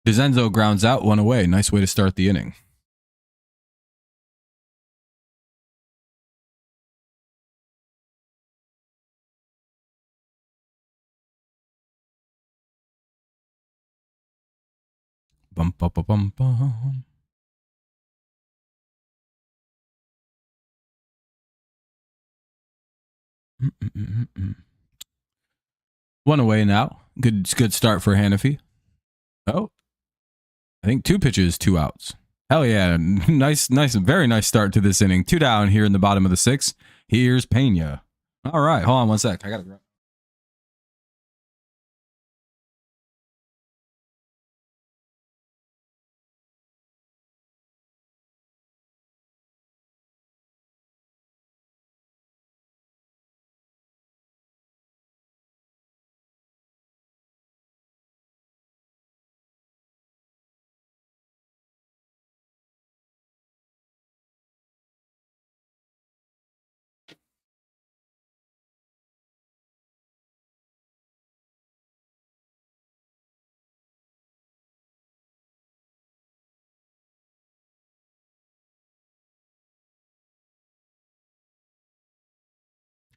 DeZenzo grounds out, 1 away. Nice way to start the inning. Bum, bum, bum, bum, bum. One away now. Good start for Hannafy. Oh, I think 2 pitches, 2 outs. Hell yeah. Nice, very nice start to this inning. 2 down here in the bottom of the 6th. Here's Pena. All right, hold on 1 sec. I got to.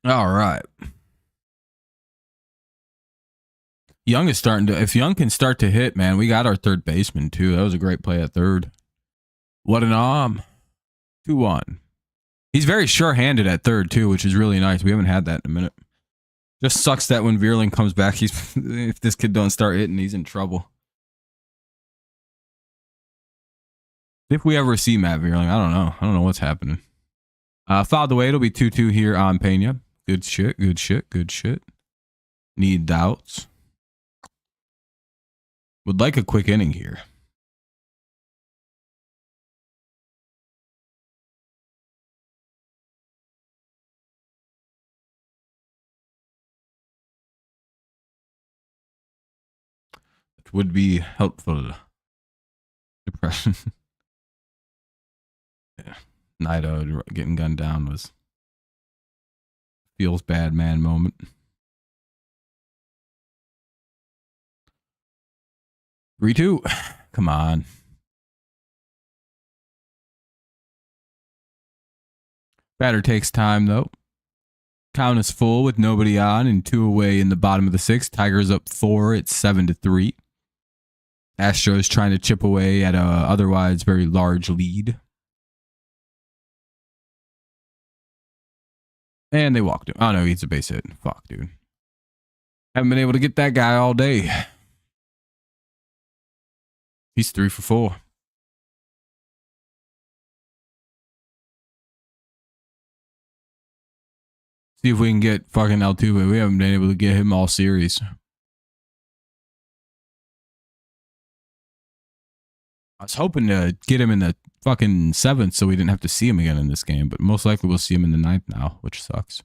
All right. Young is starting to, if Young can start to hit, man, we got our third baseman too. That was a great play at third. What an arm. 2-1. He's very sure-handed at third too, which is really nice. We haven't had that in a minute. Just sucks that when Veerling comes back, if this kid don't start hitting, he's in trouble. If we ever see Matt Veerling, I don't know. I don't know what's happening. Fouled away. It'll be 2-2 here on Pena. Good shit. Need doubts. Would like a quick inning here. It would be helpful. Depression. Yeah. Naito getting gunned down was feels bad man moment. Three, 2. Come on. Batter takes time though. Count is full with nobody on and 2 away in the bottom of the 6th. Tigers up 4. It's 7-3. Astros trying to chip away at a otherwise very large lead. And they walked him. Oh no, he's a base hit. Fuck, dude. Haven't been able to get that guy all day. He's 3 for 4. See if we can get fucking Altuve. We haven't been able to get him all series. I was hoping to get him in the fucking 7th so we didn't have to see him again in this game, but most likely we'll see him in the 9th now, which sucks.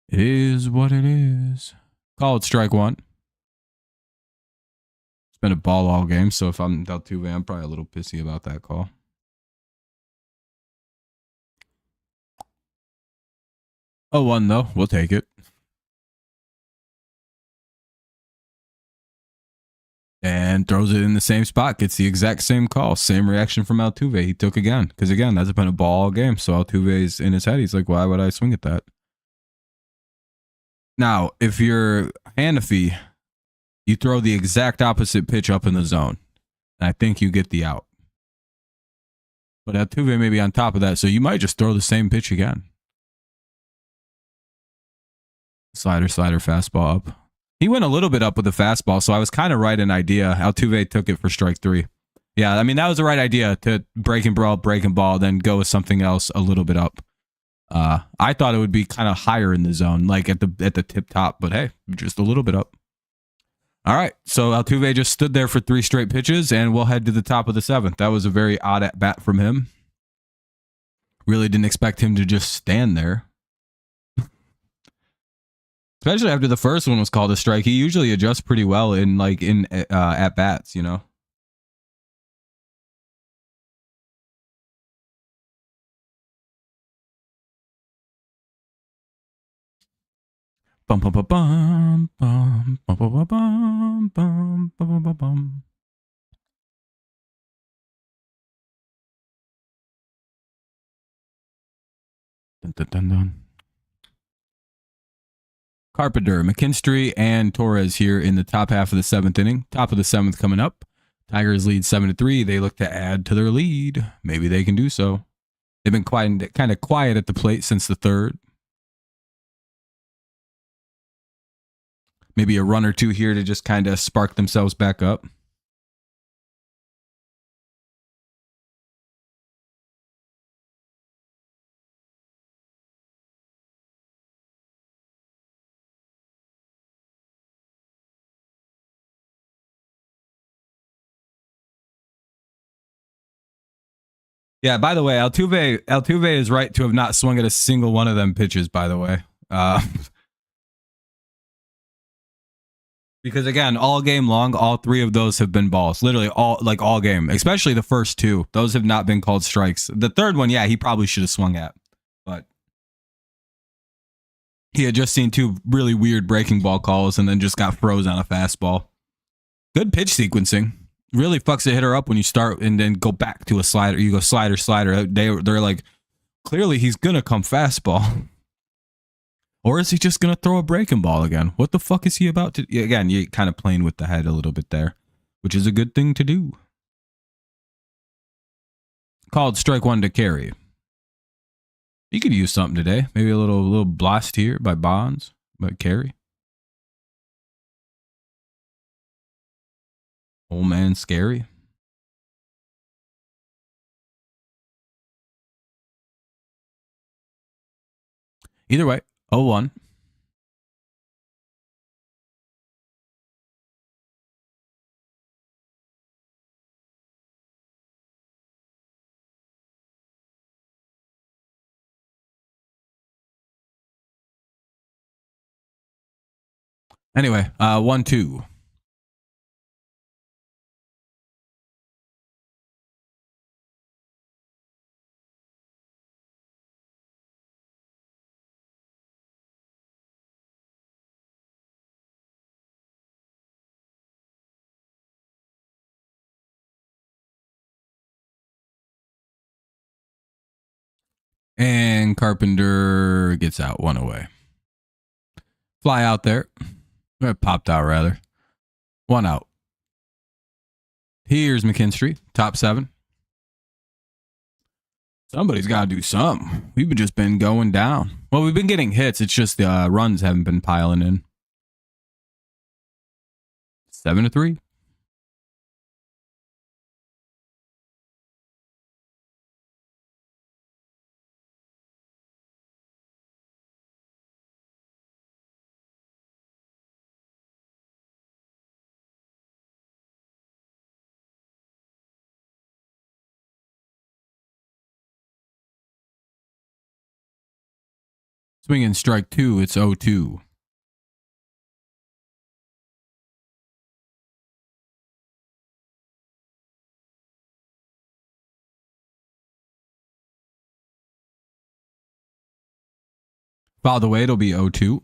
It is what it is. Call it strike 1. It's been a ball all game, so if I'm Altuve, I'm probably a little pissy about that call. Oh, 1 though. We'll take it. And throws it in the same spot. Gets the exact same call. Same reaction from Altuve. He took again. Because again, that's been a ball all game. So Altuve's in his head. He's like, why would I swing at that? Now, if you're Hannafy, you throw the exact opposite pitch up in the zone. And I think you get the out. But Altuve may be on top of that. So you might just throw the same pitch again. Slider, fastball up. He went a little bit up with the fastball, so I was kind of right in idea. Altuve took it for strike 3. Yeah, I mean, that was the right idea to break and ball, then go with something else a little bit up. I thought it would be kind of higher in the zone, like at the tip top, but hey, just a little bit up. All right, so Altuve just stood there for 3 straight pitches, and we'll head to the top of the 7th. That was a very odd at bat from him. Really didn't expect him to just stand there. Especially after the first one was called a strike. He usually adjusts pretty well in at bats, you know. Bum bum bum bum bum bum bum bum bum bum bum bum. Dun, dun, dun, dun. Carpenter, McKinstry, and Torres here in the top half of the seventh inning. Top of the seventh coming up. Tigers lead 7-3. They look to add to their lead. Maybe they can do so. They've been kind of quiet at the plate since the third. Maybe a run or two here to just kind of spark themselves back up. Yeah, by the way, Altuve is right to have not swung at a single one of them pitches, by the way. Because again, all game long, all three of those have been balls. Literally all game, especially the first two. Those have not been called strikes. The third one, yeah, he probably should have swung at. But he had just seen two really weird breaking ball calls and then just got froze on a fastball. Good pitch sequencing. Really fucks a hitter up when you start and then go back to a slider. You go slider, slider. They're like, clearly he's going to come fastball. Or is he just going to throw a breaking ball again? What the fuck is he about to... Again, you're kind of playing with the head a little bit there, which is a good thing to do. Called strike one to Carey. He could use something today. Maybe a little blast here by Bonds, by Carey. Old man scary. Either way, 0-1. Anyway, 1-2. And Carpenter gets out, one away. Fly out there. Popped out, rather. One out. Here's McKinstry, top seven. Somebody's got to do something. We've just been going down. Well, we've been getting hits. It's just the runs haven't been piling in. 7-3. Swinging strike two. It's 0-2. By the way, it'll be 0-2.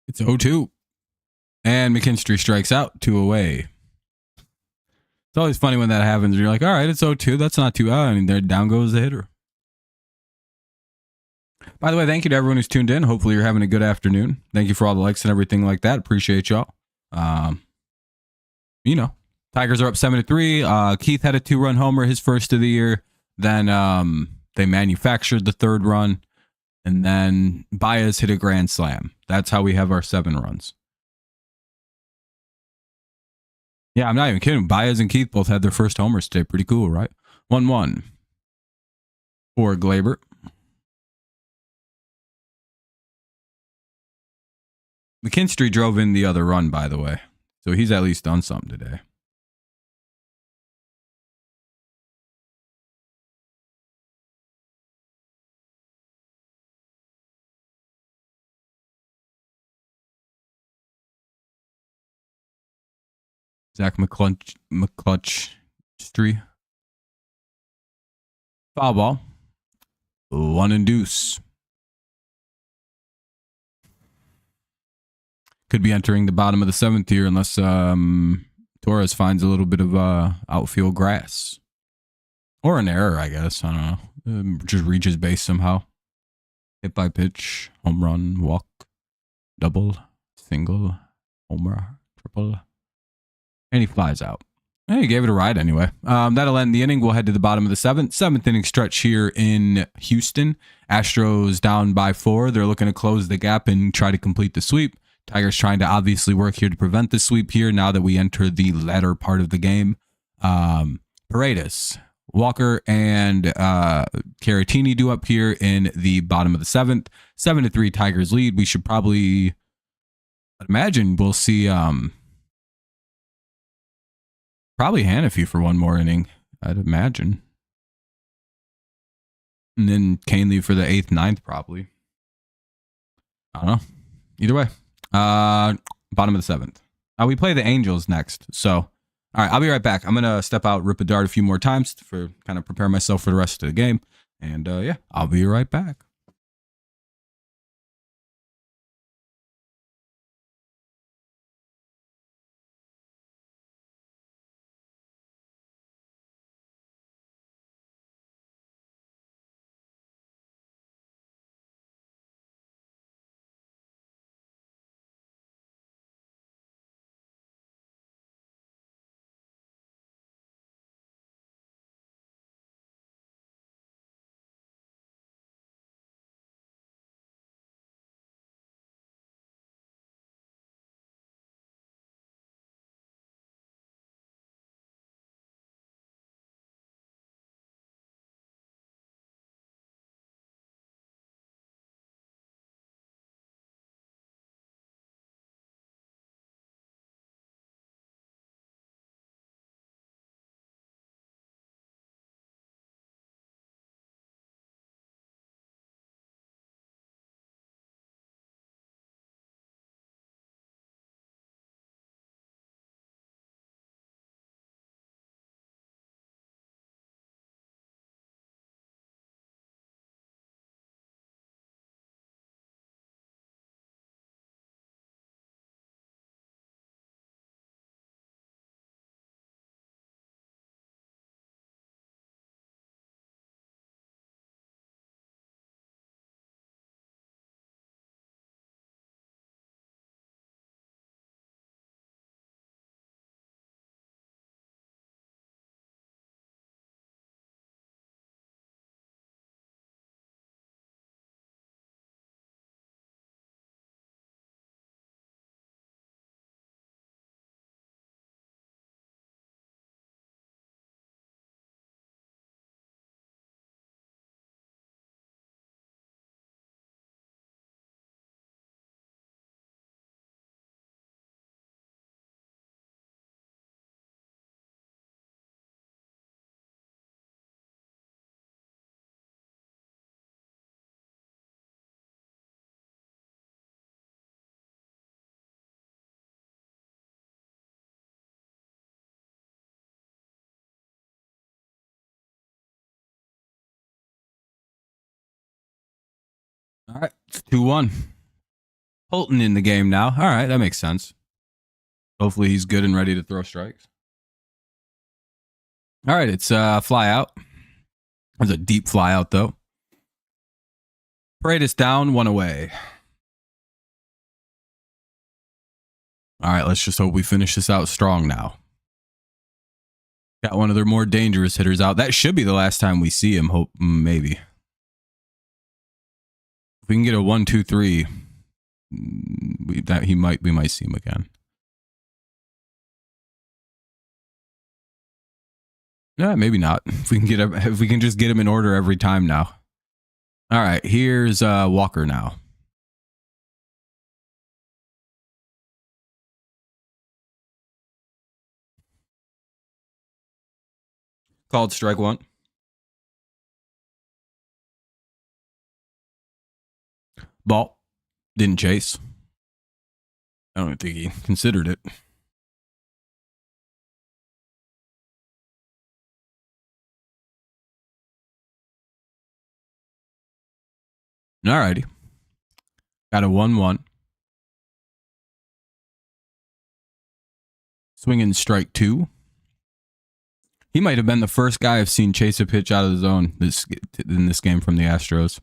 It's 0-2. And McKinstry strikes out, 2 away. It's always funny when that happens. You're like, all right, it's 0-2. That's not too bad. I mean, there down goes the hitter. By the way, thank you to everyone who's tuned in. Hopefully you're having a good afternoon. Thank you for all the likes and everything like that. Appreciate y'all. Tigers are up 7-3. Keith had a 2-run homer, his first of the year. Then They manufactured the third run, and then Baez hit a grand slam. That's how we have our 7 runs. Yeah, I'm not even kidding. Baez and Keith both had their first homers today. Pretty cool, right? 1-1 for Glaber. McKinstry drove in the other run, by the way. So he's at least done something today. Zach McClutchery. Foul ball. 1 and deuce. Could be entering the bottom of the 7th here unless Torres finds a little bit of outfield grass. Or an error, I guess. I don't know. Just reaches base somehow. Hit by pitch. Home run. Walk. Double. Single. Homer. Triple. And he flies out. Hey, he gave it a ride anyway. That'll end the inning. We'll head to the bottom of the 7th. 7th inning stretch here in Houston. Astros down by 4. They're looking to close the gap and try to complete the sweep. Tigers trying to obviously work here to prevent the sweep here now that we enter the latter part of the game. Paredes, Walker, and Caratini do up here in the bottom of the 7th. 7-3 Tigers lead. We should probably, I'd imagine we'll see probably Hannafy for one more inning, I'd imagine. And then Canely for the 8th, 9th probably. I don't know. Either way. Bottom of the 7th. We play the Angels next. So, all right, I'll be right back. I'm going to step out, rip a dart a few more times for kind of prepare myself for the rest of the game. And yeah, I'll be right back. All right, it's 2-1. Holton in the game now. All right, that makes sense. Hopefully he's good and ready to throw strikes. All right, it's fly out. It's a deep fly out, though. Paredes down, 1 away. All right, let's just hope we finish this out strong now. Got one of their more dangerous hitters out. That should be the last time we see him. Hope maybe. If we can get a 1-2-3, we might see him again. Yeah, maybe not. If we can just get him in order every time now. All right, here's Walker now. Called strike one. Ball. Didn't chase. I don't think he considered it. Alrighty. Got a 1-1. Swinging strike two. He might have been the first guy I've seen chase a pitch out of the zone in this game from the Astros.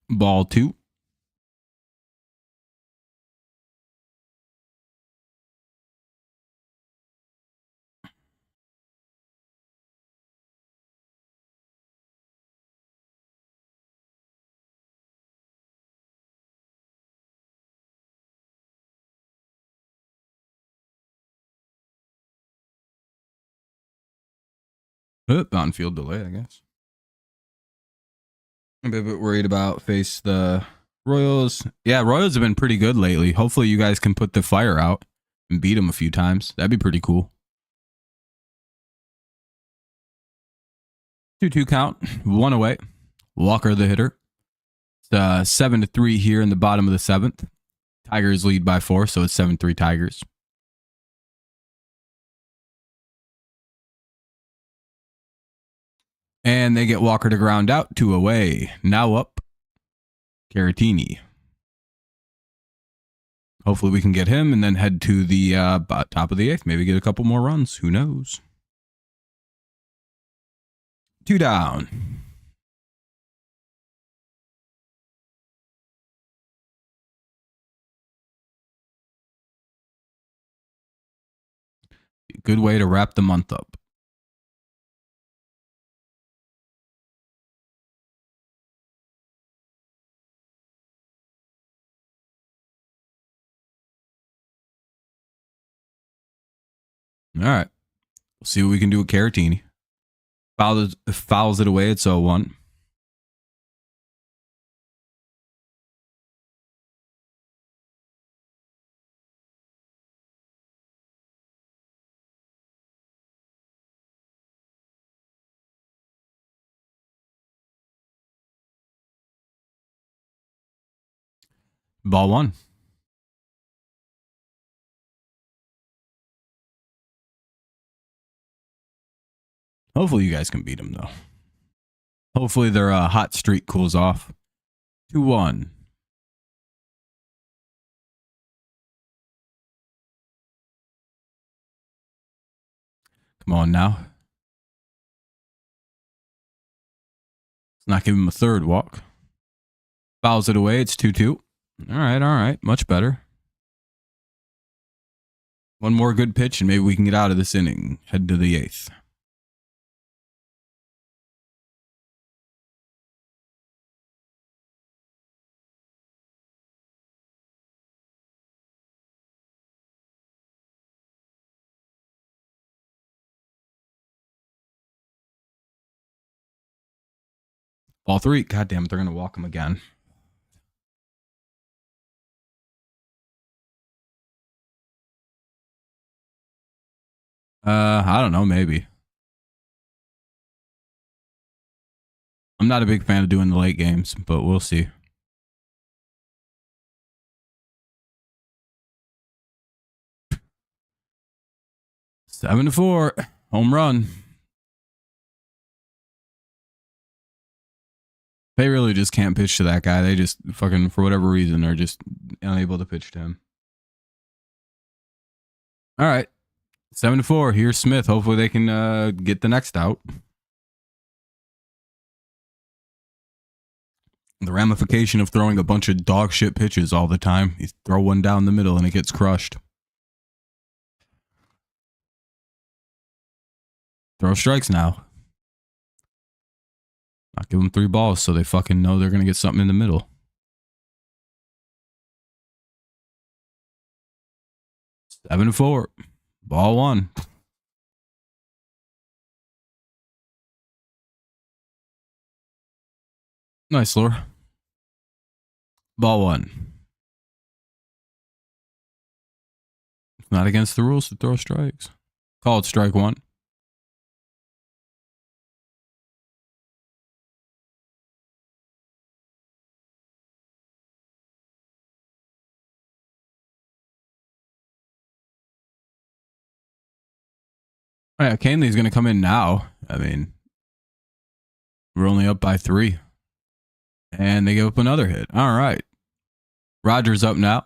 Ball two. On field delay, I guess. I'm a bit worried about face the Royals. Yeah, Royals have been pretty good lately. Hopefully you guys can put the fire out and beat them a few times. That'd be pretty cool. 2-2 count. One away. Walker the hitter. It's 7-3 here in the bottom of the seventh. Tigers lead by 4, so it's 7-3 Tigers. And they get Walker to ground out. 2 away. Now up. Caratini. Hopefully we can get him and then head to the top of the 8th. Maybe get a couple more runs. Who knows? 2 down. Good way to wrap the month up. All right. We'll see what we can do with Caratini. Fouls it away. It's 0-1. Ball 1. Hopefully you guys can beat them, though. Hopefully their hot streak cools off. 2-1. Come on now. Let's not give him a third walk. Fouls it away. It's 2-2. All right. Much better. One more good pitch, and maybe we can get out of this inning. Head to the 8th. Ball 3. God damn it, they're going to walk him again. I don't know, maybe. I'm not a big fan of doing the late games, but we'll see. Seven to 4. Home run. They really just can't pitch to that guy. They just fucking, for whatever reason, are just unable to pitch to him. All right. 7-4. Here's Smith. Hopefully they can get the next out. The ramification of throwing a bunch of dog shit pitches all the time. You throw one down the middle and it gets crushed. Throw strikes now. I'll give them 3 balls so they fucking know they're going to get something in the middle. 7-4. Ball 1. Nice, Laura. Ball 1. It's not against the rules to throw strikes. Called strike 1. All right, Canley's going to come in now. I mean, we're only up by 3. And they give up another hit. All right. Rogers up now.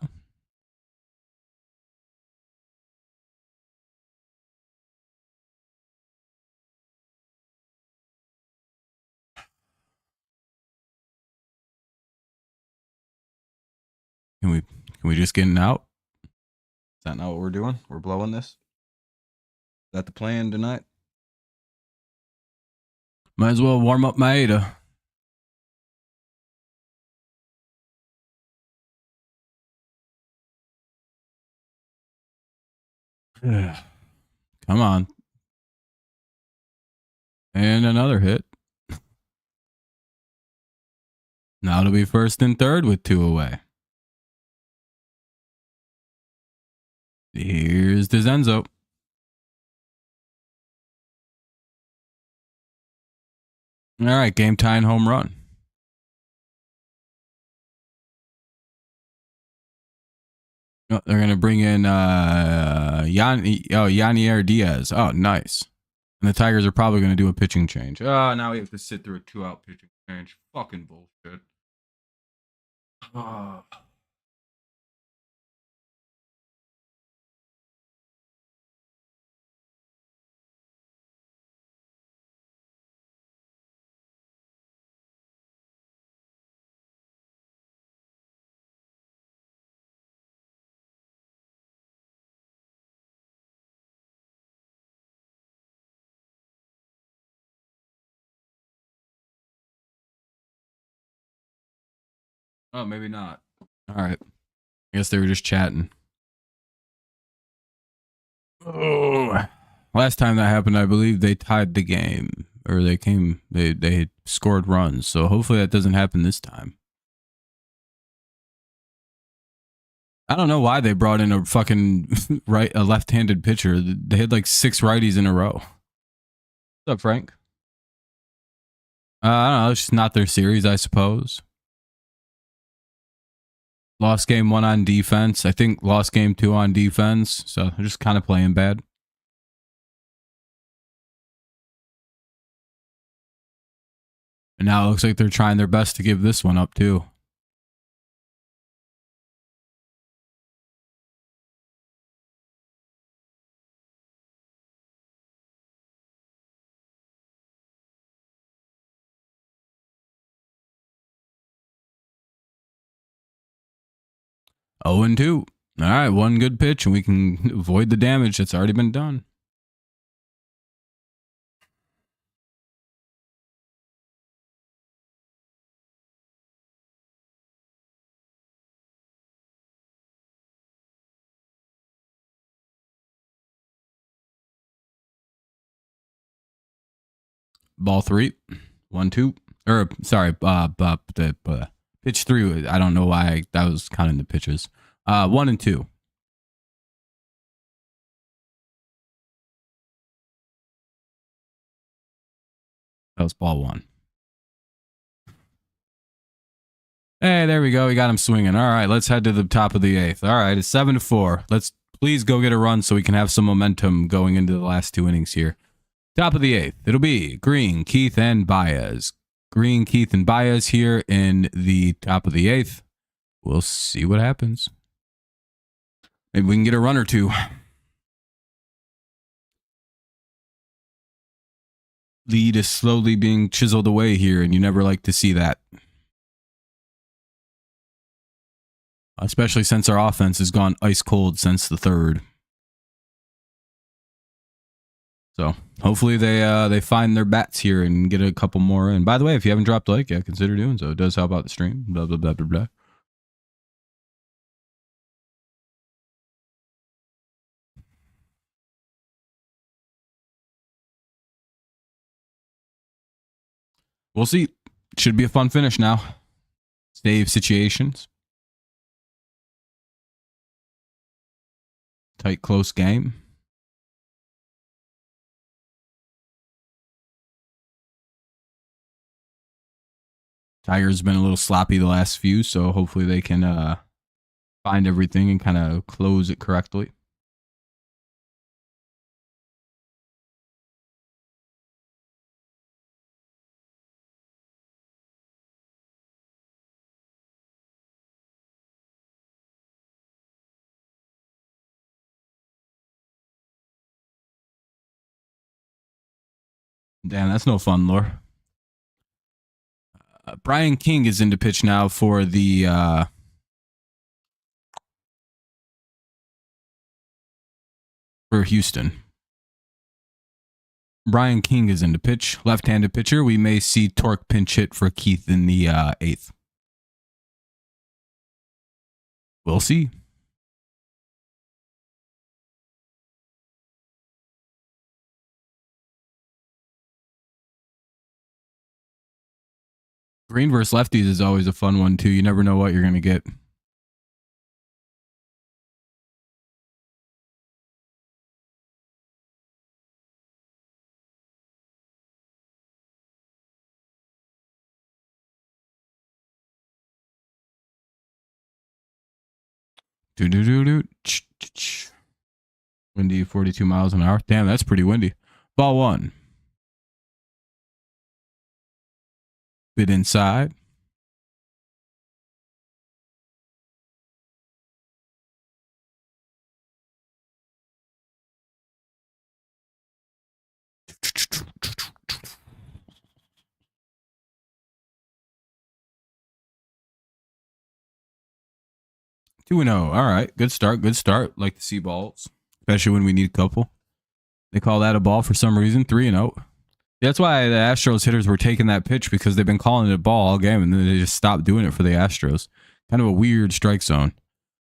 Can we just get an out? Is that not what we're doing? We're blowing this? Is that the plan tonight? Might as well warm up Maeda. Come on. And another hit. Now it'll be 1st and 3rd with 2 away. Here's DeZenzo. All right, game tying home run. Oh, they're going to bring in Yanier Diaz. Oh, nice. And the Tigers are probably going to do a pitching change. Oh, now we have to sit through a 2-out pitching change. Fucking bullshit. Oh. Oh, maybe not. All right. I guess they were just chatting. Oh. Last time that happened, I believe they tied the game. Or they scored runs. So hopefully that doesn't happen this time. I don't know why they brought in a fucking a left-handed pitcher. They had like 6 righties in a row. What's up, Frank? I don't know. It's just not their series, I suppose. Lost game 1 on defense. I think lost game 2 on defense. So they're just kind of playing bad. And now it looks like they're trying their best to give this one up too. Oh and 2. All right, 1 good pitch, and we can avoid the damage that's already been done. Ball 3, 1-2. Or sorry, pitch 3. I don't know why that was counting the pitches. 1 and 2. That was ball 1. Hey, there we go. We got him swinging. All right, let's head to the top of the 8th. All right, it's 7-4. Let's please go get a run so we can have some momentum going into the last 2 innings here. Top of the 8th. It'll be Green, Keith, and Baez. Green, Keith, and Baez here in the top of the 8th. We'll see what happens. Maybe we can get a run or 2. lead is slowly being chiseled away here, and you never like to see that. Especially since our offense has gone ice cold since the third. So hopefully they find their bats here and get a couple more. And by the way, if you haven't dropped a like yet, consider doing so. It does help out the stream. Blah blah blah blah blah. We'll see. Should be a fun finish now. Save situations. Tight, close game. Tigers been a little sloppy the last few, so hopefully they can find everything and kind of close it correctly. Damn, that's no fun, Lore. Brian King is into pitch now for the for Houston. Brian King is into pitch, left-handed pitcher. We may see Torque pinch hit for Keith in the 8th. We'll see. Green versus lefties is always a fun one too. You never know what you're going to get. Windy, 42 miles an hour. Damn, that's pretty windy. Ball one. Bit inside. Two and 0. All right, good start. Good start. Like to see balls, especially when we need a couple. They call that a ball for some reason. 3 and 0. That's why the Astros hitters were taking that pitch, because they've been calling it a ball all game, and then they just stopped doing it for the Astros. Kind of a weird strike zone.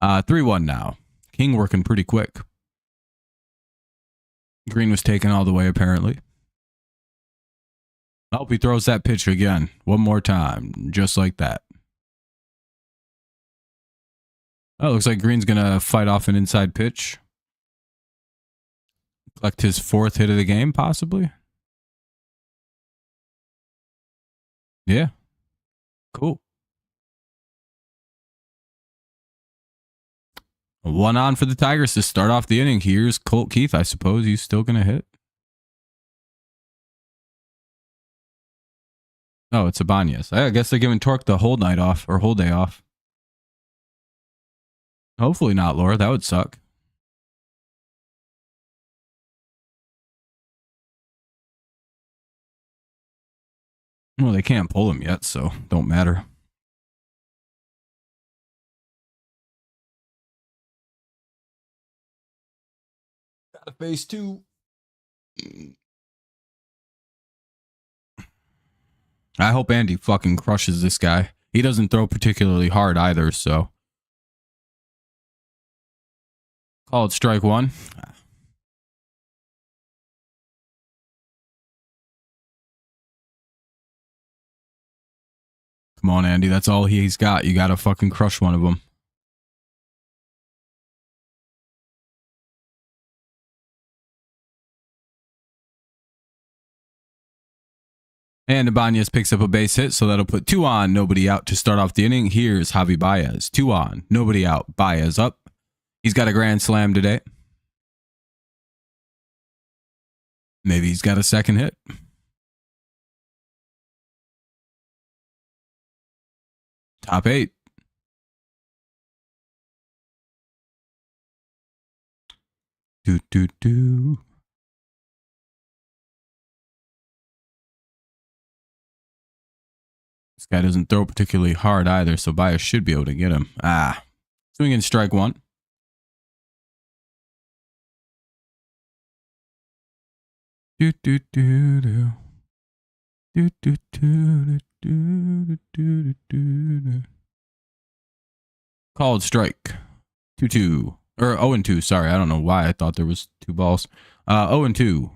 3-1 now. King working pretty quick. Green was taken all the way, apparently. I hope he throws that pitch again. One more time. Just like that. Oh, looks like Green's going to fight off an inside pitch. Collect his 4th hit of the game, possibly. Yeah. Cool. 1 on for the Tigers to start off the inning. Here's Colt Keith. I suppose he's still going to hit. Oh, it's Ibanez. I guess they're giving Torque the whole night off, or whole day off. Hopefully not, Laura. That would suck. Well, they can't pull him yet, so don't matter. Got a phase 2. I hope Andy fucking crushes this guy. He doesn't throw particularly hard either, so. Call it strike 1. Come on, Andy. That's all he's got. You got to fucking crush one of them. And Ibanez picks up a base hit, so that'll put 2 on, nobody out to start off the inning. Here's Javi Baez. 2 on, nobody out. Baez up. He's got a grand slam today. Maybe he's got a second hit. Top 8. Do. Guy doesn't throw particularly hard either, so Baez should be able to get him. Swing and strike one. Do do do do. Do do do do do do do. Called strike. 2-2. Or 0-2, sorry. I don't know why I thought there was 2 balls. 0-2.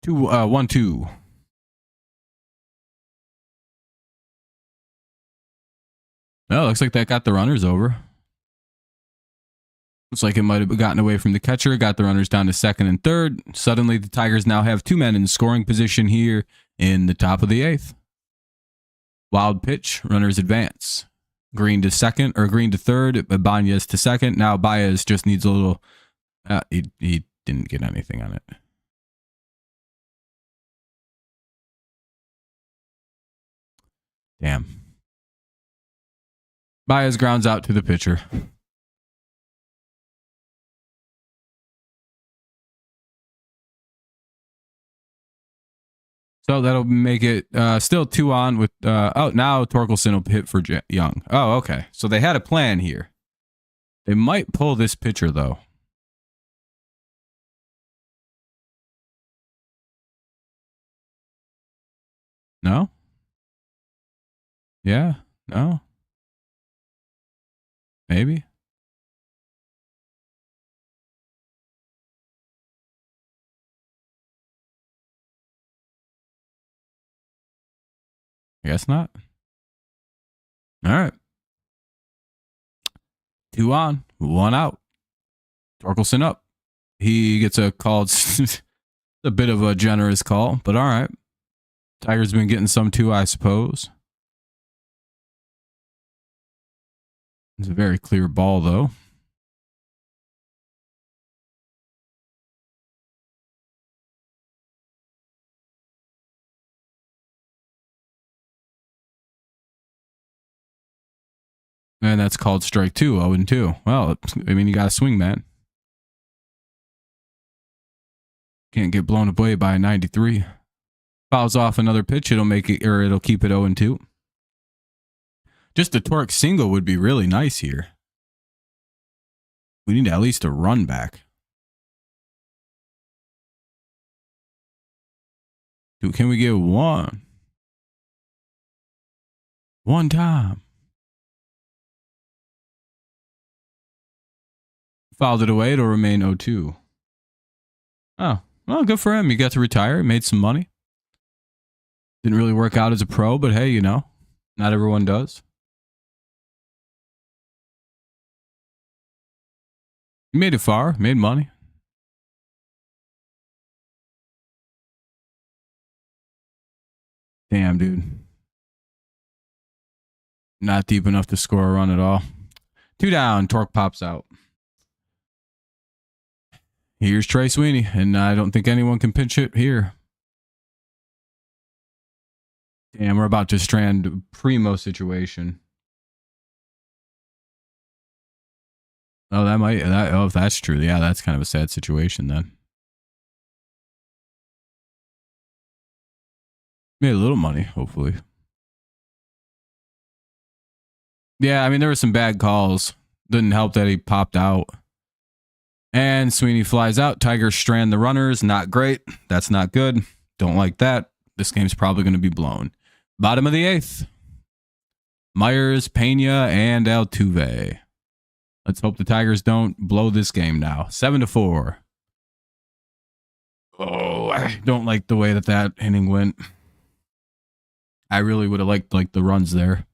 Two, 1-2. Oh, looks like that got the runners over. Looks like it might have gotten away from the catcher, got the runners down to second and third. Suddenly, the Tigers now have 2 men in scoring position here in the top of the 8th. Wild pitch, runners advance. Green to second, or Green to third, Ibanez to second. Now Baez just needs a little... he didn't get anything on it. Damn. Baez grounds out to the pitcher. So that'll make it still 2 on with... oh, now Torkelson will hit for Young. Oh, okay. So they had a plan here. They might pull this pitcher, though. No? Yeah? No? Maybe? I guess not. All right. 2 on, 1 out. Torkelson up. He gets a call. A bit of a generous call, but all right. Tiger's been getting some too, I suppose. It's a very clear ball, though. And that's called strike 2, 0-2. Well, I mean, you got to swing, man. Can't get blown away by a 93. Fouls off another pitch, it'll make it, or it'll keep it 0-2. Just a torque single would be really nice here. We need at least a run back. Can we get one? One time. Fouled it away. It'll remain 0-2. Oh, well, good for him. He got to retire. He made some money. Didn't really work out as a pro, but hey, you know, not everyone does. He made it far. Made money. Damn, dude. Not deep enough to score a run at all. 2 down. Torque pops out. Here's Trey Sweeney, and I don't think anyone can pinch it here. Damn, we're about to strand primo situation. Oh, that might... oh, if that's true, yeah, that's kind of a sad situation then. Made a little money, hopefully. Yeah, I mean, there were some bad calls. Didn't help that he popped out. And Sweeney flies out. Tigers strand the runners. Not great. That's not good. Don't like that. This game's probably going to be blown. Bottom of the 8th. Myers, Pena, and Altuve. Let's hope the Tigers don't blow this game now. 7-4. Oh, I don't like the way that inning went. I really would have liked the runs there.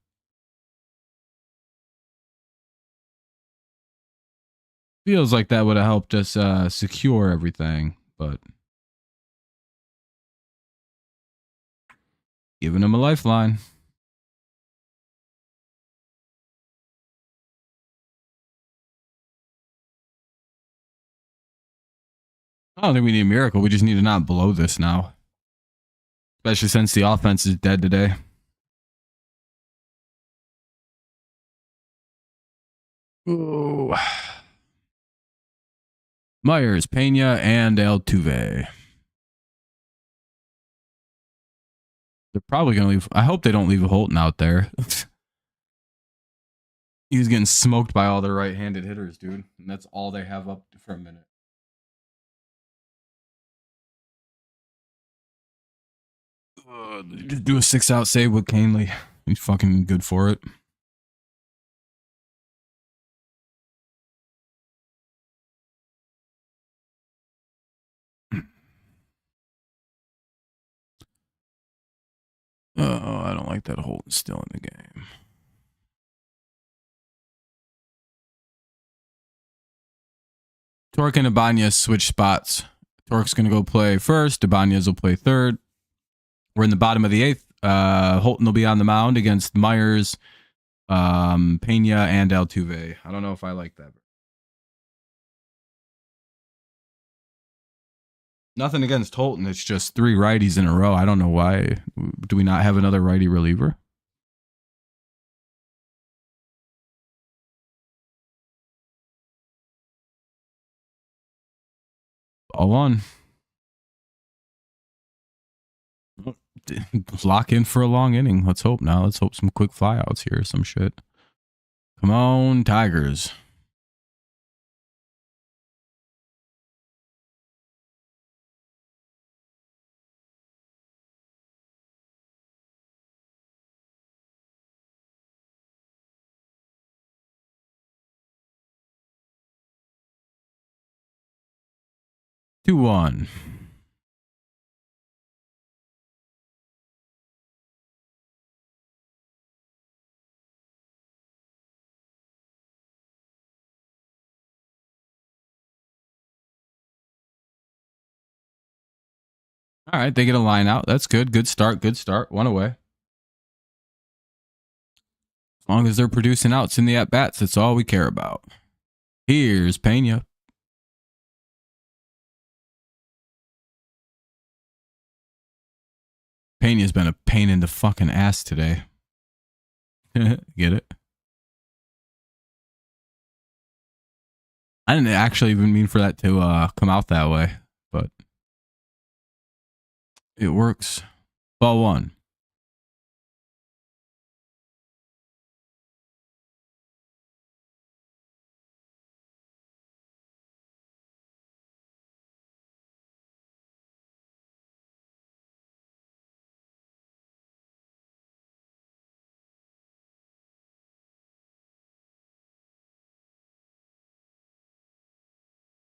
Feels like that would have helped us secure everything, but giving him a lifeline. I don't think we need a miracle. We just need to not blow this now. Especially since the offense is dead today. Ooh. Myers, Pena, and Altuve. They're probably going to leave. I hope they don't leave Holton out there. He's getting smoked by all their right-handed hitters, dude. And that's all they have up for a minute. Just do a 6-out save with Canely. He's fucking good for it. Oh, I don't like that Holton still in the game. Torque and Ibanez switch spots. Torque's going to go play first. Ibanez will play third. We're in the bottom of the 8th. Holton will be on the mound against Myers, Pena, and Altuve. I don't know if I like that. Nothing against Holton. It's just 3 righties in a row. I don't know why. Do we not have another righty reliever? All on. Lock in for a long inning. Let's hope now. Let's hope some quick flyouts here. Some shit. Come on, Tigers. Two, 1. All right, they get a line out. That's good. Good start. Good start. 1 away. As long as they're producing outs in the at-bats, that's all we care about. Here's Pena. Pena's been a pain in the fucking ass today. Get it? I didn't actually even mean for that to come out that way, but it works. Ball 1.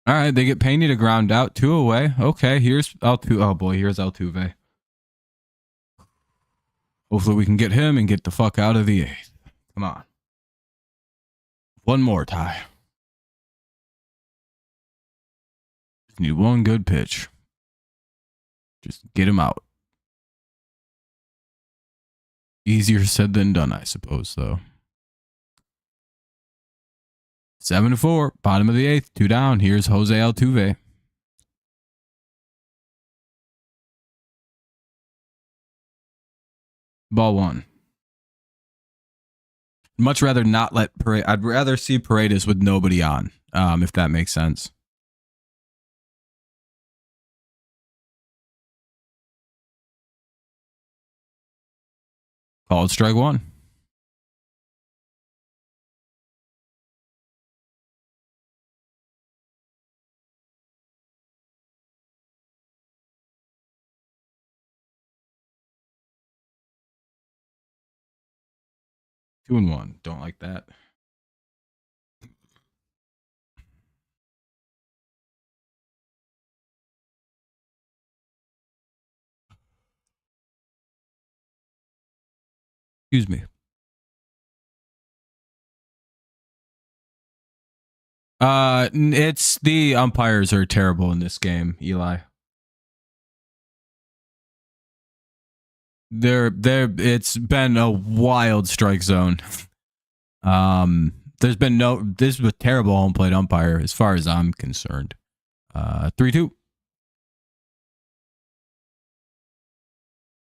All right, they get Pena to ground out. 2 away. Okay, here's Altuve. Oh boy, here's Altuve. Hopefully we can get him and get the fuck out of the 8th. Come on. 1 more, Ty. Just need 1 good pitch. Just get him out. Easier said than done, I suppose, though. 7-4, bottom of the 8th, 2 down. Here's Jose Altuve. Ball 1. Much rather not let Parade. I'd rather see Paredes with nobody on, if that makes sense. Called strike 1. Two and 1. Don't like that. Excuse me. It's the umpires are terrible in this game, Eli. It's been a wild strike zone. This is a terrible home plate umpire as far as I'm concerned. 3-2.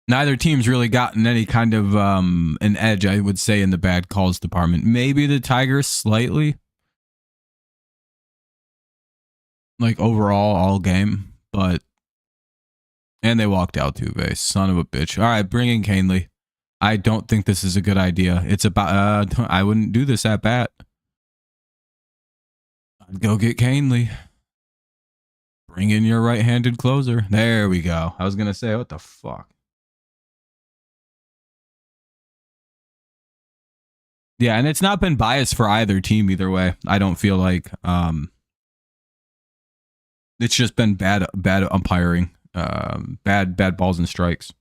Neither team's really gotten any kind of an edge, I would say, in the bad calls department. Maybe the Tigers slightly, like overall all game, but and they walked out Jobe, son of a bitch. All right, bring in Canely. I don't think this is a good idea. It's about I wouldn't do this at bat. I'd go get Canely. Bring in your right-handed closer. There we go. I was gonna say, what the fuck? Yeah, and it's not been biased for either team either way. I don't feel like it's just been bad umpiring, bad balls and strikes.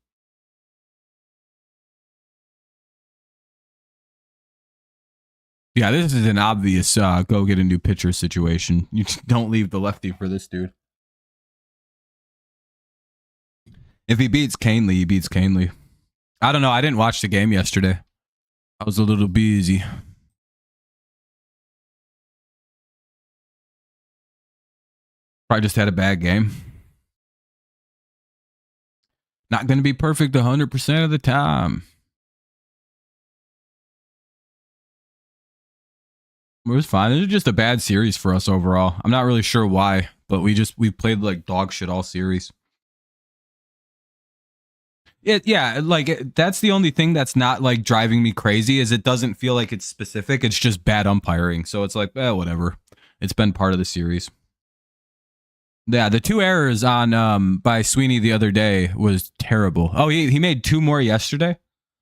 Yeah, this is an obvious go get a new pitcher situation. You don't leave the lefty for this dude. If he beats Canely, he beats Canely. I don't know. I didn't watch the game yesterday. I was a little busy. Probably just had a bad game. Not going to be perfect 100% of the time. It was fine. It was just a bad series for us overall. I'm not really sure why, but we played like dog shit all series. That's the only thing that's not like driving me crazy is it doesn't feel like it's specific. It's just bad umpiring. So it's like, whatever. It's been part of the series. Yeah, the 2 errors on by Sweeney the other day was terrible. Oh, he made 2 more yesterday.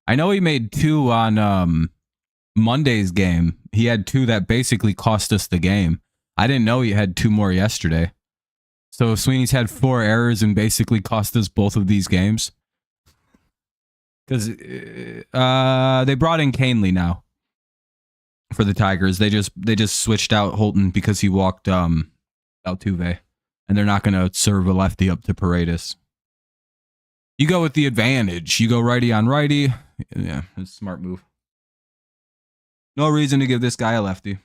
I know he made 2 on Monday's game. He had 2 that basically cost us the game. I didn't know he had 2 more yesterday. So Sweeney's had 4 errors and basically cost us both of these games. Because they brought in Canely now for the Tigers. They just switched out Holton because he walked Altuve, and they're not going to serve a lefty up to Paredes. You go with the advantage. You go righty on righty. Yeah, it's a smart move. No reason to give this guy a lefty.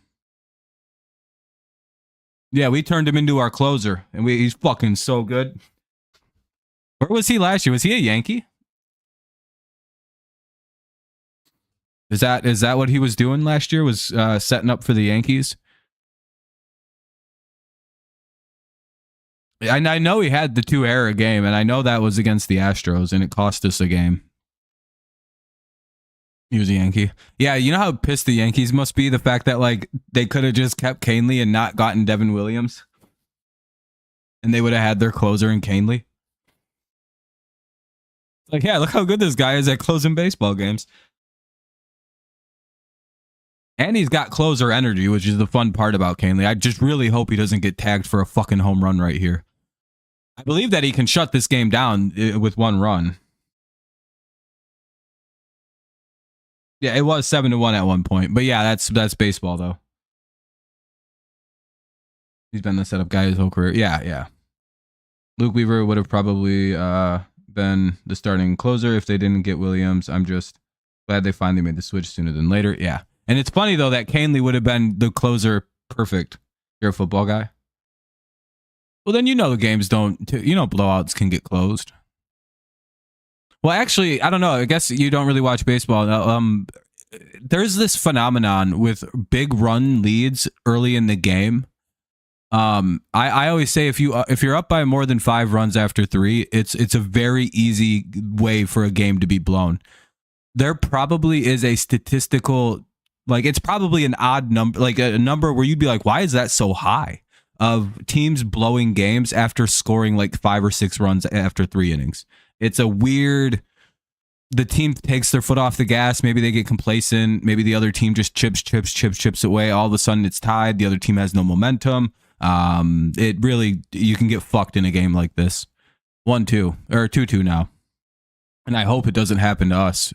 Yeah, we turned him into our closer, and he's fucking so good. Where was he last year? Was he a Yankee? Is that what he was doing last year? Was setting up for the Yankees? I know he had the 2 error game, and I know that was against the Astros, and it cost us a game. He was a Yankee. Yeah, you know how pissed the Yankees must be? The fact that like they could have just kept Canely and not gotten Devin Williams, and they would have had their closer in Canely. Like, yeah, look how good this guy is at closing baseball games. And he's got closer energy, which is the fun part about Canely. I just really hope he doesn't get tagged for a fucking home run right here. I believe that he can shut this game down with 1 run. Yeah, it was 7-1 at one point. But yeah, that's baseball, though. He's been the setup guy his whole career. Yeah. Luke Weaver would have probably been the starting closer if they didn't get Williams. I'm just glad they finally made the switch sooner than later. Yeah. And it's funny, though, that Canely would have been the closer perfect. You're a football guy? Well, then the games blowouts can get closed. Well, actually, I don't know. I guess you don't really watch baseball. There's this phenomenon with big run leads early in the game. I always say if you're up by more than 5 runs after 3, it's a very easy way for a game to be blown. There probably is a statistical, like it's probably an odd number, like a number where you'd be like, why is that so high? Of teams blowing games after scoring like 5 or 6 runs after 3 innings. It's a weird, the team takes their foot off the gas. Maybe they get complacent. Maybe the other team just chips away. All of a sudden it's tied. The other team has no momentum. It really, you can get fucked in a game like this. 1-2 or 2-2 now. And I hope it doesn't happen to us.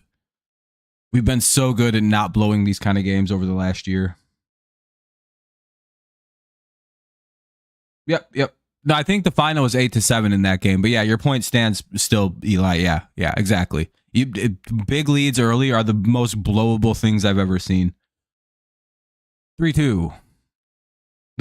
We've been so good at not blowing these kind of games over the last year. Yep. No, I think the final was 8-7 in that game. But yeah, your point stands still, Eli. Yeah, exactly. Big leads early are the most blowable things I've ever seen. 3-2.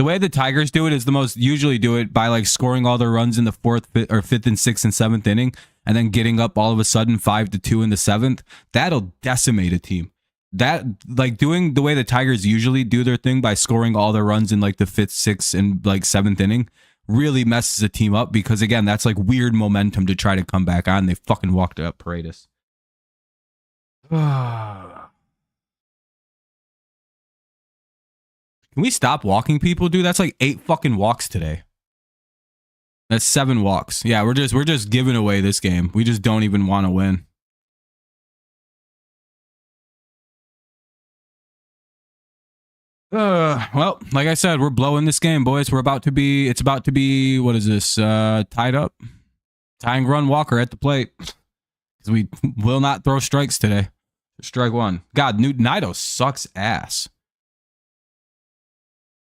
The way the Tigers do it is usually do it by like scoring all their runs in the fourth, fifth, and sixth and seventh inning, and then getting up all of a sudden 5-2 in the seventh. That'll decimate a team. That like doing the way the Tigers usually do their thing by scoring all their runs in like the fifth, sixth, and like seventh inning really messes a team up because again, that's like weird momentum to try to come back on. They fucking walked up Paredes. Can we stop walking people, dude? That's like 8 fucking walks today. That's 7 walks. Yeah, we're just giving away this game. We just don't even want to win. Well, like I said, we're blowing this game, boys. It's about to be, what is this? Tied up. Tying run Walker at the plate. Because we will not throw strikes today. Strike 1. God, Nido sucks ass.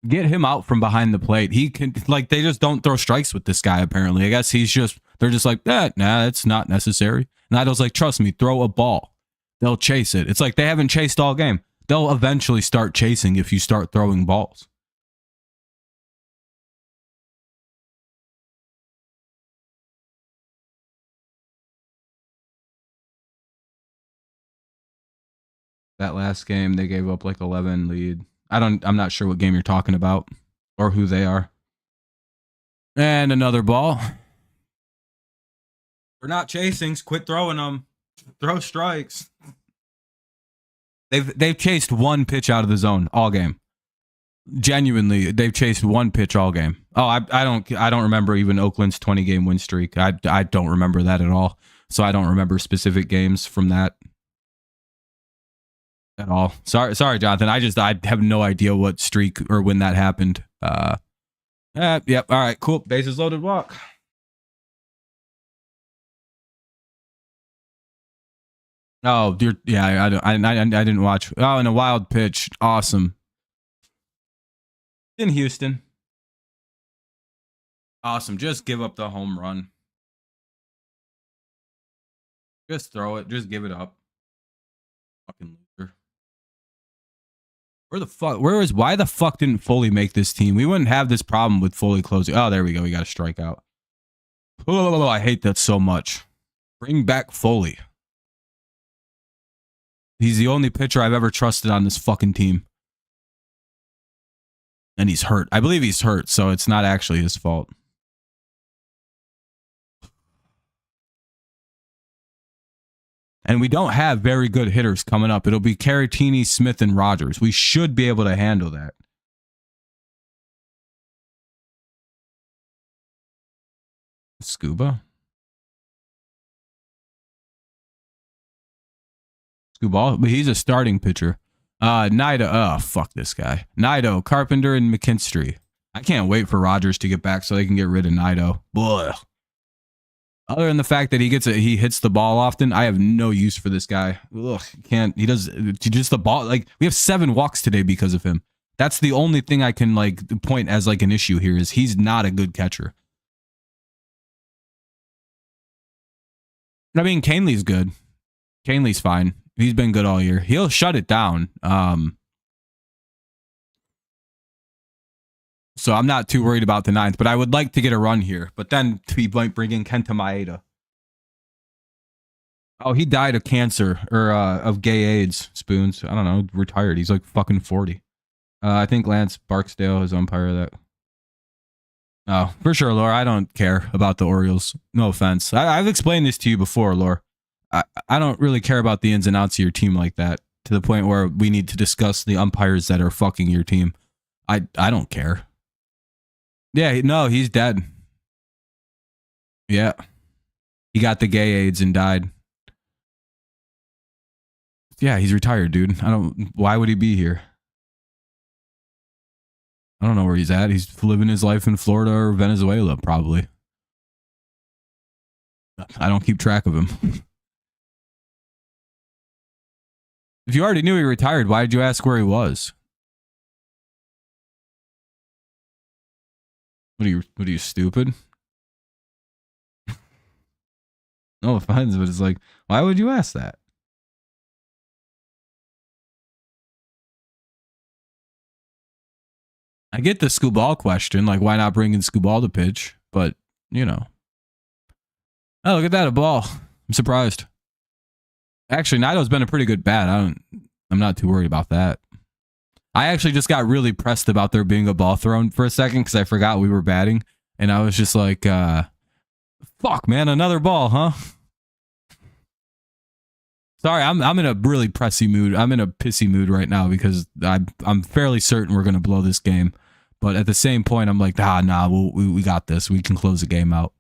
Get him out from behind the plate. He can, like, they just don't throw strikes with this guy, apparently. I guess they're just like, nah, it's not necessary. Nido's like, trust me, throw a ball. They'll chase it. It's like they haven't chased all game. They'll eventually start chasing if you start throwing balls. That last game, they gave up like 11 lead. I'm not sure what game you're talking about or who they are. And another ball. We're not chasing. Quit throwing them. Throw strikes. They've chased 1 pitch out of the zone all game. Genuinely, they've chased 1 pitch all game. Oh, I don't remember even Oakland's 20-game win streak. I don't remember that at all. So I don't remember specific games from that at all. Sorry, Jonathan. I have no idea what streak or when that happened. Yep. All right, cool. Bases loaded walk. Oh, yeah. I didn't watch. Oh, and a wild pitch. Awesome. In Houston. Awesome. Just give up the home run. Just throw it. Just give it up. Fucking loser. Why the fuck didn't Foley make this team? We wouldn't have this problem with Foley closing. Oh, there we go. We got a strikeout. Oh, I hate that so much. Bring back Foley. He's the only pitcher I've ever trusted on this fucking team. And he's hurt. I believe he's hurt, so it's not actually his fault. And we don't have very good hitters coming up. It'll be Caratini, Smith, and Rogers. We should be able to handle that. Scuba? Scuba? But he's a starting pitcher. Nido. Oh, fuck this guy. Nido, Carpenter, and McKinstry. I can't wait for Rogers to get back so they can get rid of Nido. Blah. Other than the fact that he hits the ball often, I have no use for this guy. Ugh, he does just the ball. Like, we have 7 walks today because of him. That's the only thing I can like point as like an issue here is he's not a good catcher. I mean, Canley's good. Canley's fine. He's been good all year. He'll shut it down. So I'm not too worried about the 9th, but I would like to get a run here. But then we might bring in Kenta Maeda. Oh, he died of cancer or of gay AIDS. Spoons. I don't know. Retired. He's like fucking 40. I think Lance Barksdale is umpire of that. Oh, for sure, Laura. I don't care about the Orioles. No offense. I've explained this to you before, Laura. I don't really care about the ins and outs of your team like that to the point where we need to discuss the umpires that are fucking your team. I don't care. Yeah, no, he's dead. Yeah. He got the gay AIDS and died. Yeah, he's retired, dude. Why would he be here? I don't know where he's at. He's living his life in Florida or Venezuela, probably. I don't keep track of him. If you already knew he retired, why did you ask where he was? What are you stupid? No offense, but it's like, why would you ask that? I get the Scooball question, like why not bring in Scooball to pitch? But you know, oh look at that, a ball. I'm surprised. Actually, Nido's been a pretty good bat. I'm not too worried about that. I actually just got really pressed about there being a ball thrown for a second because I forgot we were batting, and I was just like, "Fuck, man, another ball, huh?" Sorry, I'm in a really pressy mood. I'm in a pissy mood right now because I'm fairly certain we're gonna blow this game, but at the same point, I'm like, nah, we got this. We can close the game out.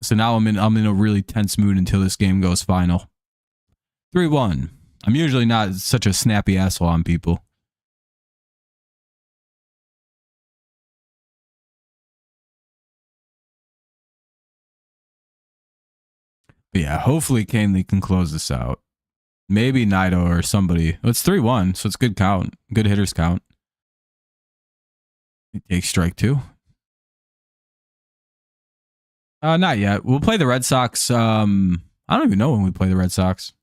So now I'm in a really tense mood until this game goes final. 3-1. I'm usually not such a snappy asshole on people. But yeah, hopefully Canely can close this out. Maybe Nido or somebody. Well, it's 3-1, so it's good count. Good hitters count. He takes strike 2. Not yet. We'll play the Red Sox. I don't even know when we play the Red Sox.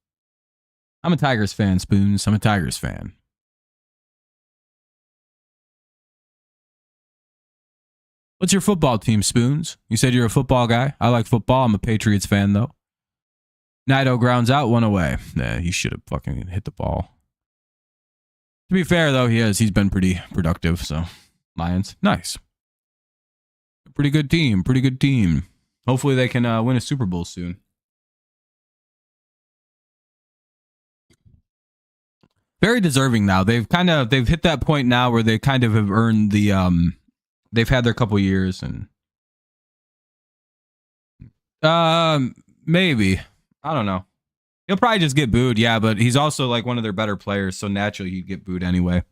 I'm a Tigers fan, Spoons. I'm a Tigers fan. What's your football team, Spoons? You said you're a football guy. I like football. I'm a Patriots fan, though. Nido grounds out, 1 away. Nah, he should have fucking hit the ball. To be fair, though, he's been pretty productive, so. Lions, nice. Pretty good team. Pretty good team. Hopefully they can win a Super Bowl soon. Very deserving now. They've hit that point now where they kind of have earned the they've had their couple years and maybe. I don't know. He'll probably just get booed, yeah, but he's also like one of their better players, so naturally he'd get booed anyway.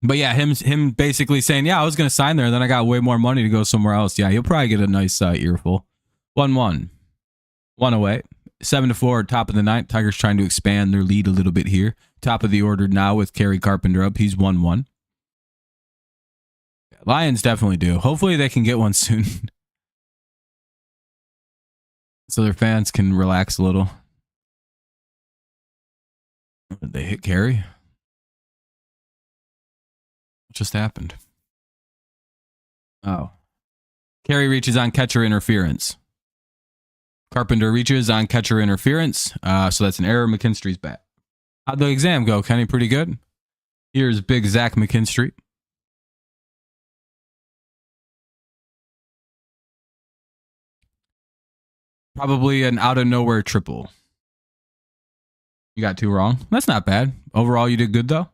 But yeah, him basically saying, yeah, I was going to sign there, and then I got way more money to go somewhere else. Yeah, he'll probably get a nice earful. 1-1. 1 away. 7-4, top of the ninth. Tigers trying to expand their lead a little bit here. Top of the order now with Kerry Carpenter up. He's 1-1. Lions definitely do. Hopefully they can get one soon. So their fans can relax a little. Did they hit Kerry? What just happened? Oh. Kerry reaches on catcher interference. Carpenter reaches on catcher interference. So that's an error. McKinstry's bat. How'd the exam go, Kenny? Pretty good? Here's big Zach McKinstry. Probably an out-of-nowhere triple. You got 2 wrong. That's not bad. Overall, you did good, though.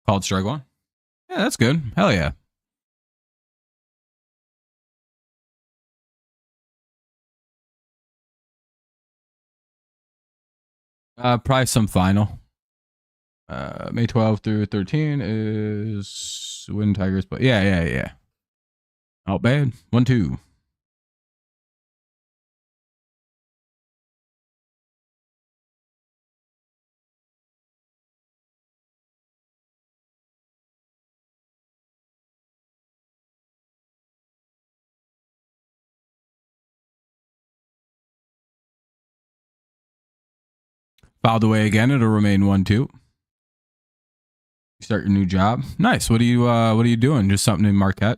Called strike 1. Yeah, that's good. Hell yeah. Probably some final. May 12th through 13 is win Tigers, but yeah. Not bad. 1-2. Fouled away again. It'll remain 1-2. You start your new job. Nice. What are you doing? Just something in Marquette?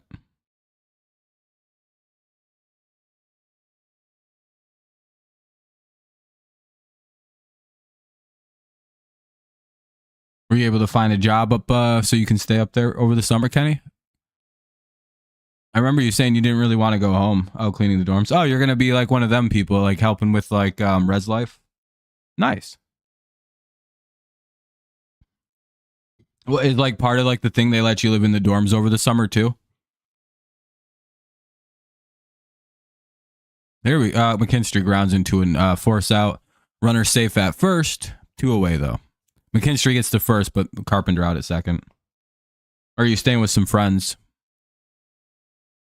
Were you able to find a job up so you can stay up there over the summer, Kenny? I remember you saying you didn't really want to go home. Oh, cleaning the dorms. Oh, you're gonna be like one of them people, like helping with like res life. Nice. Well, is like part of like the thing they let you live in the dorms over the summer too? There we McKinstry grounds into an force out. Runner safe at first. 2 away though. McKinstry gets to first, but Carpenter out at second. Or are you staying with some friends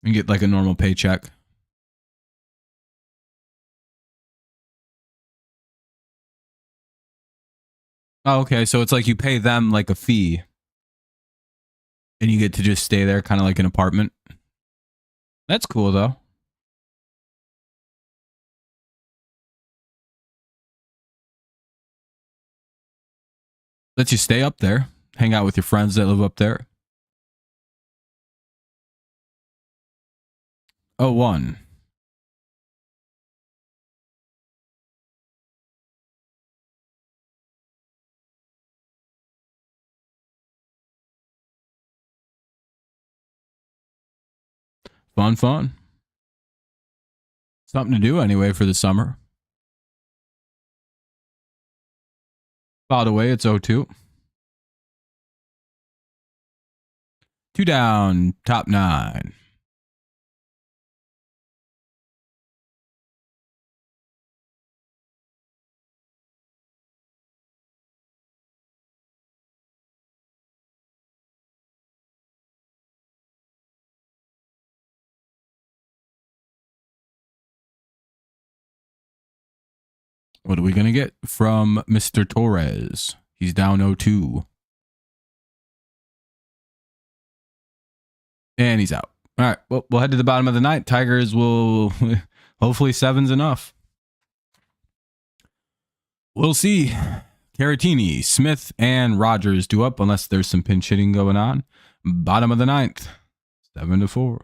and get like a normal paycheck? Oh, okay. So it's like you pay them like a fee and you get to just stay there, kind of like an apartment. That's cool though. Lets you stay up there, hang out with your friends that live up there. 01. Fun. Something to do anyway for the summer. By the way, it's 02. 2 down, top 9. What are we going to get from Mr. Torres? He's down 0-2. And he's out. All right. Well, we'll head to the bottom of the ninth. Tigers will hopefully 7's enough. We'll see. Caratini, Smith, and Rogers do up unless there's some pinch hitting going on. Bottom of the ninth. 7-4.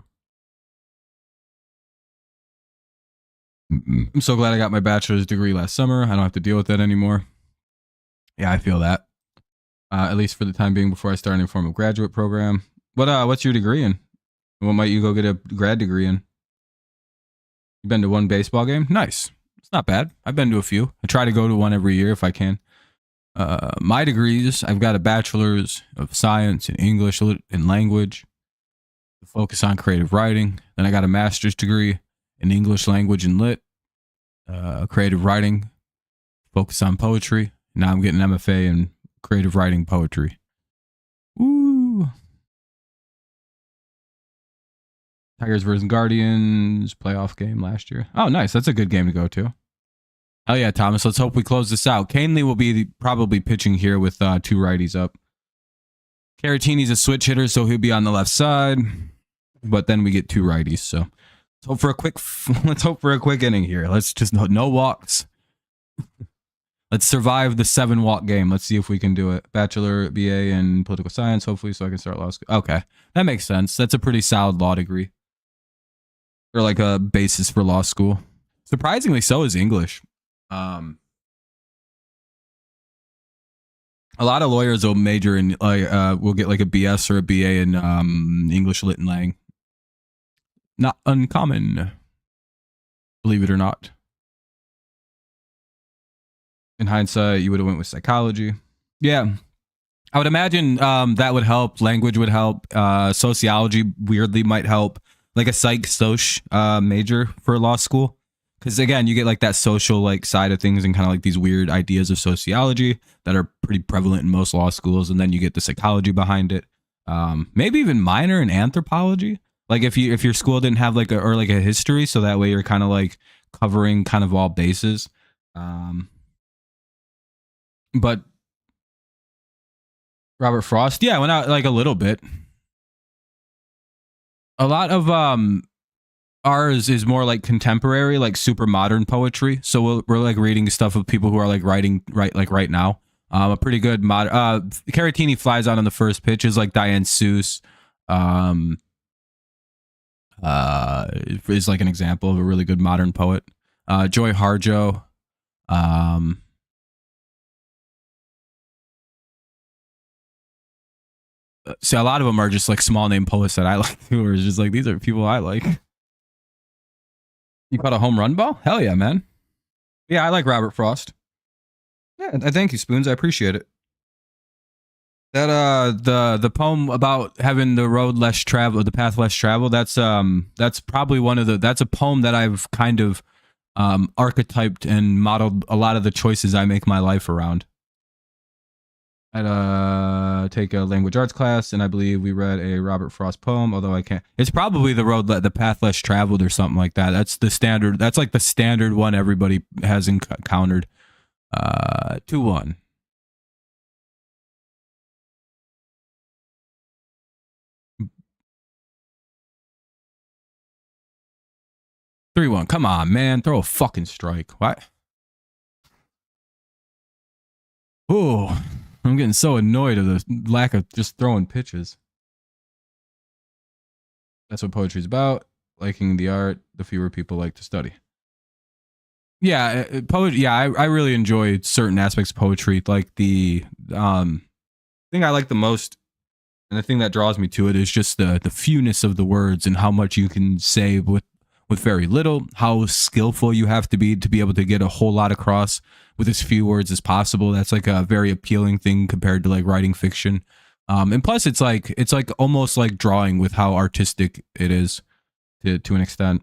I'm so glad I got my bachelor's degree last summer. I don't have to deal with that anymore. Yeah, I feel that. At least for the time being before I start any form of graduate program. What's your degree in? What might you go get a grad degree in? You been to one baseball game? Nice. It's not bad. I've been to a few. I try to go to one every year if I can. My degrees, I've got a bachelor's of science in English and language. Focus on creative writing. Then I got a master's degree in English language and lit. Creative writing. Focus on poetry. Now I'm getting an MFA in creative writing poetry. Woo! Tigers versus Guardians playoff game last year. Oh, nice. That's a good game to go to. Hell yeah, Thomas. Let's hope we close this out. Canely will be probably pitching here with 2 righties up. Caratini's a switch hitter, so he'll be on the left side. But then we get 2 righties. So let's hope for a quick inning here. Let's just no walks. Let's survive the 7-walk game. Let's see if we can do it. Bachelor, BA in political science, hopefully, so I can start law school. Okay, that makes sense. That's a pretty solid law degree. Or like a basis for law school. Surprisingly, so is English. A lot of lawyers will major in will get like a BS or a BA in English lit and lang. Not uncommon, believe it or not. In hindsight, you would have went with psychology. Yeah, I would imagine that would help. Language would help. Sociology weirdly might help. Like a psych-soc major for law school. Because again, you get like that social like side of things and kind of like these weird ideas of sociology that are pretty prevalent in most law schools, and then you get the psychology behind it. Maybe even minor in anthropology. Like if your school didn't have like a history, so that way you're kind of like covering kind of all bases. But Robert Frost, yeah, went out like a little bit. A lot of ours is more like contemporary, like super modern poetry. So we're like reading stuff of people who are like writing right now. A pretty good Caratini flies out on the first pitch is like Diane Seuss. Is like an example of a really good modern poet. Joy Harjo. See, a lot of them are just like small name poets that I like too, or just like these are people I like. You caught a home run ball? Hell yeah, man. Yeah, I like Robert Frost. Yeah, thank you, Spoons. I appreciate it. That the poem about having the road less traveled, the path less traveled. That's probably that's a poem that I've kind of archetyped and modeled a lot of the choices I make my life around. I'd take a language arts class, and I believe we read a Robert Frost poem, although I can't. It's probably the path less traveled or something like that. That's the standard. That's like the standard one everybody has encountered. 2-1. Three one. Come on, man. Throw a fucking strike. What? Ooh. I'm getting so annoyed of the lack of just throwing pitches. That's what poetry's about. Liking the art, the fewer people like to study. Yeah, poetry. Yeah, I really enjoy certain aspects of poetry. Like the thing I like the most, and the thing that draws me to it, is just the fewness of the words and how much you can say with very little. How skillful you have to be able to get a whole lot across with as few words as possible. That's like a very appealing thing compared to like writing fiction. And plus, it's like almost like drawing with how artistic it is to an extent.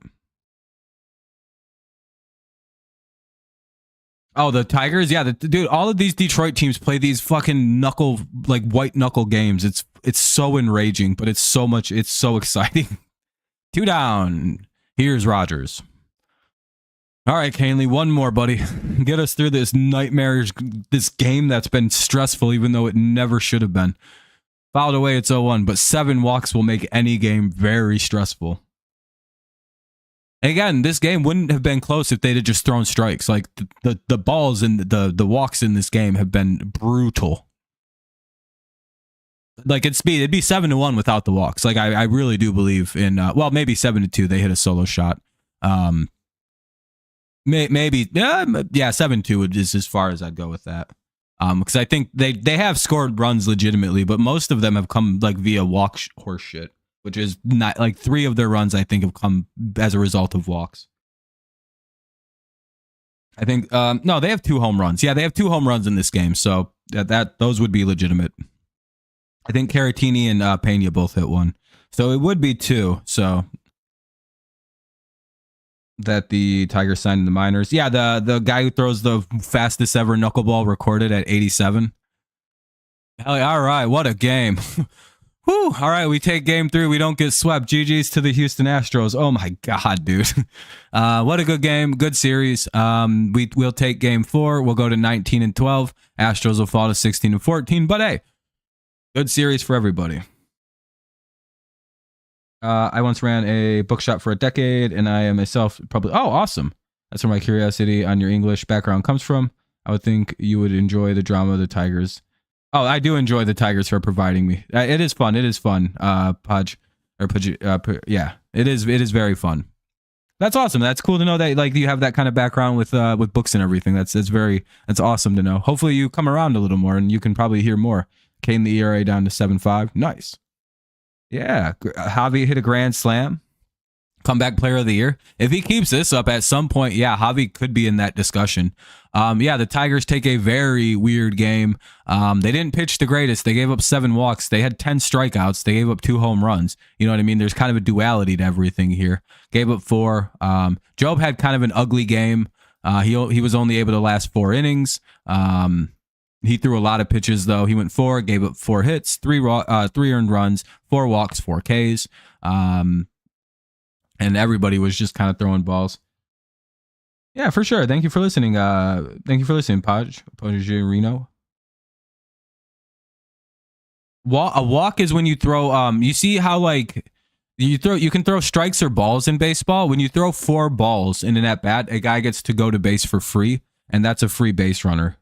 Oh, the Tigers, yeah, dude. All of these Detroit teams play these fucking white knuckle games. It's so enraging, but it's so much. It's so exciting. 2 down. Here's Rogers. All right, Canely, one more, buddy. Get us through this nightmarish, this game that's been stressful, even though it never should have been. Fouled away, it's 0-1, but 7 walks will make any game very stressful. Again, this game wouldn't have been close if they'd have just thrown strikes. Like the balls and the walks in this game have been brutal. Like it'd be 7-1 without the walks. Like I really do believe in well, maybe 7-2. They hit a solo shot. Maybe 7-2 is as far as I'd go with that. Because I think they have scored runs legitimately, but most of them have come like via walk horse shit, which is not like 3 of their runs I think have come as a result of walks. I think no, they have 2 home runs. Yeah, they have 2 home runs in this game, so that those would be legitimate. I think Caratini and Pena both hit 1, so it would be 2. So that the Tigers signed in the minors. Yeah, the guy who throws the fastest ever knuckleball recorded at 87. Hell yeah, all right, what a game. Whew, all right, we take game 3. We don't get swept. GG's to the Houston Astros. Oh my God, dude. What a good game. Good series. We'll take game 4. We'll go to 19-12. Astros will fall to 16-14. But hey, good series for everybody. I once ran a bookshop for a decade, and I am myself probably... Oh, awesome. That's where my curiosity on your English background comes from. I would think you would enjoy the drama of the Tigers. Oh, I do enjoy the Tigers for providing me. It is fun. It is fun. Yeah, it is very fun. That's awesome. That's cool to know that like you have that kind of background with books and everything. That's awesome to know. Hopefully you come around a little more and you can probably hear more. Kane the ERA down to 7.5. Nice. Yeah, Javi hit a grand slam. Comeback player of the year. If he keeps this up at some point, yeah, Javi could be in that discussion. Yeah, the Tigers take a very weird game. They didn't pitch the greatest. They gave up 7 walks. They had 10 strikeouts. They gave up 2 home runs. You know what I mean? There's kind of a duality to everything here. Gave up 4. Jobe had kind of an ugly game. He was only able to last 4 innings. He threw a lot of pitches, though. He went 4, gave up 4 hits, 3 earned runs, 4 walks, 4 Ks. And everybody was just kind of throwing balls. Yeah, for sure. Thank you for listening. Thank you for listening, Pogerino. A walk is when you throw. You see how like you can throw strikes or balls in baseball. When you throw 4 balls in an at bat, a guy gets to go to base for free, and that's a free base runner.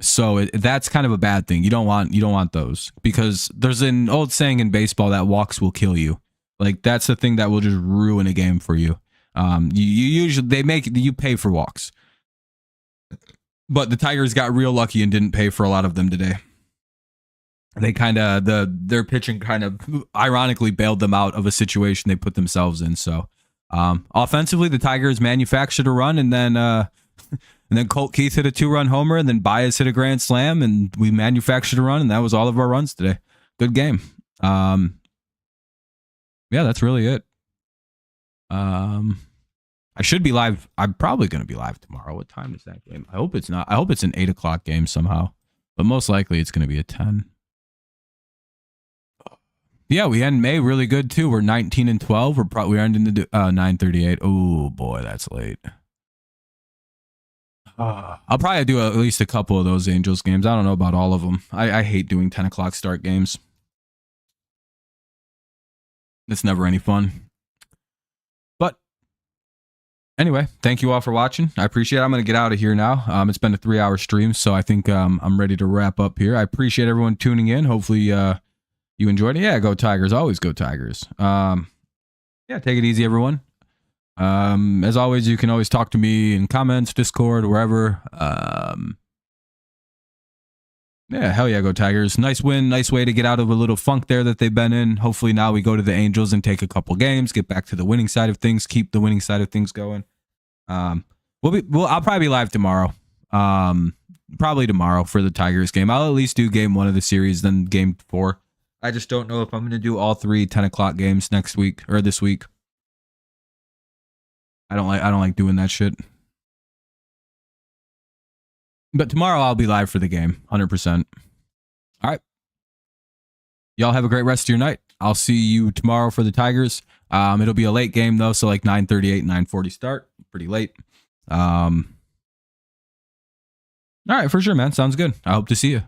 So that's kind of a bad thing. You don't want those, because there's an old saying in baseball that walks will kill you. Like that's the thing that will just ruin a game for you. You usually you pay for walks, but the Tigers got real lucky and didn't pay for a lot of them today. They kind of their pitching kind of ironically bailed them out of a situation they put themselves in. So offensively, the Tigers manufactured a run, and then Colt Keith hit a 2-run homer, and then Baez hit a grand slam, and we manufactured a run, and that was all of our runs today. Good game. Yeah, that's really it. I should be live. I'm probably going to be live tomorrow. What time is that game? I hope it's not. I hope it's an 8 o'clock game somehow, but most likely it's going to be a 10. Yeah, we end May really good too. We're 19-12. We're ending the 9:38. Oh boy, that's late. I'll probably do at least a couple of those Angels games. I don't know about all of them. I hate doing 10 o'clock start games. It's never any fun. Anyway, thank you all for watching. I appreciate it. I'm going to get out of here now. It's been a 3-hour stream, so I think I'm ready to wrap up here. I appreciate everyone tuning in. Hopefully you enjoyed it. Yeah, go Tigers. Always go Tigers. Yeah, take it easy, everyone. As always, you can always talk to me in comments, Discord, wherever. Yeah, hell yeah, go Tigers. Nice win. Nice way to get out of a little funk there that they've been in. Hopefully now we go to the Angels and take a couple games, get back to the winning side of things, keep the winning side of things going. I'll probably be live tomorrow. Probably tomorrow for the Tigers game. I'll at least do game 1 of the series, then game 4. I just don't know if I'm going to do all 3 10 o'clock games next week or this week. I don't like doing that shit. But tomorrow I'll be live for the game, 100%. All right. Y'all have a great rest of your night. I'll see you tomorrow for the Tigers. It'll be a late game though, so like 9:38, 9:40 start. Pretty late. All right, for sure, man. Sounds good. I hope to see you.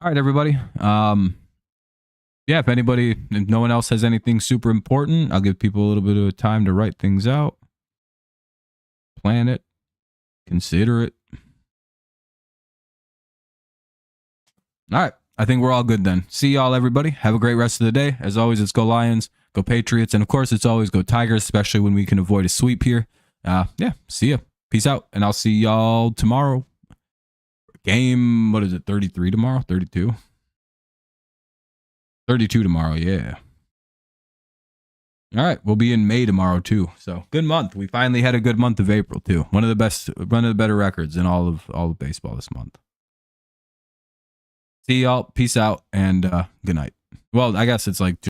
All right, everybody. Yeah, if no one else has anything super important, I'll give people a little bit of time to write things out, plan it, consider it. All right. I think we're all good then. See y'all, everybody. Have a great rest of the day. As always, it's go Lions, go Patriots, and of course, it's always go Tigers, especially when we can avoid a sweep here. Yeah, see ya. Peace out, and I'll see y'all tomorrow. Game, what is it, 33 tomorrow? 32? 32 tomorrow, yeah. All right, we'll be in May tomorrow too. So good month. We finally had a good month of April too. One of the better records in all of baseball this month. See y'all. Peace out and good night. Well, I guess it's like